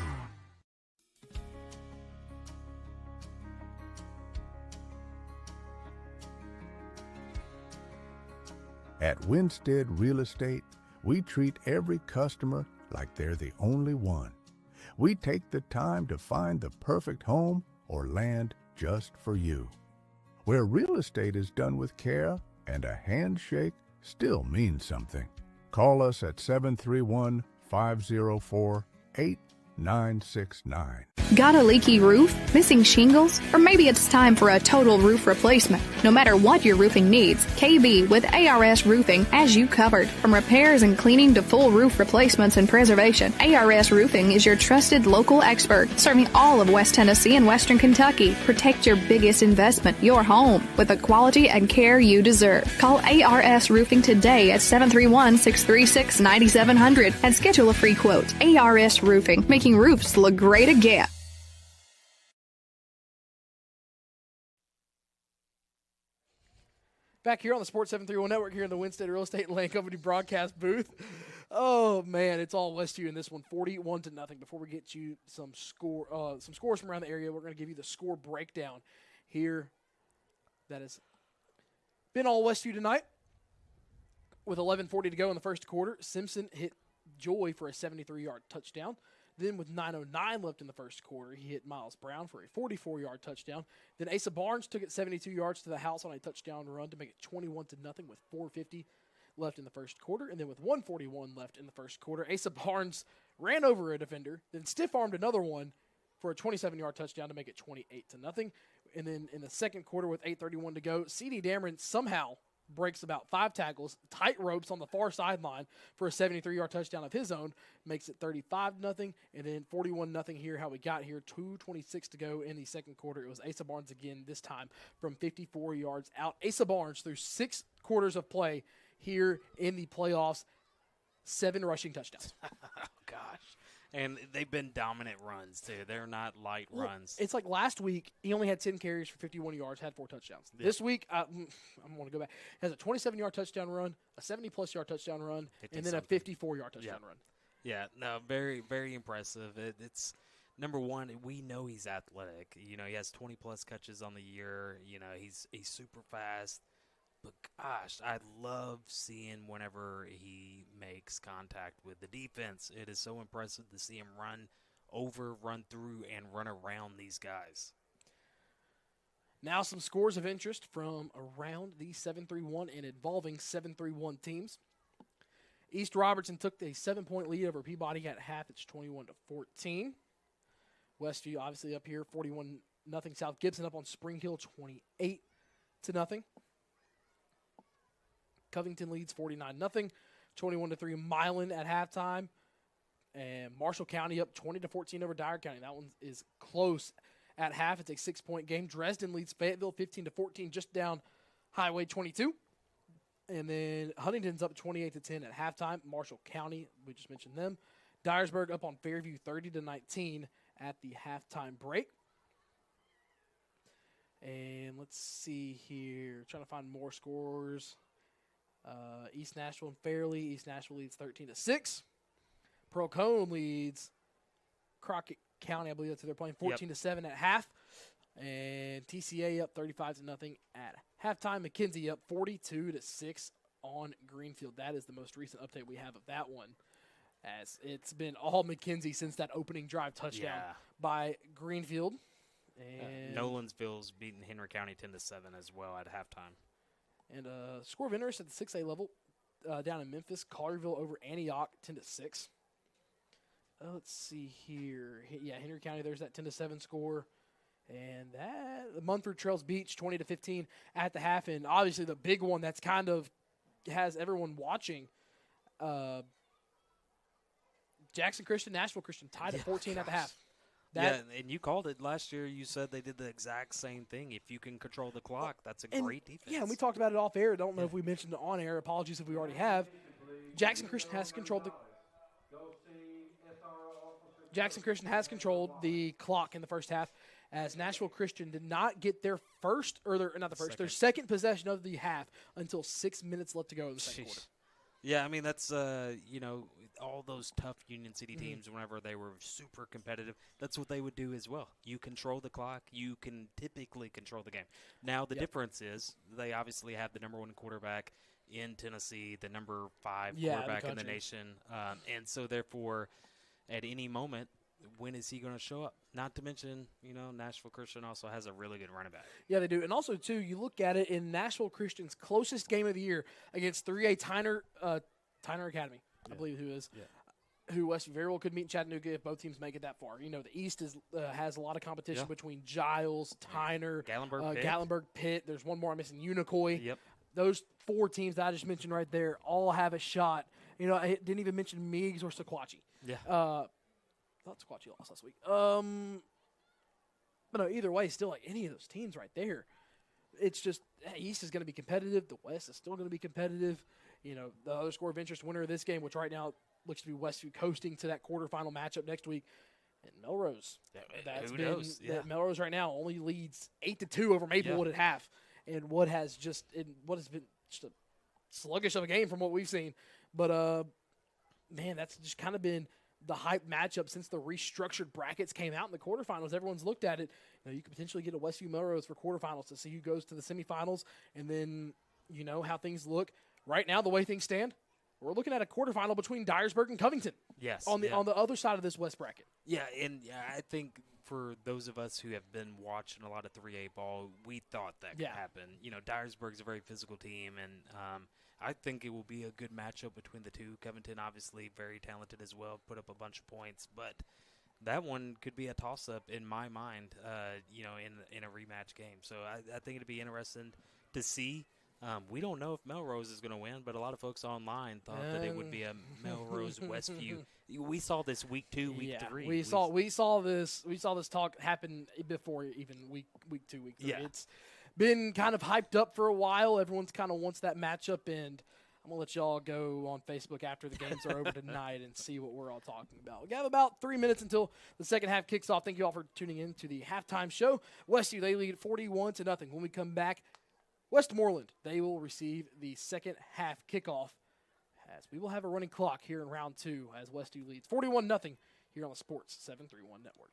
At Winstead Real Estate, we treat every customer like they're the only one. We take the time to find the perfect home or land just for you. Where real estate is done with care and a handshake still means something. Call us at 731-504-8969. Got a leaky roof? Missing shingles? Or maybe it's time for a total roof replacement. No matter what your roofing needs, KB with ARS Roofing has you covered. From repairs and cleaning to full roof replacements and preservation, ARS Roofing is your trusted local expert, serving all of West Tennessee and Western Kentucky. Protect your biggest investment, your home, with the quality and care you deserve. Call ARS Roofing today at 731-636-9700 and schedule a free quote. ARS Roofing, making roofs look great again. Back here on the Sports 731 Network here in the Winstead Real Estate and Land Company broadcast booth. Oh, man, it's all Westview in this one, 41-0. Before we get you some scores from around the area, we're going to give you the score breakdown here that has been all Westview tonight. With 11:40 to go in the first quarter, Simpson hit Joy for a 73-yard touchdown. Then with 9:09 left in the first quarter, he hit Miles Brown for a 44-yard touchdown. Then Asa Barnes took it 72 yards to the house on a touchdown run to make it 21-0 with 4:50 left in the first quarter. And then with 1:41 left in the first quarter, Asa Barnes ran over a defender, then stiff-armed another one for a 27-yard touchdown to make it 28-0. And then in the second quarter with 8:31 to go, C.D. Damron somehow breaks about 5 tackles, tight ropes on the far sideline for a 73-yard touchdown of his own, makes it 35-0, and then 41-0 here, how we got here, 2:26 to go in the second quarter. It was Asa Barnes again, this time from 54 yards out. Asa Barnes, through 6 quarters of play here in the playoffs, 7 rushing touchdowns. Oh, gosh. And they've been dominant runs, too. They're not light runs. It's like last week, he only had 10 carries for 51 yards, had 4 touchdowns. Yeah. This week, I'm going to go back. Has a 27-yard touchdown run, a 70-plus yard touchdown run, and then a 54-yard touchdown run. Yeah, no, very, very impressive. It's number one, we know he's athletic. You know, he has 20-plus catches on the year. You know, he's super fast. But, gosh, I love seeing whenever he makes contact with the defense. It is so impressive to see him run over, run through, and run around these guys. Now some scores of interest from around the 731 and involving 731 teams. East Robertson took a 7-point lead over Peabody at half. It's 21-14. Westview obviously up here, 41-0. South Gibson up on Spring Hill, 28-0. Covington leads 49-0, 21-3 Milan at halftime, and Marshall County up 20-14 over Dyer County. That one is close at half. It's a 6-point game. Dresden leads Fayetteville 15-14, just down Highway 22, and then Huntington's up 28-10 at halftime. Marshall County, we just mentioned them. Dyersburg up on Fairview 30-19 at the halftime break. And let's see here, trying to find more scores. East Nashville and Fairleigh. East Nashville leads 13-6. Pearl Cone leads Crockett County. I believe that's who they're playing, 14-7 at half. And TCA up 35-0 at halftime. McKenzie up 42-6 on Greenfield. That is the most recent update we have of that one, as it's been all McKenzie since that opening drive touchdown by Greenfield. And Nolensville's beating Henry County 10-7 as well at halftime. And score of interest at the 6A level down in Memphis. Collierville over Antioch, 10-6. Let's see here. Yeah, Henry County, there's that 10-7 score. And that Munford trails Beach, 20-15 at the half. And obviously the big one that's kind of has everyone watching, Jackson Christian, Nashville Christian tied at 14 at the half. Yeah, and you called it last year. You said they did the exact same thing. If you can control the clock, that's a great defense. Yeah, and we talked about it off air. I don't know if we mentioned it on air. Apologies if we already have. Jackson Christian has controlled the clock in the first half, as Nashville Christian did not get their their second possession of the half until 6 minutes left to go in the second quarter. Yeah, I mean, that's, all those tough Union City teams, whenever they were super competitive, that's what they would do as well. You control the clock. You can typically control the game. Now, the difference is they obviously have the number 1 quarterback in Tennessee, the number 5 quarterback in the nation. And so, therefore, at any moment, when is he going to show up? Not to mention, Nashville Christian also has a really good running back. Yeah, they do. And also, too, you look at it in Nashville Christian's closest game of the year against 3A Tyner Academy, I believe who is, who Westview very well could meet in Chattanooga if both teams make it that far. The East has a lot of competition between Giles, Tyner, Gatlinburg, Pitt. There's one more I'm missing, Unicoi. Yep. Those 4 teams that I just mentioned right there all have a shot. I didn't even mention Meigs or Sequatchie. Yeah. I thought Sequatchie lost last week. But no, either way, still like any of those teams right there, it's just East is going to be competitive. The West is still going to be competitive. The other score of interest winner of this game, which right now looks to be Westview coasting to that quarterfinal matchup next week, and Melrose. Who knows? Yeah. Melrose right now only leads 8-2 over Maplewood at half, and what has been just a sluggish of a game from what we've seen. But man, that's just kind of been the hype matchup since the restructured brackets came out in the quarterfinals. Everyone's looked at it. You could potentially get a Westview Melrose for quarterfinals to see who goes to the semifinals, and then how things look. Right now, the way things stand, we're looking at a quarterfinal between Dyersburg and Covington. Yes. On the other side of this West bracket. Yeah, and I think for those of us who have been watching a lot of 3A ball, we thought that could happen. Dyersburg's a very physical team, and I think it will be a good matchup between the two. Covington, obviously, very talented as well, put up a bunch of points, but that one could be a toss-up in my mind, in a rematch game. So I think it'd be interesting to see. We don't know if Melrose is going to win, but a lot of folks online thought that it would be a Melrose Westview. We saw this week 2, week 3. We saw this talk happen before even week 2, week 3. Yeah. It's been kind of hyped up for a while. Everyone's kind of wants that matchup, and I'm gonna let y'all go on Facebook after the games are over tonight and see what we're all talking about. We have about 3 minutes until the second half kicks off. Thank you all for tuning in to the halftime show. Westview, they lead 41-0. When we come back, Westmoreland, they will receive the second half kickoff, as we will have a running clock here in round 2 as Westview leads 41-0 here on the Sports 731 Network.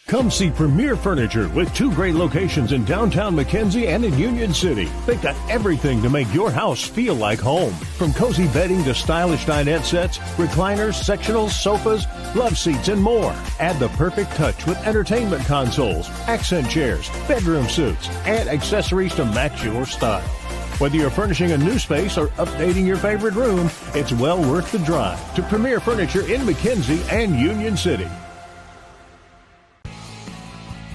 Come see Premier Furniture with 2 great locations in downtown McKenzie and in Union City. They've got everything to make your house feel like home. From cozy bedding to stylish dinette sets, recliners, sectionals, sofas, love seats, and more. Add the perfect touch with entertainment consoles, accent chairs, bedroom suites, and accessories to match your style. Whether you're furnishing a new space or updating your favorite room, it's well worth the drive to Premier Furniture in McKenzie and Union City.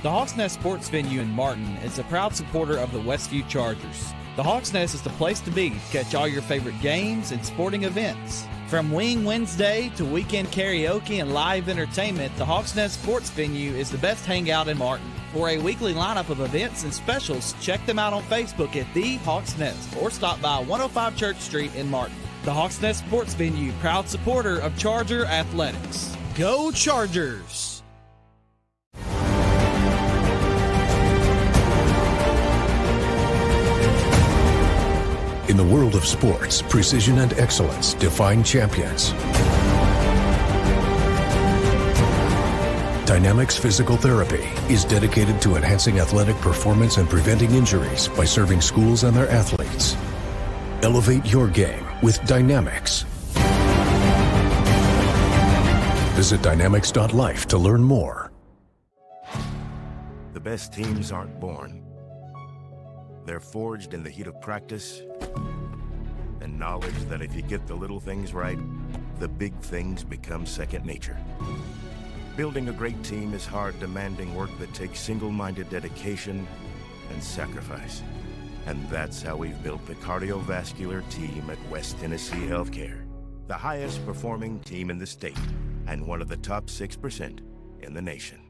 The Hawks Nest Sports Venue in Martin is a proud supporter of the Westview Chargers. The Hawks Nest is the place to be to catch all your favorite games and sporting events. From Wing Wednesday to weekend karaoke and live entertainment, the Hawks Nest Sports Venue is the best hangout in Martin. For a weekly lineup of events and specials, check them out on Facebook at The Hawks Nest or stop by 105 Church Street in Martin. The Hawks Nest Sports Venue, proud supporter of Charger Athletics. Go Chargers! In the world of sports, precision and excellence define champions. Dynamics Physical Therapy is dedicated to enhancing athletic performance and preventing injuries by serving schools and their athletes. Elevate your game with Dynamics. Visit dynamics.life to learn more. The best teams aren't born. They're forged in the heat of practice and knowledge that if you get the little things right, the big things become second nature. Building a great team is hard, demanding work that takes single-minded dedication and sacrifice. And that's how we've built the cardiovascular team at West Tennessee Healthcare. the highest performing team in the state, and one of the top 6% in the nation.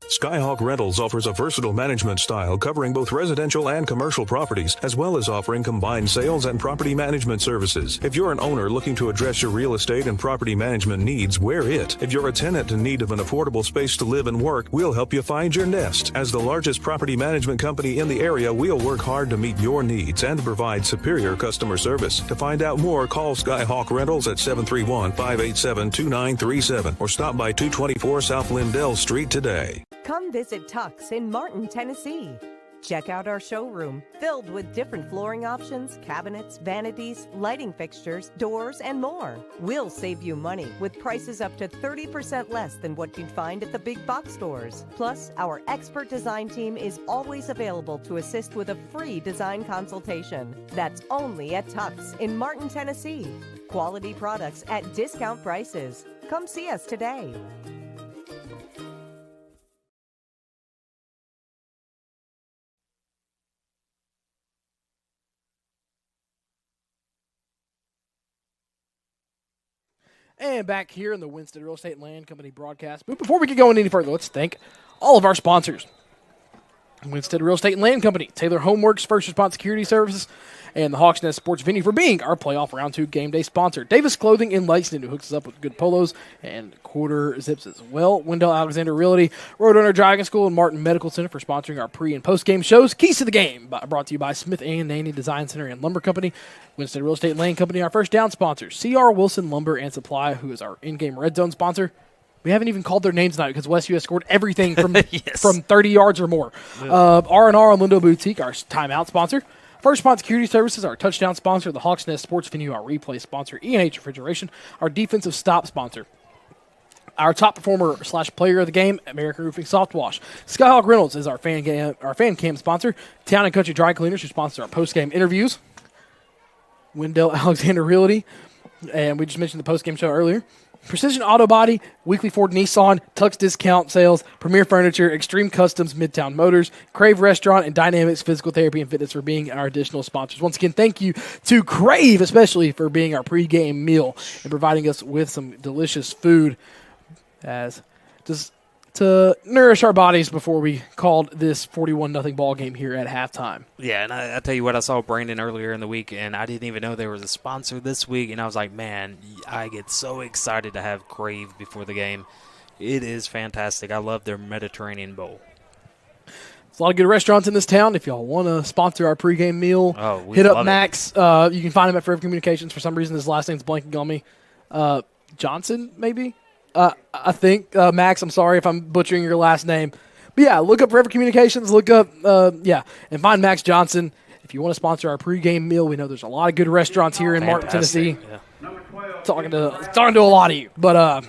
Skyhawk Rentals offers a versatile management style covering both residential and commercial properties, as well as offering combined sales and property management services. If you're an owner looking to address your real estate and property management needs, we're it. If you're a tenant in need of an affordable space to live and work, we'll help you find your nest. As the largest property management company in the area, we'll work hard to meet your needs and provide superior customer service. To find out more, call Skyhawk Rentals at 731-587-2937 or stop by 224 South Lindell Street today. Come visit Tux in Martin, Tennessee. Check out our showroom filled with different flooring options, cabinets, vanities, lighting fixtures, doors, and more. We'll save you money with prices up to 30% less than what you'd find at the big box stores. Plus, our expert design team is always available to assist with a free design consultation. That's only at Tux in Martin, Tennessee. Quality products at discount prices. Come see us today. And back here in the Winstead Real Estate and Land Company broadcast. But before we get going any further, let's thank all of our sponsors. Winstead Real Estate and Land Company, Taylor Homeworks, First Response Security Services, and the Hawks Nest Sports Venue for being our playoff round 2 game day sponsor. Davis Clothing in Lexington, who hooks us up with good polos and quarter zips as well. Wendell Alexander Realty, Roadrunner Driving School, and Martin Medical Center for sponsoring our pre- and post-game shows. Keys to the Game, brought to you by Smith and Naney Design Center and Lumber Company. Winstead Real Estate and Land Company, our first down sponsor. C.R. Wilson Lumber and Supply, who is our in-game red zone sponsor. We haven't even called their names tonight because Westview has scored everything from from 30 yards or more. R&R on Lindo Boutique, our timeout sponsor. First Response Security Services, our touchdown sponsor. The Hawks Nest Sports Venue, our replay sponsor. E&H Refrigeration, our defensive stop sponsor. Our top performer / player of the game, American Roofing Soft Wash. Skyhawk Reynolds is our fan cam sponsor. Town and Country Dry Cleaners, who sponsor our post-game interviews. Wendell Alexander Realty, and we just mentioned the post-game show earlier. Precision Auto Body, Weekly Ford Nissan, Tux Discount Sales, Premier Furniture, Extreme Customs, Midtown Motors, Crave Restaurant, and Dynamics Physical Therapy and Fitness for being our additional sponsors. Once again, thank you to Crave, especially for being our pregame meal and providing us with some delicious food as just to nourish our bodies before we called this 41-0 ball game here at halftime. Yeah, and I tell you what, I saw Brandon earlier in the week, and I didn't even know there was a sponsor this week, and I was like, man, I get so excited to have Crave before the game. It is fantastic. I love their Mediterranean Bowl. There's a lot of good restaurants in this town. If y'all want to sponsor our pregame meal, hit up Max. You can find him at Forever Communications. For some reason, his last name's blanking on me. Johnson, maybe? I think, Max, I'm sorry if I'm butchering your last name. But, yeah, look up Forever Communications. Look up, and find Max Johnson. If you want to sponsor our pregame meal, we know there's a lot of good restaurants here in Martin, Tennessee. Yeah. Talking to a lot of you. But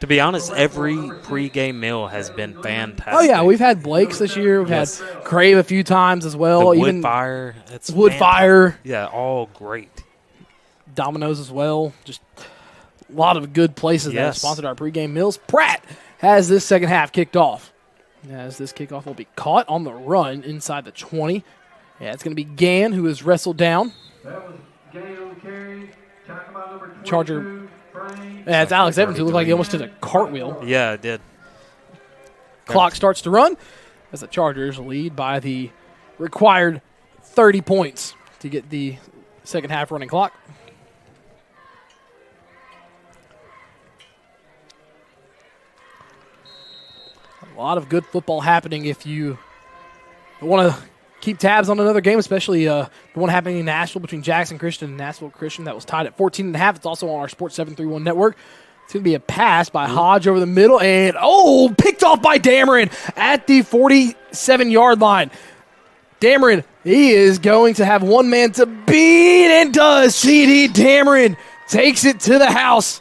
to be honest, every pregame meal has been fantastic. Oh, yeah, we've had Blake's this year. We've had Crave a few times as well. The Even Woodfire. Woodfire. Yeah, all great. Domino's as well. Just a lot of good places that have sponsored our pregame meals. Pratt has this second half kicked off. As this kickoff will be caught on the run inside the 20. Yeah, it's going to be Gann who is wrestled down. That was Gann on the carry. Tackle by number 22, Charger. Frank. Yeah, it's Alex Evans who looked like he almost did a cartwheel. Yeah, it did. Clock starts to run as the Chargers lead by the required 30 points to get the second half running clock. A lot of good football happening if you want to keep tabs on another game, especially the one happening in Nashville between Jackson Christian and Nashville Christian that was tied at 14.5. It's also on our Sports 731 network. It's going to be a pass by Hodge over the middle, and, picked off by Damron at the 47-yard line. Damron, he is going to have one man to beat, and does. C.D. Damron takes it to the house.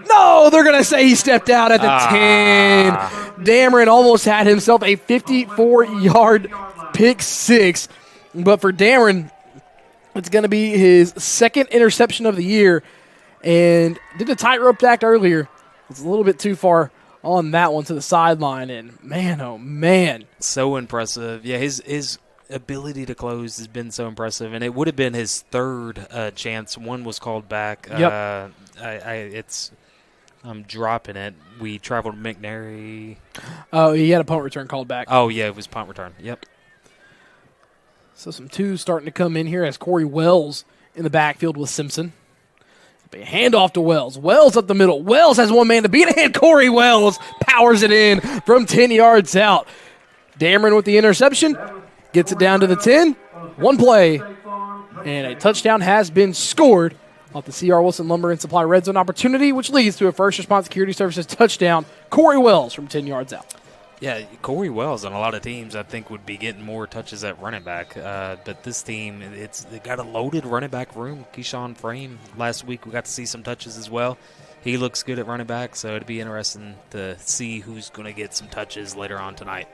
No, they're going to say he stepped out at the 10. Damron almost had himself a 54-yard pick six. But for Damron, it's going to be his second interception of the year. And did a tightrope act earlier. It's a little bit too far on that one to the sideline. And, man, oh, man. So impressive. Yeah, his ability to close has been so impressive, and it would have been his third chance. One was called back. Yep. I'm dropping it. We traveled to McNary. Oh, he had a punt return called back. Oh, yeah, it was punt return. Yep. So some twos starting to come in here as Corey Wells in the backfield with Simpson. A handoff to Wells. Wells up the middle. Wells has one man to beat, and Corey Wells powers it in from 10 yards out. Damron with the interception. Gets it down to the 10. One play, and a touchdown has been scored off the C.R. Wilson Lumber and Supply red zone opportunity, which leads to a first response security services touchdown. Corey Wells from 10 yards out. Yeah, Corey Wells on a lot of teams I think would be getting more touches at running back. But this team, they got a loaded running back room. Keyshawn Frame, last week we got to see some touches as well. He looks good at running back, so it'd be interesting to see who's going to get some touches later on tonight.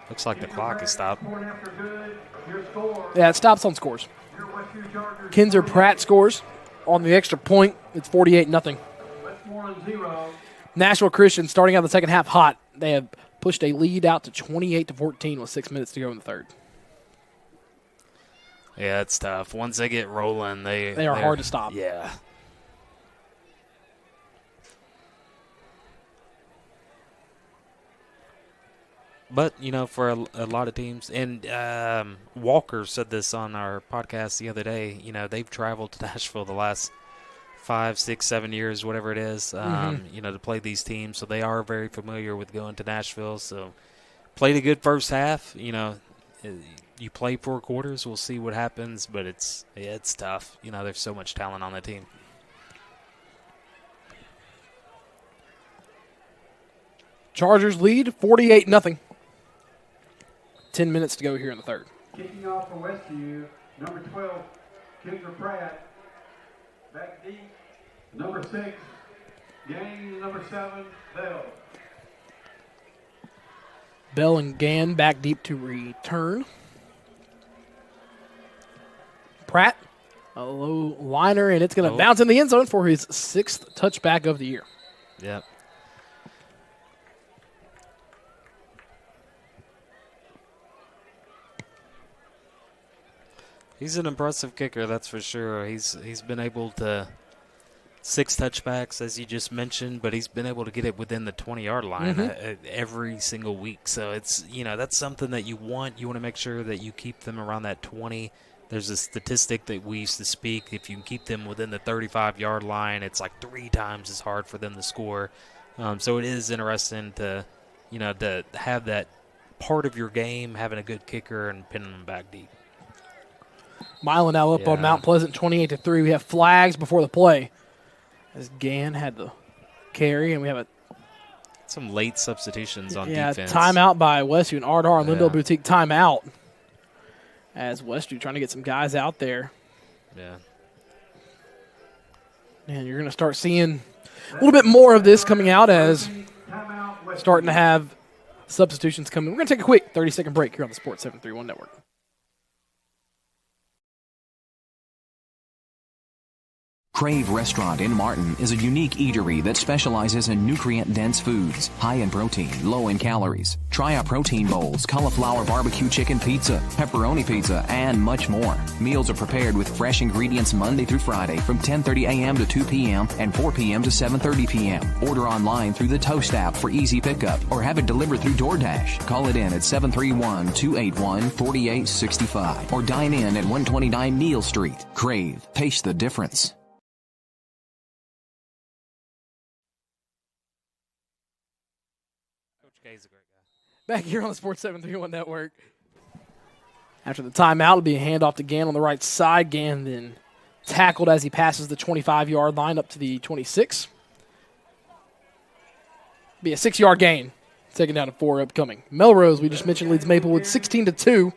Looks like the clock is stopped. Yeah, it stops on scores. Kinzer Pratt scores on the extra point. It's 48-0. Nashville Christian starting out the second half hot. They have pushed a lead out to 28-14 with 6 minutes to go in the third. Yeah, it's tough. Once they get rolling, they're hard to stop. Yeah. But, for a lot of teams, and Walker said this on our podcast the other day, they've traveled to Nashville the last 5, 6, 7 years, whatever it is, to play these teams. So they are very familiar with going to Nashville. So played a good first half. You play 4 quarters, we'll see what happens, but it's tough. There's so much talent on the team. Chargers lead 48-0. 10 minutes to go here in the third. Kicking off for Westview, number 12, Kinzer Pratt. Back deep, number 6, Gaines, number 7, Bell. Bell and Gann back deep to return. Pratt, a low liner, and it's going to bounce in the end zone for his 6th touchback of the year. Yep. He's an impressive kicker, that's for sure. He's been able to 6 touchbacks, as you just mentioned, but he's been able to get it within the 20-yard line every single week. So it's that's something that you want. You want to make sure that you keep them around that 20. There's a statistic that we used to speak. If you can keep them within the 35-yard line, it's like 3 times as hard for them to score. So it is interesting to to have that part of your game, having a good kicker and pinning them back deep. Milan now up on Mount Pleasant, 28-3. We have flags before the play, as Gann had the carry, and we have some late substitutions on defense. Timeout by Westview and Ardar and Lindell Boutique timeout, as Westview trying to get some guys out there. Yeah. And you're going to start seeing a little bit more of this coming out as starting to have substitutions coming. We're going to take a quick 30-second break here on the Sports 731 Network. Crave Restaurant in Martin is a unique eatery that specializes in nutrient-dense foods, high in protein, low in calories. Try our protein bowls, cauliflower barbecue chicken pizza, pepperoni pizza, and much more. Meals are prepared with fresh ingredients Monday through Friday from 10:30 a.m. to 2 p.m. and 4 p.m. to 7:30 p.m. Order online through the Toast app for easy pickup or have it delivered through DoorDash. Call it in at 731-281-4865 or dine in at 129 Neal Street. Crave. Taste the difference. He's a great guy. Back here on the Sports 731 Network. After the timeout, it'll be a handoff to Gann on the right side. Gann then tackled as he passes the 25-yard line up to the 26. Be a 6-yard gain. Second down to 4 upcoming. Melrose, we just mentioned, leads Maplewood 16-2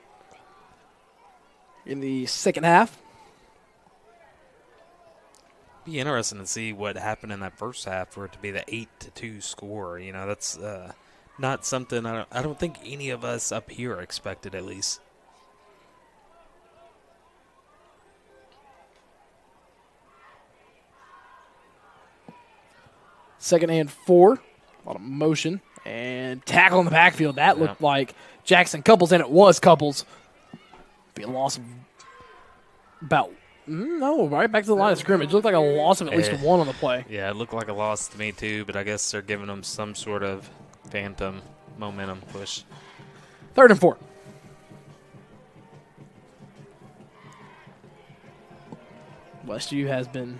in the second half. Be interesting to see what happened in that first half for it to be the 8-2 score. That's not something I don't think any of us up here expected, at least. Second and 4. A lot of motion And tackle in the backfield. That looked like Jackson Couples, and it was Couples. Be a loss of about, right back to the line of scrimmage. Looked like a loss of at least one on the play. Yeah, it looked like a loss to me too, but I guess they're giving them some sort of phantom momentum push. 3rd and 4. Westview has been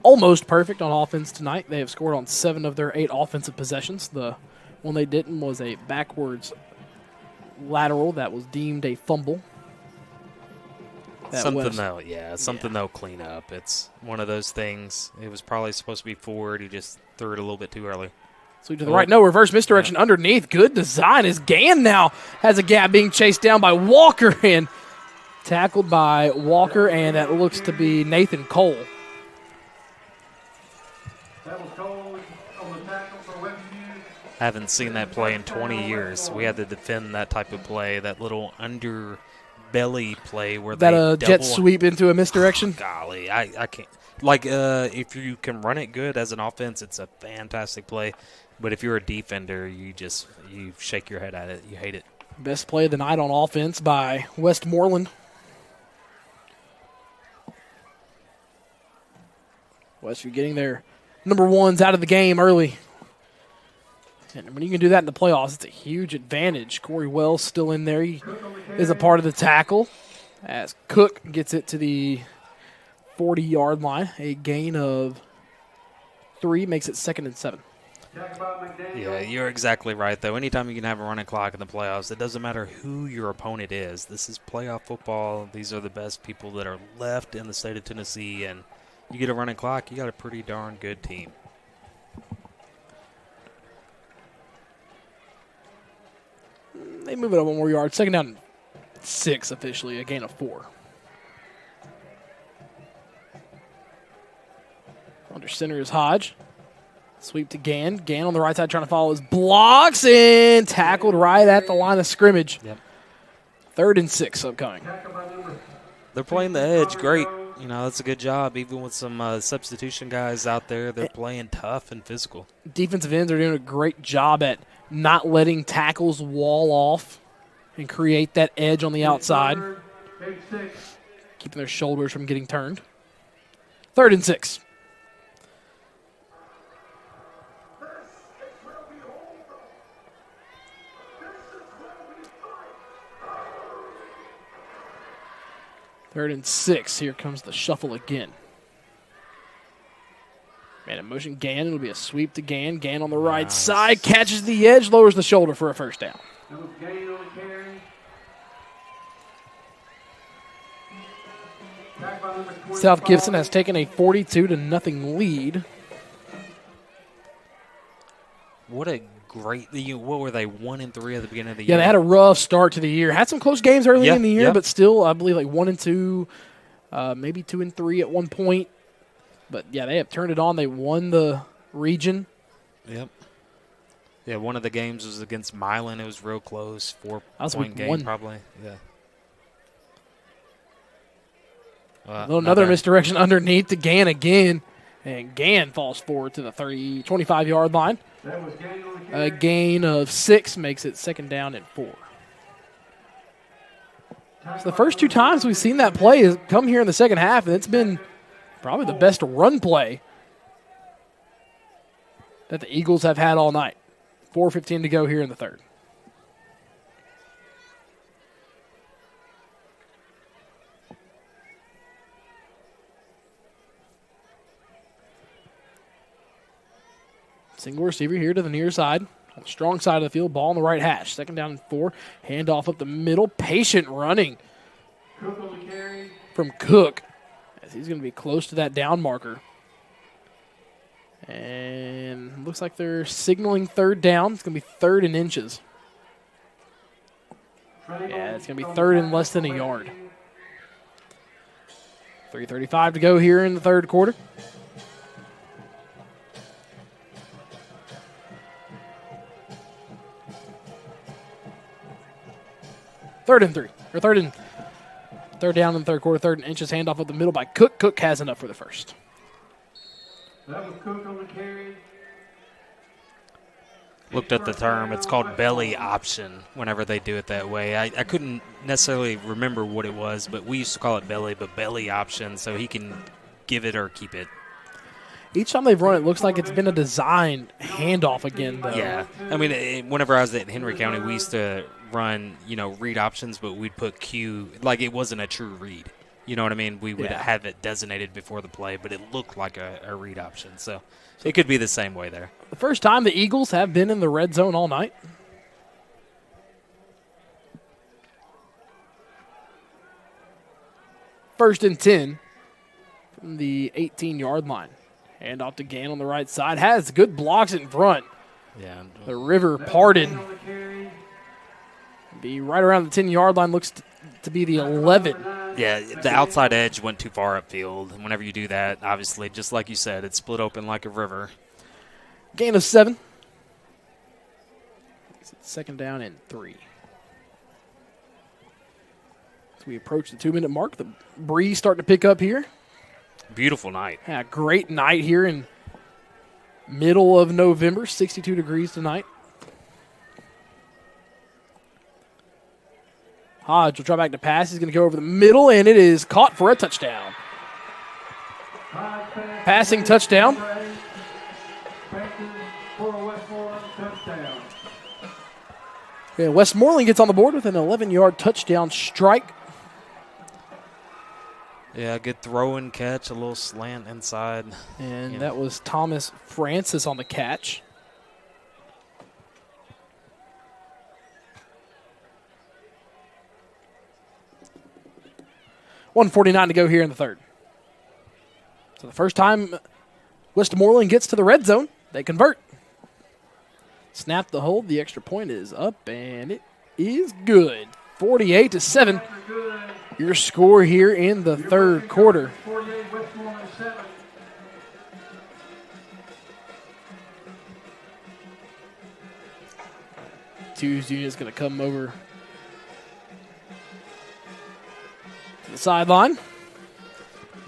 almost perfect on offense tonight. They have scored on 7 of their 8 offensive possessions. The one they didn't was a backwards lateral that was deemed a fumble. Something they'll clean up. It's one of those things. It was probably supposed to be forward. He just threw it a little bit too early. Sweep to the right. No, reverse misdirection underneath. Good design as Gann now has a gap being chased down by Walker and tackled by Walker, and that looks to be Nathan Cole. That was Cole on the tackle for Westview. Haven't seen that play in 20 years. We had to defend that type of play, that little underbelly play where they jet sweep into a misdirection. Golly, I can't. Like, if you can run it good as an offense, it's a fantastic play. But if you're a defender, you shake your head at it. You hate it. Best play of the night on offense by Westmoreland. Westview getting their number 1s out of the game early. And when you can do that in the playoffs, it's a huge advantage. Corey Wells still in there. He is a part of the tackle as Cook gets it to the 40-yard line. A gain of 3 makes it 2nd and 7. Yeah, you're exactly right, though. Anytime you can have a running clock in the playoffs, it doesn't matter who your opponent is. This is playoff football. These are the best people that are left in the state of Tennessee, and you get a running clock, you got a pretty darn good team. They move it up 1 more yard. 2nd down and 6 officially, a gain of 4. Under center is Hodge. Sweep to Gann. Gann on the right side trying to follow his blocks and tackled right at the line of scrimmage. Yep. 3rd and 6 upcoming. They're playing the edge great. You know, that's a good job. Even with some substitution guys out there, they're playing tough and physical. Defensive ends are doing a great job at not letting tackles wall off and create that edge on the outside, keeping their shoulders from getting turned. 3rd and 6. Third and 6. Here comes the shuffle again. Man in motion. Gann. It'll be a sweep to Gann. Gann on the right side. Catches the edge. Lowers the shoulder for a first down. South Gibson has taken a 42-0 lead. What a great, what were they, 1-3 at the beginning of the year? Yeah, they had a rough start to the year. Had some close games early in the year, but still, I believe like 1-2, maybe 2-3 at one point. But yeah, they have turned it on. They won the region. Yep. Yeah, one of the games was against Milan. It was real close, 4-point game probably. Yeah. Another misdirection underneath to Gann again. And Gann falls forward to the 25-yard line. A gain of 6 makes it 2nd down and 4. So the first 2 times we've seen that play has come here in the second half, and it's been probably the best run play that the Eagles have had all night. 4:15 to go here in the third. Single receiver here to the near side. On the strong side of the field, ball on the right hash. 2nd down and 4. Handoff up the middle. Patient running from Cook, as he's going to be close to that down marker. And looks like they're signaling 3rd down. It's going to be 3rd and inches. Yeah, it's going to be 3rd and less than a yard. 3:35 to go here in the third quarter. Third down in the third quarter, 3rd and inches, handoff up the middle by Cook. Cook has enough for the first. That was Cook on the carry. looked up the term. It's called belly option whenever they do it that way. I couldn't necessarily remember what it was, but we used to call it belly, but belly option, so he can give it or keep it. Each time they've run it, looks like it's been a designed handoff again, though. Yeah. I mean, whenever I was at Henry County, we used to run, read options, but we'd put Q, like it wasn't a true read. You know what I mean? We would have it designated before the play, but it looked like a read option. So it could be the same way there. The first time the Eagles have been in the red zone all night. First and 10 from the 18-yard line. Hand off to Gann on the right side. Has good blocks in front. Yeah. The river parted. Be right around the 10-yard line. Looks to be the 11. Yeah, the outside edge went too far upfield. And whenever you do that, obviously, just like you said, it's split open like a river. Gain of 7. Second down and 3. As we approach the 2-minute mark, the breeze starting to pick up here. Beautiful night. Yeah, great night here in middle of November, 62 degrees tonight. Hodge will try back to pass. He's going to go over the middle, and it is caught for a touchdown. Passing touchdown. Yeah, Westmoreland gets on the board with an 11-yard touchdown strike. Yeah, good throw and catch, a little slant inside. And that was Thomas Francis on the catch. $1:49 to go here in the third. So the first time Westmoreland gets to the red zone, they convert. Snap the hold. The extra point is up, and it is good. 48-7. Your score here in the third quarter. Tuesday is going to come over to the sideline.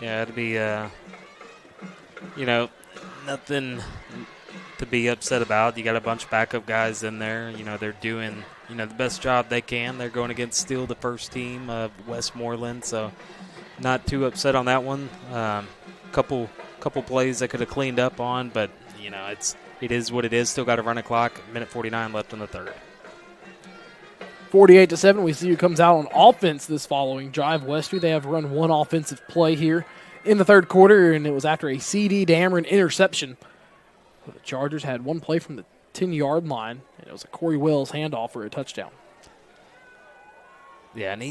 Yeah, it'll be, nothing to be upset about. You got a bunch of backup guys in there. They're doing, the best job they can. They're going against still the first team of Westmoreland, so not too upset on that one. Couple plays they could have cleaned up on, but, it is what it is. Still got to run a clock. Minute 49 left in the third. 48-7. We see who comes out on offense this following drive. Westview, they have run one offensive play here in the third quarter, and it was after a C.D. Damron interception. The Chargers had one play from the 10-yard line, and it was a Corey Wells handoff for a touchdown. Yeah, and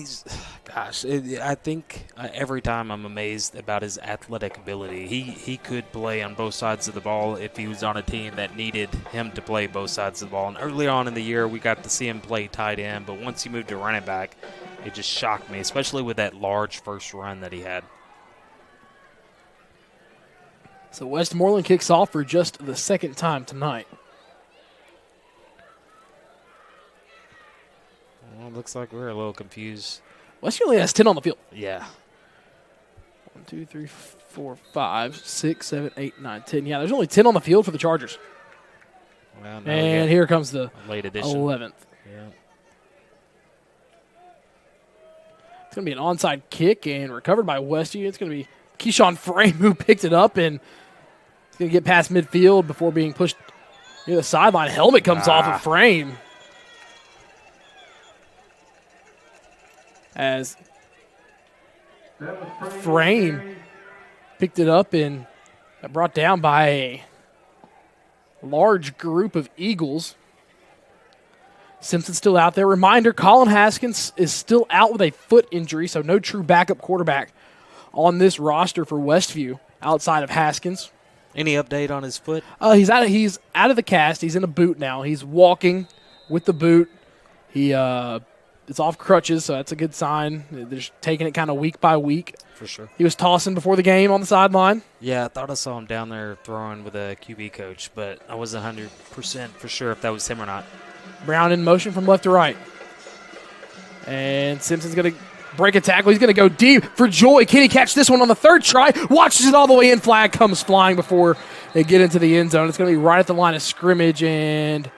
I think every time I'm amazed about his athletic ability. He could play on both sides of the ball if he was on a team that needed him to play both sides of the ball. And early on in the year, we got to see him play tight end, but once he moved to running back, it just shocked me, especially with that large first run that he had. So Westmoreland kicks off for just the second time tonight. Well, it looks like we're a little confused. Westview only has 10 on the field. Yeah. 1, 2, 3, 4, 5, 6, 7, 8, 9, 10. Yeah, there's only 10 on the field for the Chargers. Well, and here comes the late edition. 11th. Yeah. It's going to be an onside kick and recovered by Westview. It's going to be Keyshawn Frame who picked it up, and it's going to get past midfield before being pushed near the sideline. Helmet comes off of Frame. As Frame picked it up and got brought down by a large group of Eagles. Simpson's still out there. Reminder, Colin Haskins is still out with a foot injury, so no true backup quarterback on this roster for Westview outside of Haskins. Any update on his foot? He's out of the cast. He's in a boot now. He's walking with the boot. It's off crutches, so that's a good sign. They're just taking it kind of week by week. For sure. He was tossing before the game on the sideline. Yeah, I thought I saw him down there throwing with a QB coach, but I wasn't 100% for sure if that was him or not. Brown in motion from left to right. And Simpson's going to break a tackle. He's going to go deep for joy. Can he catch this one on the third try? Watches it all the way in. Flag comes flying before they get into the end zone. It's going to be right at the line of scrimmage, and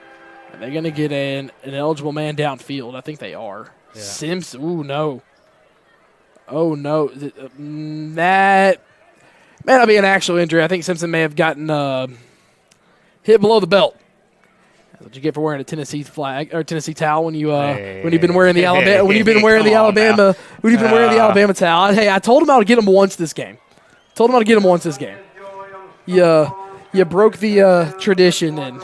Are they going to get an eligible man downfield? I think they are. Yeah. Simpson. Ooh, no. Oh, no. That may not be an actual injury. I think Simpson may have gotten hit below the belt. That's what you get for wearing a Tennessee flag or Tennessee towel when you've been wearing the Alabama towel. Hey, I told him I would get him once this game. You broke the tradition, and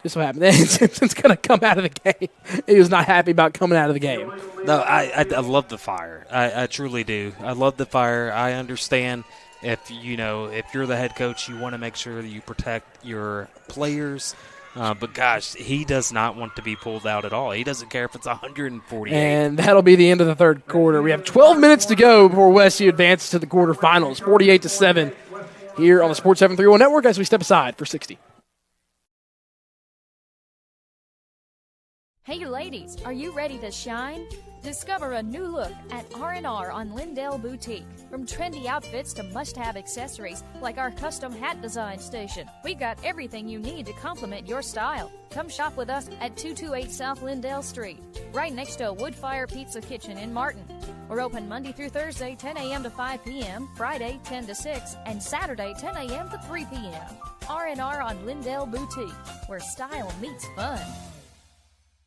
just what happened. Simpson's going to come out of the game. He was not happy about coming out of the game. No, I love the fire. I truly do. I love the fire. I understand if you're the head coach, you want to make sure that you protect your players. But, gosh, he does not want to be pulled out at all. He doesn't care if it's 148. And that'll be the end of the third quarter. We have 12 minutes to go before Westview advances to the quarterfinals, 48-7 here on the Sports 731 Network as we step aside for 60. Hey ladies, are you ready to shine? Discover a new look at R&R on Lindell Boutique. From trendy outfits to must-have accessories like our custom hat design station, we've got everything you need to complement your style. Come shop with us at 228 South Lindell Street, right next to a Woodfire Pizza Kitchen in Martin. We're open Monday through Thursday, 10 a.m. to 5 p.m., Friday, 10 to 6, and Saturday, 10 a.m. to 3 p.m. R&R on Lindell Boutique, where style meets fun.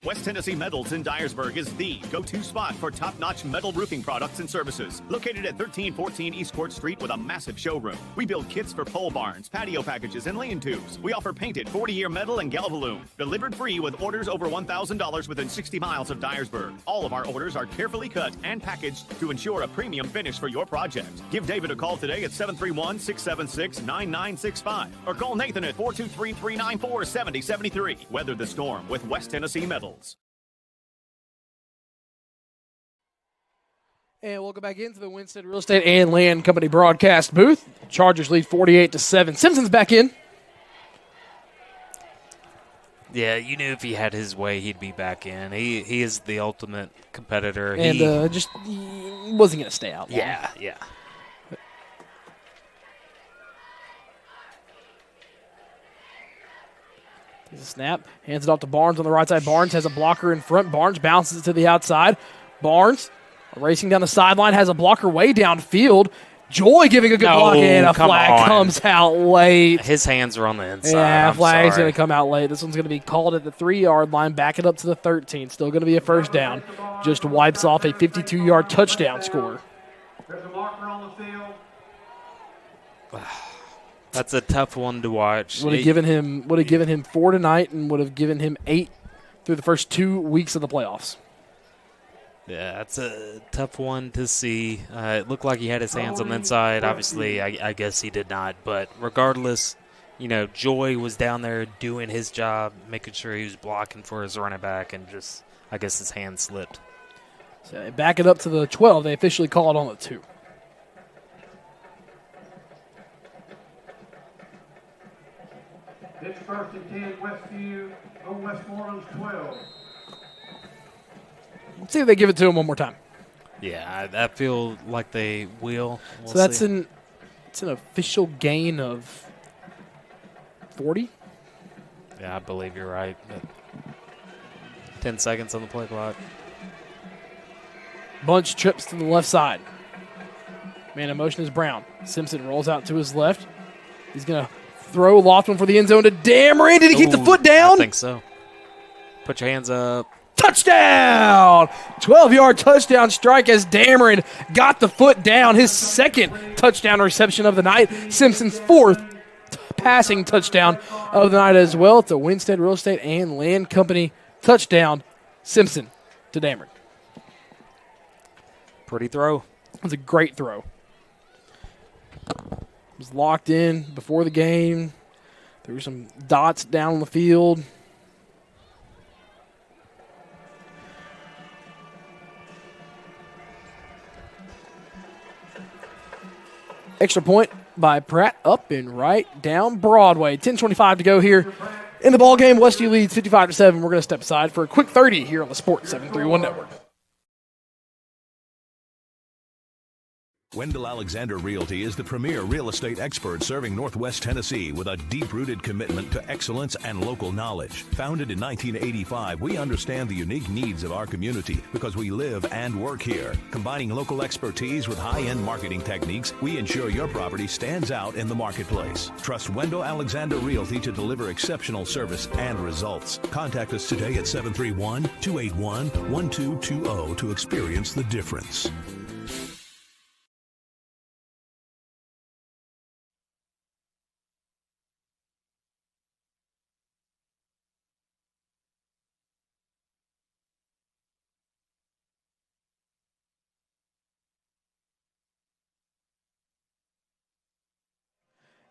West Tennessee Metals in Dyersburg is the go-to spot for top-notch metal roofing products and services. Located at 1314 East Court Street with a massive showroom. We build kits for pole barns, patio packages, and lean-tos. We offer painted 40-year metal and galvalume. Delivered free with orders over $1,000 within 60 miles of Dyersburg. All of our orders are carefully cut and packaged to ensure a premium finish for your project. Give David a call today at 731-676-9965 or call Nathan at 423-394-7073. Weather the storm with West Tennessee Metals. And welcome back into the Winstead Real Estate and Land Company broadcast booth. Chargers lead 48-7. Simpson's back in. Yeah, you knew if he had his way, he'd be back in. He is the ultimate competitor. And he wasn't going to stay out long. Yeah. There's a snap. Hands it off to Barnes on the right side. Barnes has a blocker in front. Barnes bounces it to the outside. Barnes racing down the sideline, has a blocker way downfield. Joy giving a good block, and a flag comes out late. His hands are on the inside. Yeah, flag's going to come out late. This one's going to be called at the 3-yard line, back it up to the 13. Still going to be a first down. Just wipes off a 52-yard touchdown score. There's a marker on the field. That's a tough one to watch. Would have given him 4 tonight and would have given him 8 through the first 2 weeks of the playoffs. Yeah, that's a tough one to see. It looked like he had his hands on the inside. Obviously, I guess he did not. But regardless, Joy was down there doing his job, making sure he was blocking for his running back, and just, I guess his hand slipped. So they back it up to the 12. They officially call it on the 2. It's 1st and 10, Westview on Westmoreland's 12. Let's see if they give it to him one more time. Yeah, I feel like they will. So that's an official gain of 40? Yeah, I believe you're right. 10 seconds on the play clock. Bunch trips to the left side. Man in motion is Brown. Simpson rolls out to his left. He's going to throw loft one for the end zone to Damron. Did he keep the foot down? I think so. Put your hands up. Touchdown! 12-yard touchdown strike as Damron got the foot down. His second touchdown reception of the night. Simpson's 4th passing touchdown of the night as well. It's a Winstead Real Estate and Land Company touchdown. Simpson to Damron. Pretty throw. It was a great throw. It was locked in before the game. There were some dots down on the field. Extra point by Pratt, up and right down Broadway. 10:25 to go here in the ball game. Westview leads 55-7. We're going to step aside for a quick 30 here on the Sports 731 Network. Wendell Alexander Realty is the premier real estate expert serving Northwest Tennessee with a deep-rooted commitment to excellence and local knowledge. Founded in 1985, we understand the unique needs of our community because we live and work here. Combining local expertise with high-end marketing techniques, we ensure your property stands out in the marketplace. Trust Wendell Alexander Realty to deliver exceptional service and results. Contact us today at 731-281-1220 to experience the difference.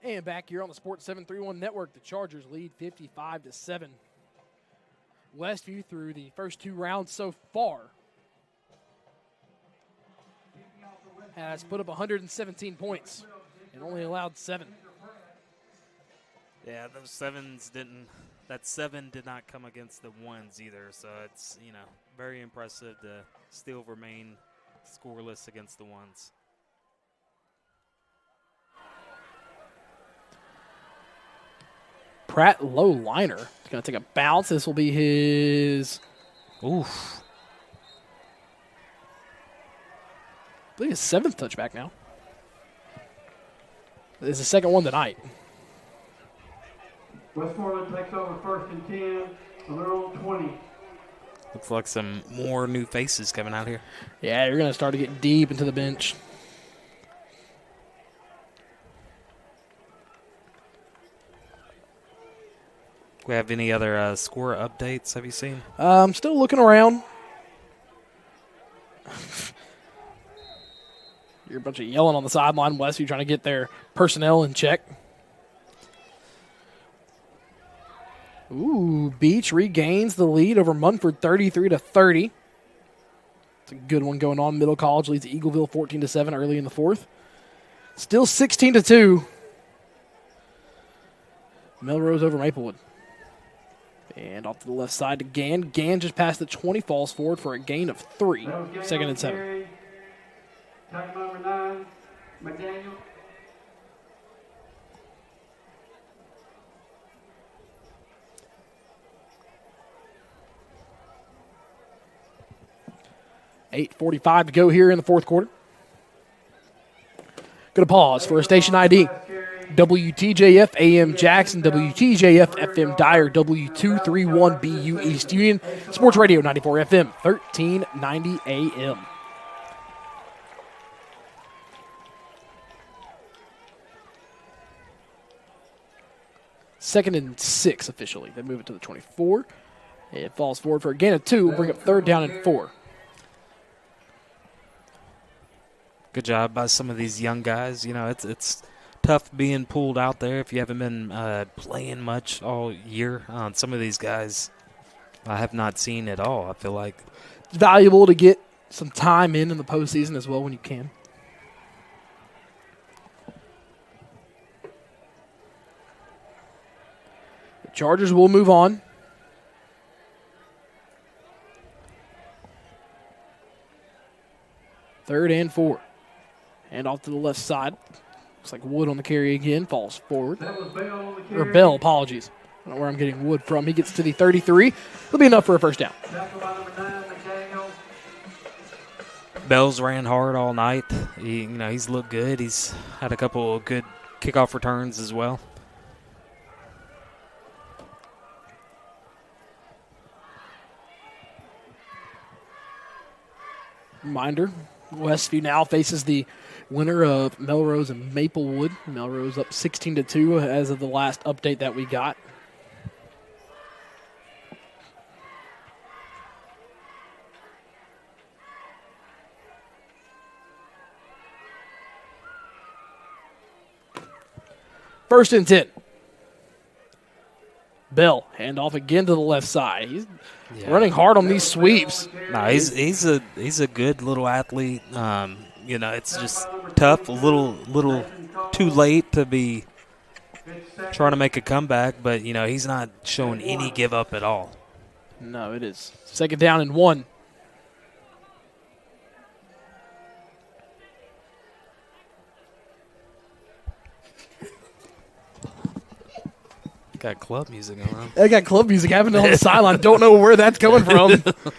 And back here on the Sports 731 Network, the Chargers lead 55-7. Westview through the first 2 rounds so far has put up 117 points and only allowed 7. Yeah, those sevens didn't. That 7 did not come against the 1s either. So it's very impressive to still remain scoreless against the 1s. Pratt low liner. He's going to take a bounce. This will be his. Oof. I believe his 7th touchback now. It's the second one tonight. Westmoreland takes over 1st and 10 on their own 20. Looks like some more new faces coming out here. Yeah, you're going to start to get deep into the bench. We have any other score updates? Have you seen? I'm still looking around. You're a bunch of yelling on the sideline, Westview, trying to get their personnel in check. Ooh, Beach regains the lead over Munford 33-30. It's a good one going on. Middle College leads Eagleville 14-7 early in the 4th. Still 16-2. Melrose over Maplewood. And off to the left side to Gann. Gann just passed the 20, falls forward for a gain of 3. 2nd and 7. Time number 9, McDaniel. $8:45 to go here in the 4th quarter. Going to pause for a station ID. WTJF AM Jackson, WTJF FM Dyer, W231BU East Union, Sports Radio 94 FM, 1390 AM. Second and 6 officially. They move it to the 24. It falls forward for a gain of 2. We'll bring up 3rd down and 4. Good job by some of these young guys. It's tough being pulled out there if you haven't been playing much all year. Some of these guys I have not seen at all, I feel like. It's valuable to get some time in the postseason as well when you can. The Chargers will move on. Third and 4. And off to the left side. Looks like Wood on the carry again. Falls forward. Or Bell, apologies. I don't know where I'm getting Wood from. He gets to the 33. It'll be enough for a first down. Bell's ran hard all night. He's looked good. He's had a couple of good kickoff returns as well. Reminder, Westview now faces the winner of Melrose and Maplewood. Melrose up 16-2 as of the last update that we got. First and 10. Bell, hand off again to the left side. He's running hard on these sweeps. No, he's a good little athlete. It's just tough, a little too late to be trying to make a comeback, but he's not showing any give up at all. No, it is. 2nd down and 1. Got club music going on. I got club music happening on the sideline. Don't know where that's coming from.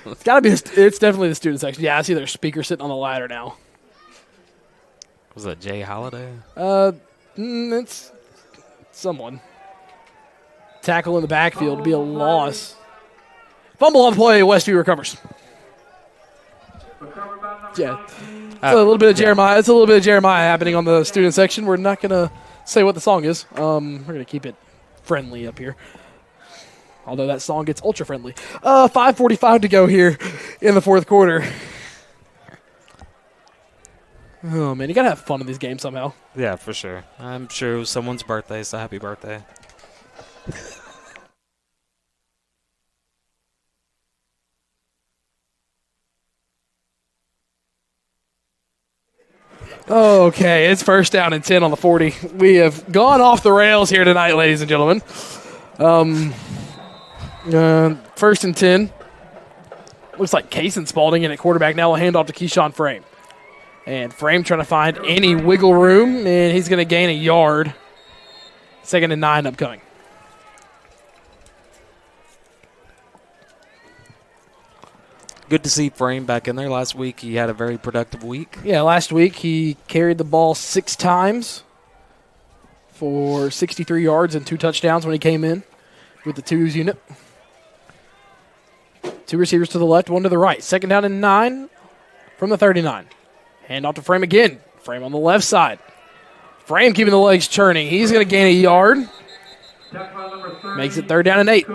It's got to be. It's definitely the student section. Yeah, I see their speaker sitting on the ladder now. Was that Jay Holiday? It's someone. Tackle in the backfield to be a loss. Fumble on the play. Westview recovers. Yeah, it's a little bit of Jeremiah. It's a little bit of Jeremiah happening on the student section. We're not gonna say what the song is. We're gonna keep it friendly up here. Although that song gets ultra friendly. 5:45 to go here in the fourth quarter. Oh man, you gotta have fun in these games somehow. Yeah, for sure. I'm sure it was someone's birthday, so happy birthday. Okay, it's first down and 10 on the 40. We have gone off the rails here tonight, ladies and gentlemen. First and 10. Looks like Kason Spalding in at quarterback. Now we'll hand off to Keyshawn Frame. And Frame trying to find any wiggle room, and he's going to gain a yard. 2nd and 9 upcoming. Good to see Frame back in there. Last week he had a very productive week. Yeah, last week he carried the ball 6 times for 63 yards and 2 touchdowns when he came in with the 2s unit. 2 receivers to the left, 1 to the right. 2nd down and 9 from the 39. Hand off to Frame again. Frame on the left side. Frame keeping the legs churning. He's going to gain a yard. Makes it 3rd down and 8.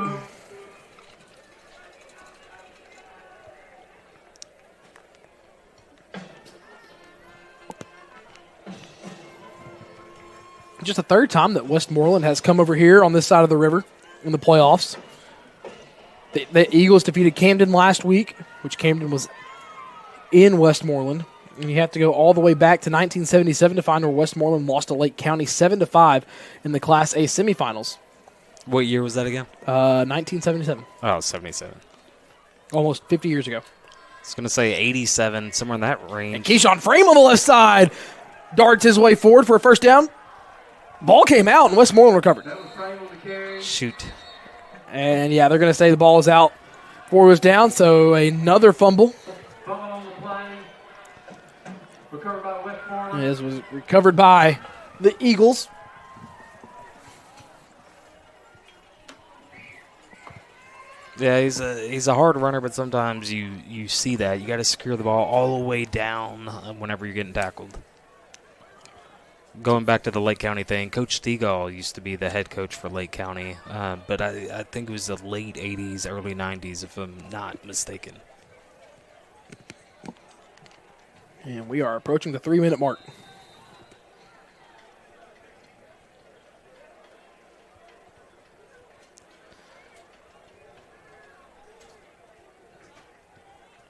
Just the 3rd time that Westmoreland has come over here on this side of the river in the playoffs. The Eagles defeated Camden last week, which Camden was in Westmoreland. And you have to go all the way back to 1977 to find where Westmoreland lost to Lake County 7-5 in the Class A semifinals. What year was that again? 1977. Oh, 77. Almost 50 years ago. I was going to say 87, somewhere in that range. And Keyshawn Frame on the left side darts his way forward for a first down. Ball came out, and Westmoreland recovered. Shoot. And, yeah, they're going to say the ball is out. 4 was down, so another fumble. This was recovered by the Eagles. Yeah, he's a hard runner, but sometimes you see that. You got to secure the ball all the way down whenever you're getting tackled. Going back to the Lake County thing, Coach Stegall used to be the head coach for Lake County, but I think it was the late 80s, early 90s, if I'm not mistaken. And we are approaching the 3-minute mark.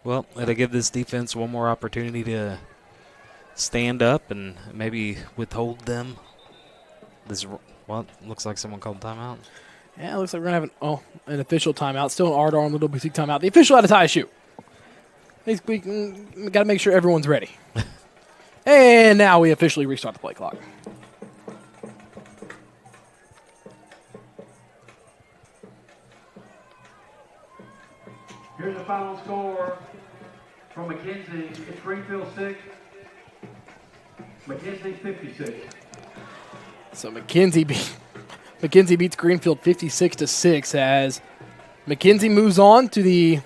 Well, it'll give this defense one more opportunity to stand up and maybe withhold them. Looks like someone called timeout. Yeah, it looks like we're going to have an official timeout. Still an Ardar Little Boutique timeout. The official had to tie a shoe. We got to make sure everyone's ready. And now we officially restart the play clock. Here's the final score from McKenzie. It's Greenfield 6, McKenzie 56. So McKenzie beats Greenfield 56-6 as McKenzie moves on to the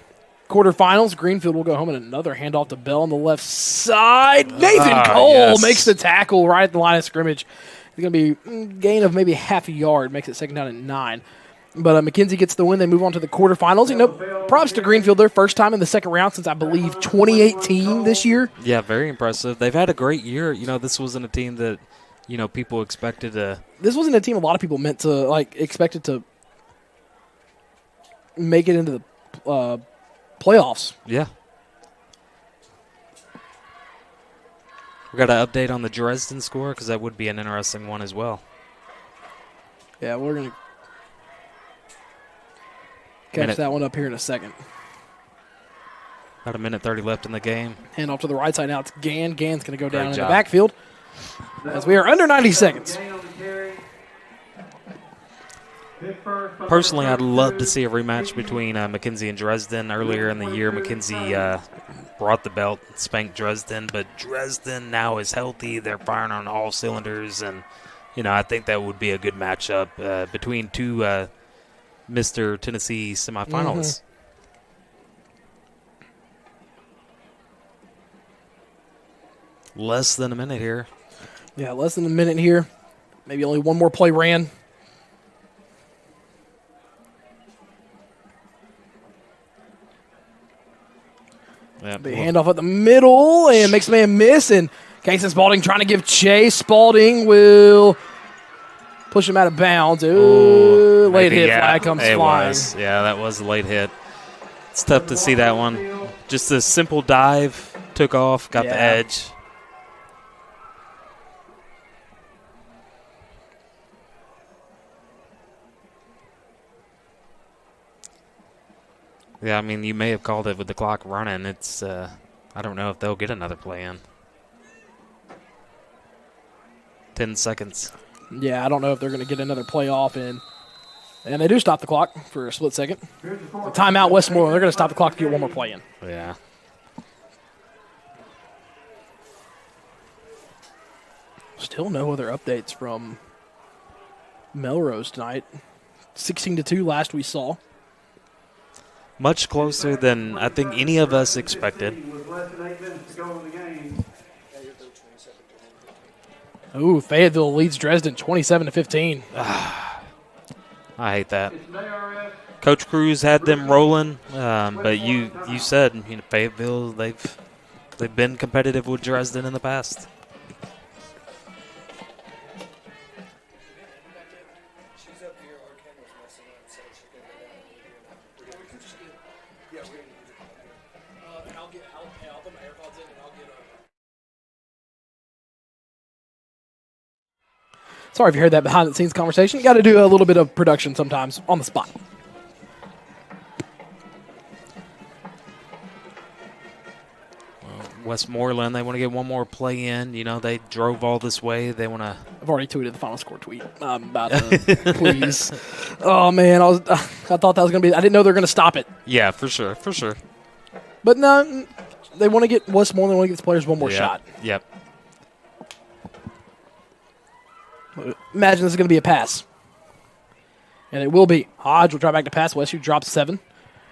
quarterfinals. Greenfield will go home, and another handoff to Bell on the left side. Nathan Cole makes the tackle right at the line of scrimmage. It's going to be a gain of maybe half a yard, makes it 2nd down and 9. But McKenzie gets the win. They move on to the quarterfinals. Props to Greenfield. Their first time in the 2nd round since, I believe, 2018 this year. Yeah, very impressive. They've had a great year. This wasn't a team that, people expected to. This wasn't a team a lot of people meant to, expected to make it into the playoffs. Yeah. We got an update on the Dresden score because that would be an interesting one as well. Yeah, we're going to catch that one up here in a second. About 1:30 left in the game. Hand off to the right side now. It's Gann. Gann's going to go down in the backfield as we are under 90 seconds. Personally, I'd love to see a rematch between McKenzie and Dresden. Earlier in the year, McKenzie brought the belt, spanked Dresden, but Dresden now is healthy. They're firing on all cylinders, and I think that would be a good matchup between two Mr. Tennessee semifinalists. Less than a minute here. Yeah, less than a minute here. Maybe only one more play ran. Yep. Big handoff at the middle and makes the man miss. And Kason Spalding trying to give chase. Spalding will push him out of bounds. Ooh, late hit. Flag comes flying. Yeah, that was a late hit. It's tough to see that one. Just a simple dive, took off, got the edge. Yeah, I mean, you may have called it with the clock running. It's, I don't know if they'll get another play in. 10 seconds. Yeah, I don't know if they're going to get another play off in. And they do stop the clock for a split second. Timeout, Westmoreland. They're going to stop the clock to get one more play in. Yeah. Still no other updates from Melrose tonight. 16-2 last we saw. Much closer than I think any of us expected. Ooh, Fayetteville leads Dresden 27-15. I hate that. Coach Cruz had them rolling, but you said Fayetteville they've been competitive with Dresden in the past. Sorry if you heard that behind-the-scenes conversation. Got to do a little bit of production sometimes on the spot. Westmoreland, they want to get one more play in. They drove all this way. They want to. I've already tweeted the final score tweet. I'm about to, please. Oh, man. I thought that was going to be. I didn't know they were going to stop it. Yeah, for sure. But no, they want to get Westmoreland, they want to get the players one more shot. Yep. Imagine this is going to be a pass. And it will be. Hodge will try back to pass. Westview drops 7.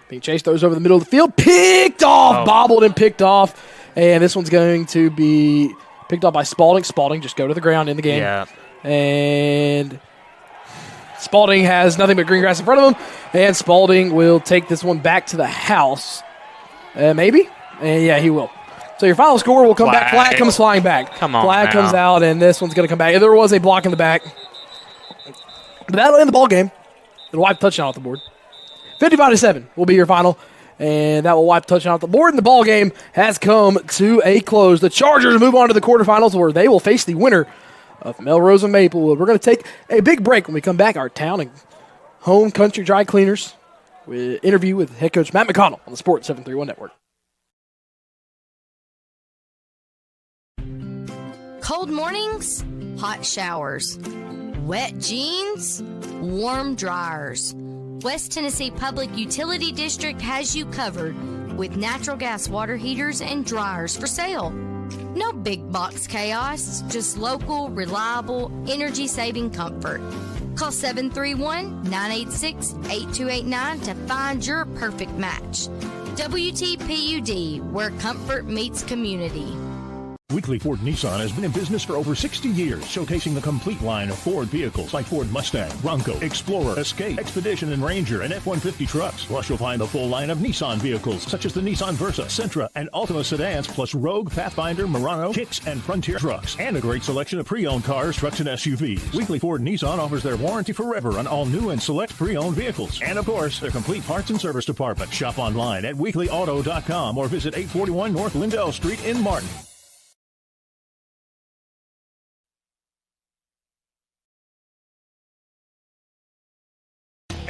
Being chased, throws over the middle of the field. Picked off. Bobbled and picked off. And this one's going to be picked off by Spalding. Spalding just go to the ground in the game. Yeah. And Spalding has nothing but green grass in front of him. And Spalding will take this one back to the house. Maybe? And yeah, he will. So your final score will come back. Flag comes flying back. Come on. Flag comes out, and this one's going to come back. There was a block in the back. But that'll end the ball game. It'll wipe touchdown off the board. 55-7 will be your final, and that will wipe touchdown off the board. And the ball game has come to a close. The Chargers move on to the quarterfinals, where they will face the winner of Melrose and Maplewood. We're going to take a big break. When we come back, our town and home country dry cleaners with interview with head coach Matt McConnell on the Sports 731 Network. Cold mornings, hot showers. Wet jeans, warm dryers. West Tennessee Public Utility District has you covered with natural gas water heaters and dryers for sale. No big box chaos, just local, reliable, energy-saving comfort. Call 731-986-8289 to find your perfect match. WTPUD, where comfort meets community. Weekly Ford Nissan has been in business for over 60 years, showcasing the complete line of Ford vehicles like Ford Mustang, Bronco, Explorer, Escape, Expedition, and Ranger, and F-150 trucks. Plus, you'll find the full line of Nissan vehicles, such as the Nissan Versa, Sentra, and Altima sedans, plus Rogue, Pathfinder, Murano, Kicks, and Frontier trucks, and a great selection of pre-owned cars, trucks, and SUVs. Weekly Ford Nissan offers their warranty forever on all new and select pre-owned vehicles. And, of course, their complete parts and service department. Shop online at weeklyauto.com or visit 841 North Lindell Street in Martin.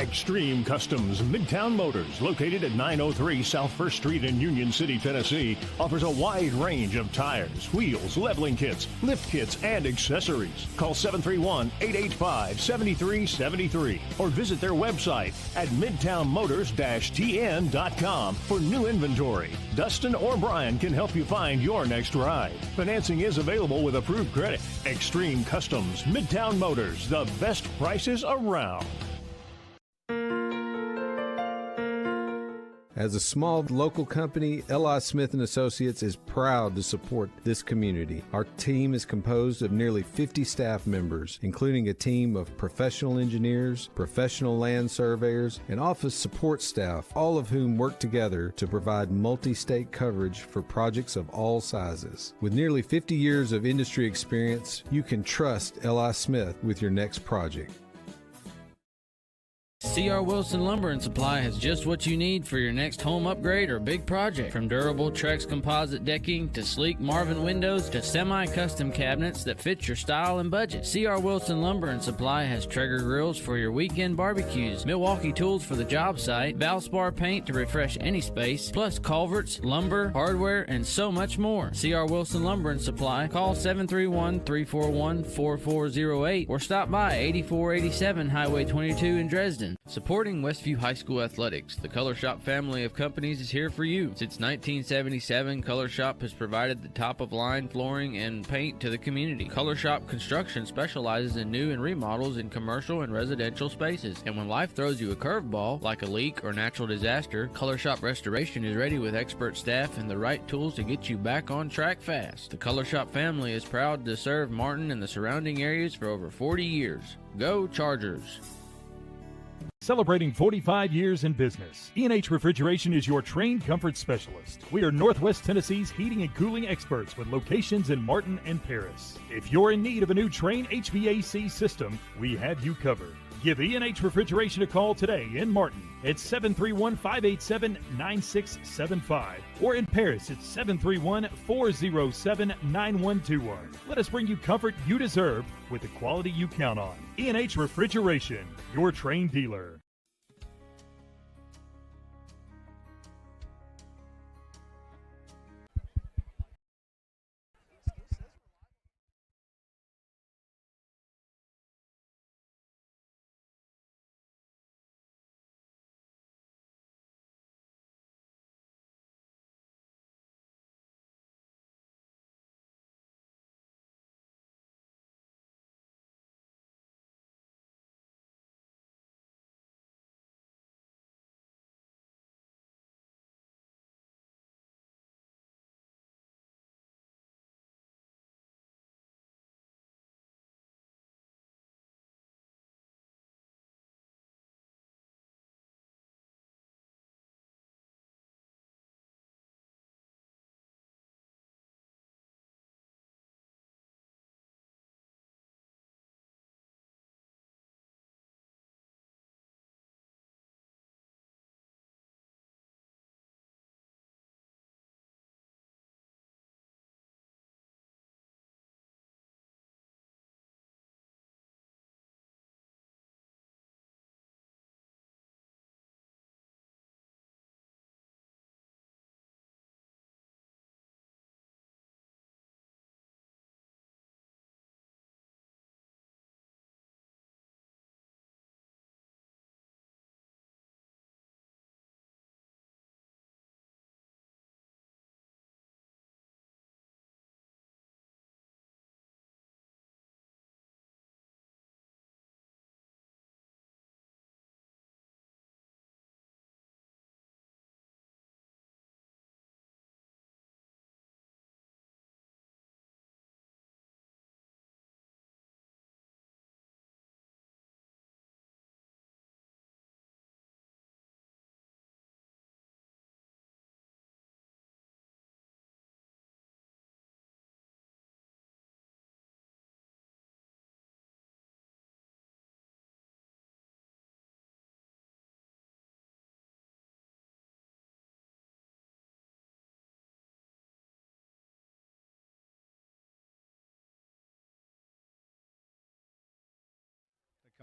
Extreme Customs Midtown Motors, located at 903 South 1st Street in Union City, Tennessee, offers a wide range of tires, wheels, leveling kits, lift kits, and accessories. Call 731-885-7373 or visit their website at midtownmotors-tn.com for new inventory. Dustin or Brian can help you find your next ride. Financing is available with approved credit. Extreme Customs Midtown Motors, the best prices around. As a small local company, L.I. Smith & Associates is proud to support this community. Our team is composed of nearly 50 staff members, including a team of professional engineers, professional land surveyors, and office support staff, all of whom work together to provide multi-state coverage for projects of all sizes. With nearly 50 years of industry experience, you can trust L.I. Smith with your next project. C.R. Wilson Lumber and Supply has just what you need for your next home upgrade or big project. From durable Trex composite decking to sleek Marvin windows to semi-custom cabinets that fit your style and budget. C.R. Wilson Lumber and Supply has Traeger grills for your weekend barbecues, Milwaukee tools for the job site, Valspar paint to refresh any space, plus culverts, lumber, hardware, and so much more. C.R. Wilson Lumber and Supply. Call 731-341-4408 or stop by 8487 Highway 22 in Dresden. Supporting Westview High School athletics, the Color Shop family of companies is here for you. Since 1977, Color Shop has provided the top-of-line flooring and paint to the community. Color Shop Construction specializes in new and remodels in commercial and residential spaces. And when life throws you a curveball, like a leak or natural disaster, Color Shop Restoration is ready with expert staff and the right tools to get you back on track fast. The Color Shop family is proud to serve Martin and the surrounding areas for over 40 years. Go Chargers! Celebrating 45 years in business, E&H Refrigeration is your trained comfort specialist. We are Northwest Tennessee's heating and cooling experts with locations in Martin and Paris. If you're in need of a new Trane HVAC system, we have you covered. Give E&H Refrigeration a call today in Martin at 731-587-9675 or in Paris at 731-407-9121. Let us bring you comfort you deserve with the quality you count on. E&H Refrigeration, your Trane dealer.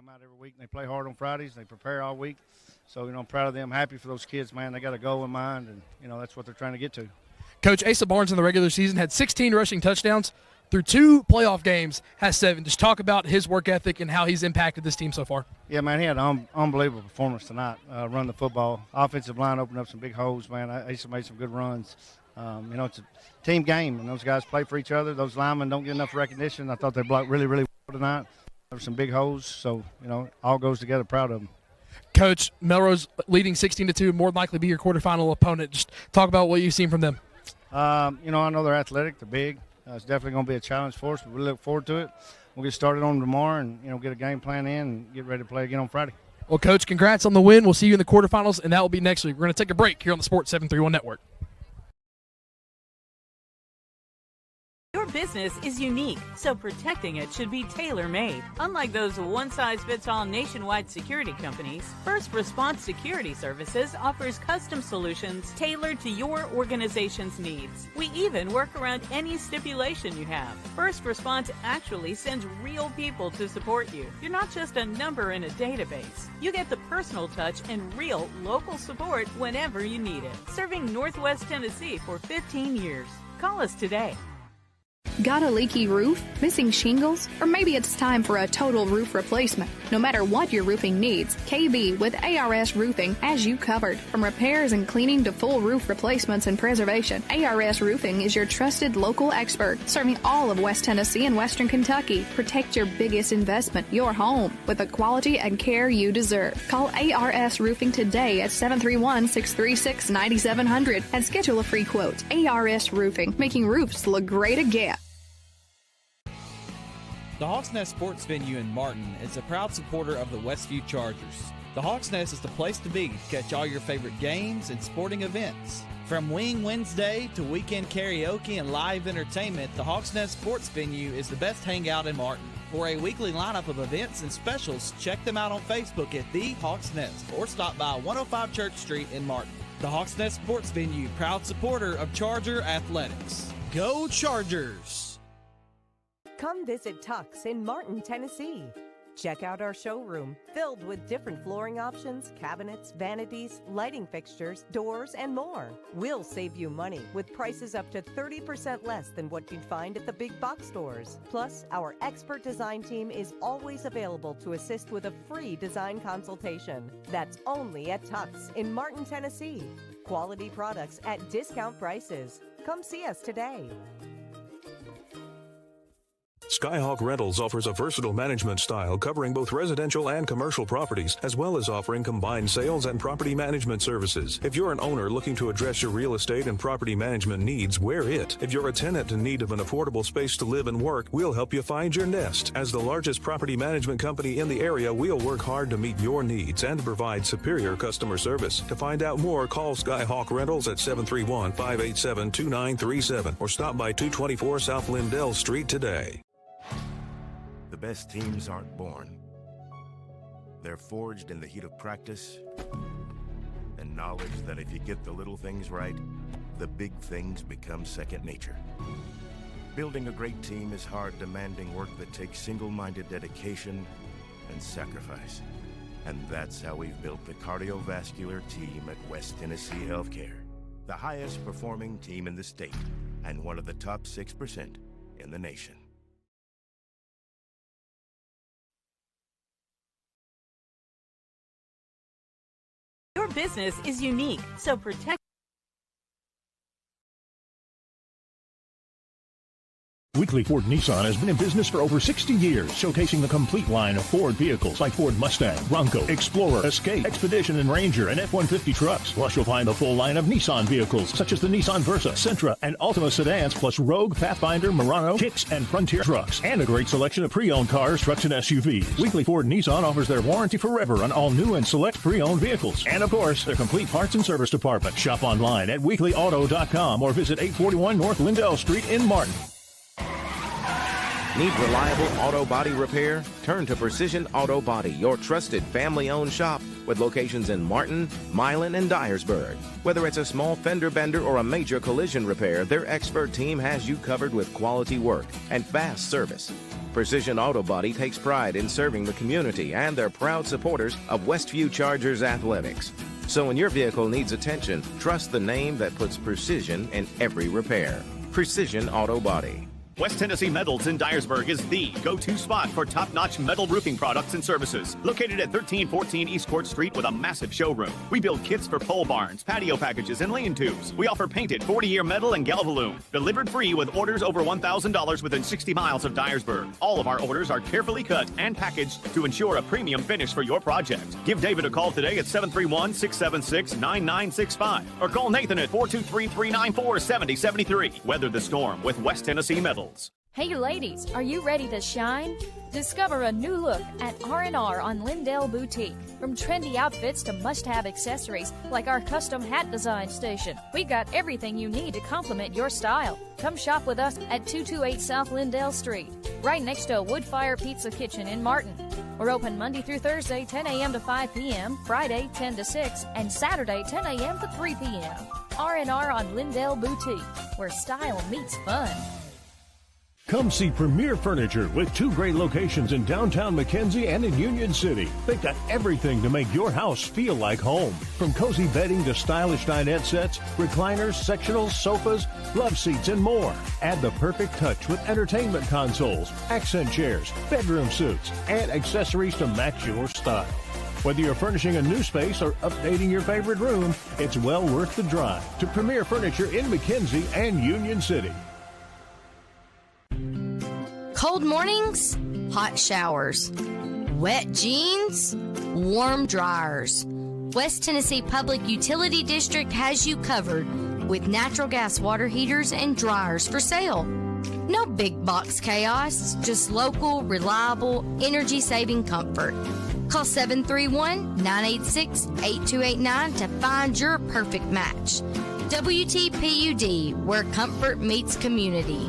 come out every week and they play hard on Fridays. They prepare all week. So, I'm proud of them. Happy for those kids, man. They got a goal in mind, and, that's what they're trying to get to. Coach, Asa Barnes in the regular season had 16 rushing touchdowns. Through 2 playoff games, has 7. Just talk about his work ethic and how he's impacted this team so far. Yeah, man, he had an unbelievable performance tonight. Run the football. Offensive line opened up some big holes, man. Asa made some good runs. It's a team game, and those guys play for each other. Those linemen don't get enough recognition. I thought they blocked really, really well tonight. There were some big holes, so, all goes together. Proud of them. Coach, Melrose leading 16-2, more than likely be your quarterfinal opponent. Just talk about what you've seen from them. I know they're athletic. They're big. It's definitely going to be a challenge for us, but we look forward to it. We'll get started on tomorrow and, get a game plan in and get ready to play again on Friday. Well, Coach, congrats on the win. We'll see you in the quarterfinals, and that will be next week. We're going to take a break here on the Sports 731 Network. Your business is unique, so protecting it should be tailor-made. Unlike those one-size-fits-all nationwide security companies, First Response Security Services offers custom solutions tailored to your organization's needs. We even work around any stipulation you have. First Response actually sends real people to support you. You're not just a number in a database. You get the personal touch and real local support whenever you need it. Serving Northwest Tennessee for 15 years. Call us today. Got a leaky roof, missing shingles, or maybe it's time for a total roof replacement? No matter what your roofing needs, KB with ARS Roofing has you covered. From repairs and cleaning to full roof replacements and preservation, ARS Roofing is your trusted local expert, serving all of West Tennessee and Western Kentucky. Protect your biggest investment, your home, with the quality and care you deserve. Call ARS Roofing today at 731-636-9700 and schedule a free quote. ARS Roofing, making roofs look great again. The Hawks Nest Sports Venue in Martin is a proud supporter of the Westview Chargers. The Hawks Nest is the place to be to catch all your favorite games and sporting events. From Wing Wednesday to weekend karaoke and live entertainment, the Hawks Nest Sports Venue is the best hangout in Martin. For a weekly lineup of events and specials, check them out on Facebook at The Hawks Nest or stop by 105 Church Street in Martin. The Hawks Nest Sports Venue, proud supporter of Charger Athletics. Go Chargers! Come visit Tux in Martin, Tennessee. Check out our showroom filled with different flooring options, cabinets, vanities, lighting fixtures, doors, and more. We'll save you money with prices up to 30% less than what you'd find at the big box stores. Plus, our expert design team is always available to assist with a free design consultation. That's only at Tux in Martin, Tennessee. Quality products at discount prices. Come see us today. Skyhawk Rentals offers a versatile management style covering both residential and commercial properties, as well as offering combined sales and property management services. If you're an owner looking to address your real estate and property management needs, we're it. If you're a tenant in need of an affordable space to live and work, we'll help you find your nest. As the largest property management company in the area, we'll work hard to meet your needs and provide superior customer service. To find out more, call Skyhawk Rentals at 731-587-2937 or stop by 224 South Lindell Street today. The best teams aren't born. They're forged in the heat of practice and knowledge that if you get the little things right, the big things become second nature. Building a great team is hard, demanding work that takes single-minded dedication and sacrifice. And that's how we've built the cardiovascular team at West Tennessee Healthcare, the highest performing team in the state and one of the top 6% in the nation. Your business is unique, so protect. Weekly Ford Nissan has been in business for over 60 years, showcasing the complete line of Ford vehicles like Ford Mustang, Bronco, Explorer, Escape, Expedition, and Ranger, and F-150 trucks. Plus, you'll find the full line of Nissan vehicles, such as the Nissan Versa, Sentra, and Altima sedans, plus Rogue, Pathfinder, Murano, Kicks, and Frontier trucks, and a great selection of pre-owned cars, trucks, and SUVs. Weekly Ford Nissan offers their warranty forever on all new and select pre-owned vehicles. And, of course, their complete parts and service department. Shop online at weeklyauto.com or visit 841 North Lindell Street in Martin. Need reliable auto body repair? Turn to Precision Auto Body, your trusted family-owned shop with locations in Martin, Milan, and Dyersburg. Whether it's a small fender bender or a major collision repair, their expert team has you covered with quality work and fast service. Precision Auto Body takes pride in serving the community and they're proud supporters of Westview Chargers athletics. So when your vehicle needs attention, trust the name that puts precision in every repair. Precision Auto Body. West Tennessee Metals in Dyersburg is the go-to spot for top-notch metal roofing products and services. Located at 1314 East Court Street with a massive showroom. We build kits for pole barns, patio packages, and lean-tos. We offer painted 40-year metal and galvalume. Delivered free with orders over $1,000 within 60 miles of Dyersburg. All of our orders are carefully cut and packaged to ensure a premium finish for your project. Give David a call today at 731-676-9965 or call Nathan at 423-394-7073. Weather the storm with West Tennessee Metals. Hey ladies, are you ready to shine? Discover a new look at R&R on Lindell Boutique. From trendy outfits to must-have accessories like our custom hat design station, we've got everything you need to complement your style. Come shop with us at 228 South Lindell Street, right next to Woodfire Pizza Kitchen in Martin. We're open Monday through Thursday, 10 a.m. to 5 p.m., Friday, 10 to 6, and Saturday, 10 a.m. to 3 p.m. R&R on Lindell Boutique, where style meets fun. Come see Premier Furniture with 2 great locations in downtown McKenzie and in Union City. They've got everything to make your house feel like home. From cozy bedding to stylish dinette sets, recliners, sectionals, sofas, love seats, and more. Add the perfect touch with entertainment consoles, accent chairs, bedroom suites, and accessories to match your style. Whether you're furnishing a new space or updating your favorite room, it's well worth the drive to Premier Furniture in McKenzie and Union City. Cold mornings, hot showers. Wet jeans, warm dryers. West Tennessee Public Utility District has you covered with natural gas water heaters and dryers for sale. No big box chaos, just local, reliable, energy-saving comfort. Call 731-986-8289 to find your perfect match. WTPUD, where comfort meets community.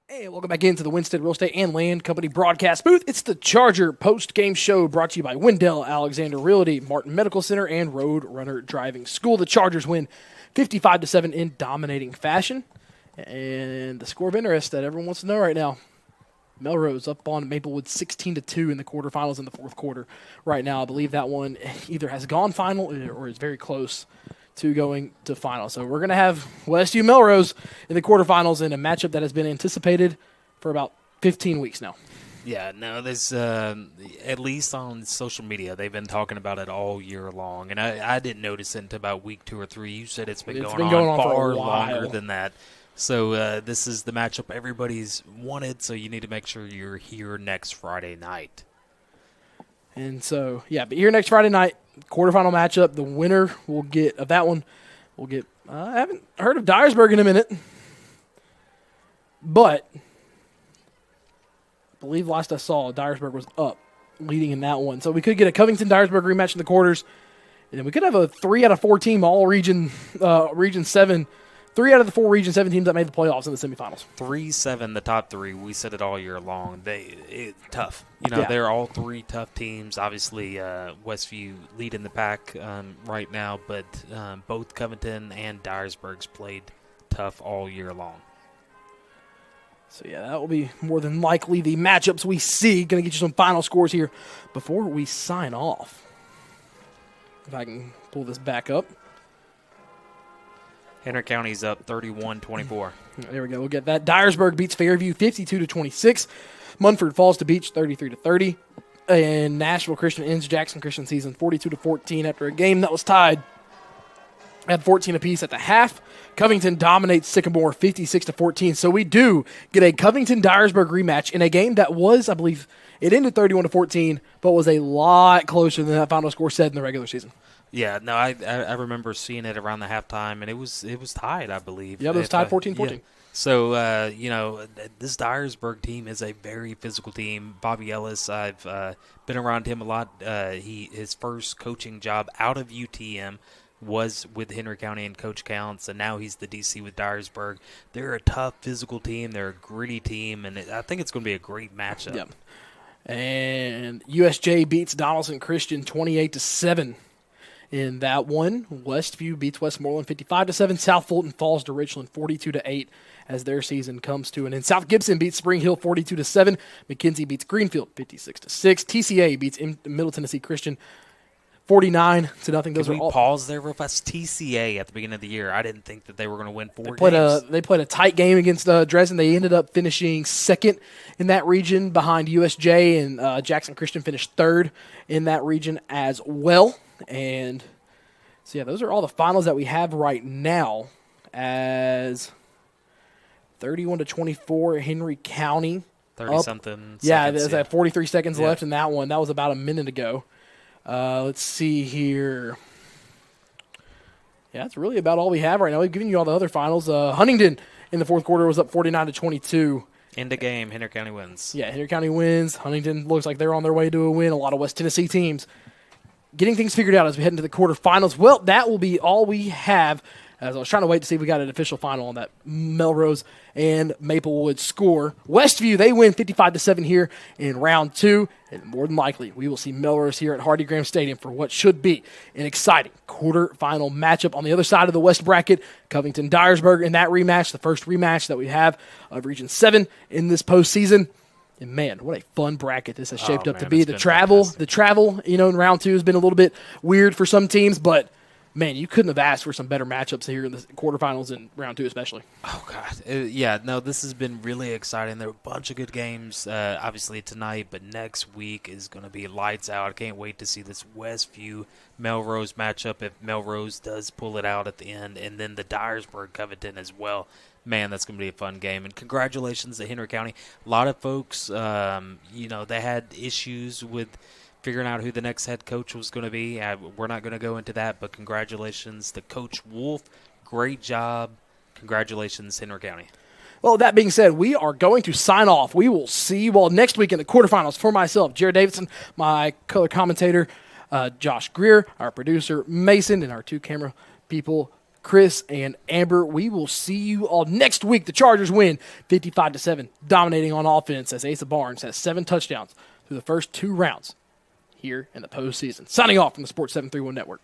Hey, welcome back into the Winstead Real Estate and Land Company broadcast booth. It's the Charger post-game show brought to you by Wendell Alexander Realty, Martin Medical Center, and Road Runner Driving School. The Chargers win 55-7 in dominating fashion. And the score of interest that everyone wants to know right now, Melrose up on Maplewood 16-2 in the quarterfinals in the fourth quarter right now. I believe that one either has gone final or is very close to going to final. So we're going to have Westview Melrose in the quarterfinals in a matchup that has been anticipated for about 15 weeks now. Yeah, no, there's at least on social media, they've been talking about it all year long. And I didn't notice it until about week 2 or 3. You said it's been going on far longer than that. So this is the matchup everybody's wanted, so you need to make sure you're here next Friday night. And so, yeah, but here next Friday night, quarterfinal matchup. The winner will get of that one. We'll get. I haven't heard of Dyersburg in a minute, but I believe last I saw, Dyersburg was up, leading in that one. So we could get a Covington-Dyersburg rematch in the quarters, and then we could have a 3 out of 4 team all region 7. 3 out of the 4 Region 7 teams that made the playoffs in the semifinals. 3-7, the top 3. We said it all year long. Tough. They're all 3 tough teams. Obviously, Westview leading the pack right now, but both Covington and Dyersburg's played tough all year long. So, yeah, that will be more than likely the matchups we see. Going to get you some final scores here before we sign off. If I can pull this back up. Henry County's up 31-24. There we go. We'll get that. Dyersburg beats Fairview 52-26. Munford falls to Beach 33-30. And Nashville Christian ends Jackson Christian season 42-14 after a game that was tied at 14 apiece at the half. Covington dominates Sycamore 56-14. So we do get a Covington-Dyersburg rematch in a game that was, I believe, it ended 31-14, but was a lot closer than that final score said in the regular season. Yeah, no, I remember seeing it around the halftime, and it was tied, I believe. Yeah, it was tied 14-14. Yeah. So, this Dyersburg team is a very physical team. Bobby Ellis, I've been around him a lot. His first coaching job out of UTM was with Henry County and Coach Counts, and now he's the DC with Dyersburg. They're a tough physical team. They're a gritty team, and I think it's going to be a great matchup. Yep. And USJ beats Donaldson Christian 28-7. In that one, Westview beats Westmoreland 55-7. South Fulton falls to Richland 42-8 as their season comes to an end. South Gibson beats Spring Hill 42-7. McKenzie beats Greenfield 56-6. TCA beats Middle Tennessee Christian 49-0. Those Can are we all. pause there real fast? TCA at the beginning of the year, I didn't think that they were going to win 4 games. They played a tight game against Dresden. They ended up finishing second in that region behind USJ, and Jackson Christian finished third in that region as well. And so, yeah, those are all the finals that we have right now as 31-24 Henry County. 30-something Yeah, seconds, there's 43 seconds Yeah. left in that one. That was about a minute ago. Let's see here. Yeah, that's really about all we have right now. We've given you all the other finals. Huntington in the fourth quarter was up 49-22. End of game, Henry County wins. Yeah, Henry County wins. Huntington looks like they're on their way to a win. A lot of West Tennessee teams getting things figured out as we head into the quarterfinals. Well, that will be all we have, as I was trying to wait to see if we got an official final on that Melrose and Maplewood score. Westview, they win 55-7 here in round 2, and more than likely we will see Melrose here at Hardy Graham Stadium for what should be an exciting quarterfinal matchup. On the other side of the West bracket, Covington-Dyersburg in that rematch, the first rematch that we have of Region 7 in this postseason. And, man, what a fun bracket this has shaped up to be. The travel, in round 2 has been a little bit weird for some teams, but, man, you couldn't have asked for some better matchups here in the quarterfinals in round 2 especially. Oh, God. This has been really exciting. There were a bunch of good games, obviously, tonight, but next week is going to be lights out. I can't wait to see this Westview-Melrose matchup if Melrose does pull it out at the end, and then the Dyersburg-Covington as well. Man, that's going to be a fun game. And congratulations to Henry County. A lot of folks, they had issues with figuring out who the next head coach was going to be. We're not going to go into that, but congratulations to Coach Wolf. Great job. Congratulations, Henry County. Well, that being said, we are going to sign off. We will see you all next week in the quarterfinals. For myself, Jared Davidson, my color commentator, Josh Greer, our producer, Mason, and our 2 camera people, Chris and Amber. We will see you all next week. The Chargers win 55-7, dominating on offense as Asa Barnes has 7 touchdowns through the first 2 rounds here in the postseason. Signing off from the Sports 731 Network.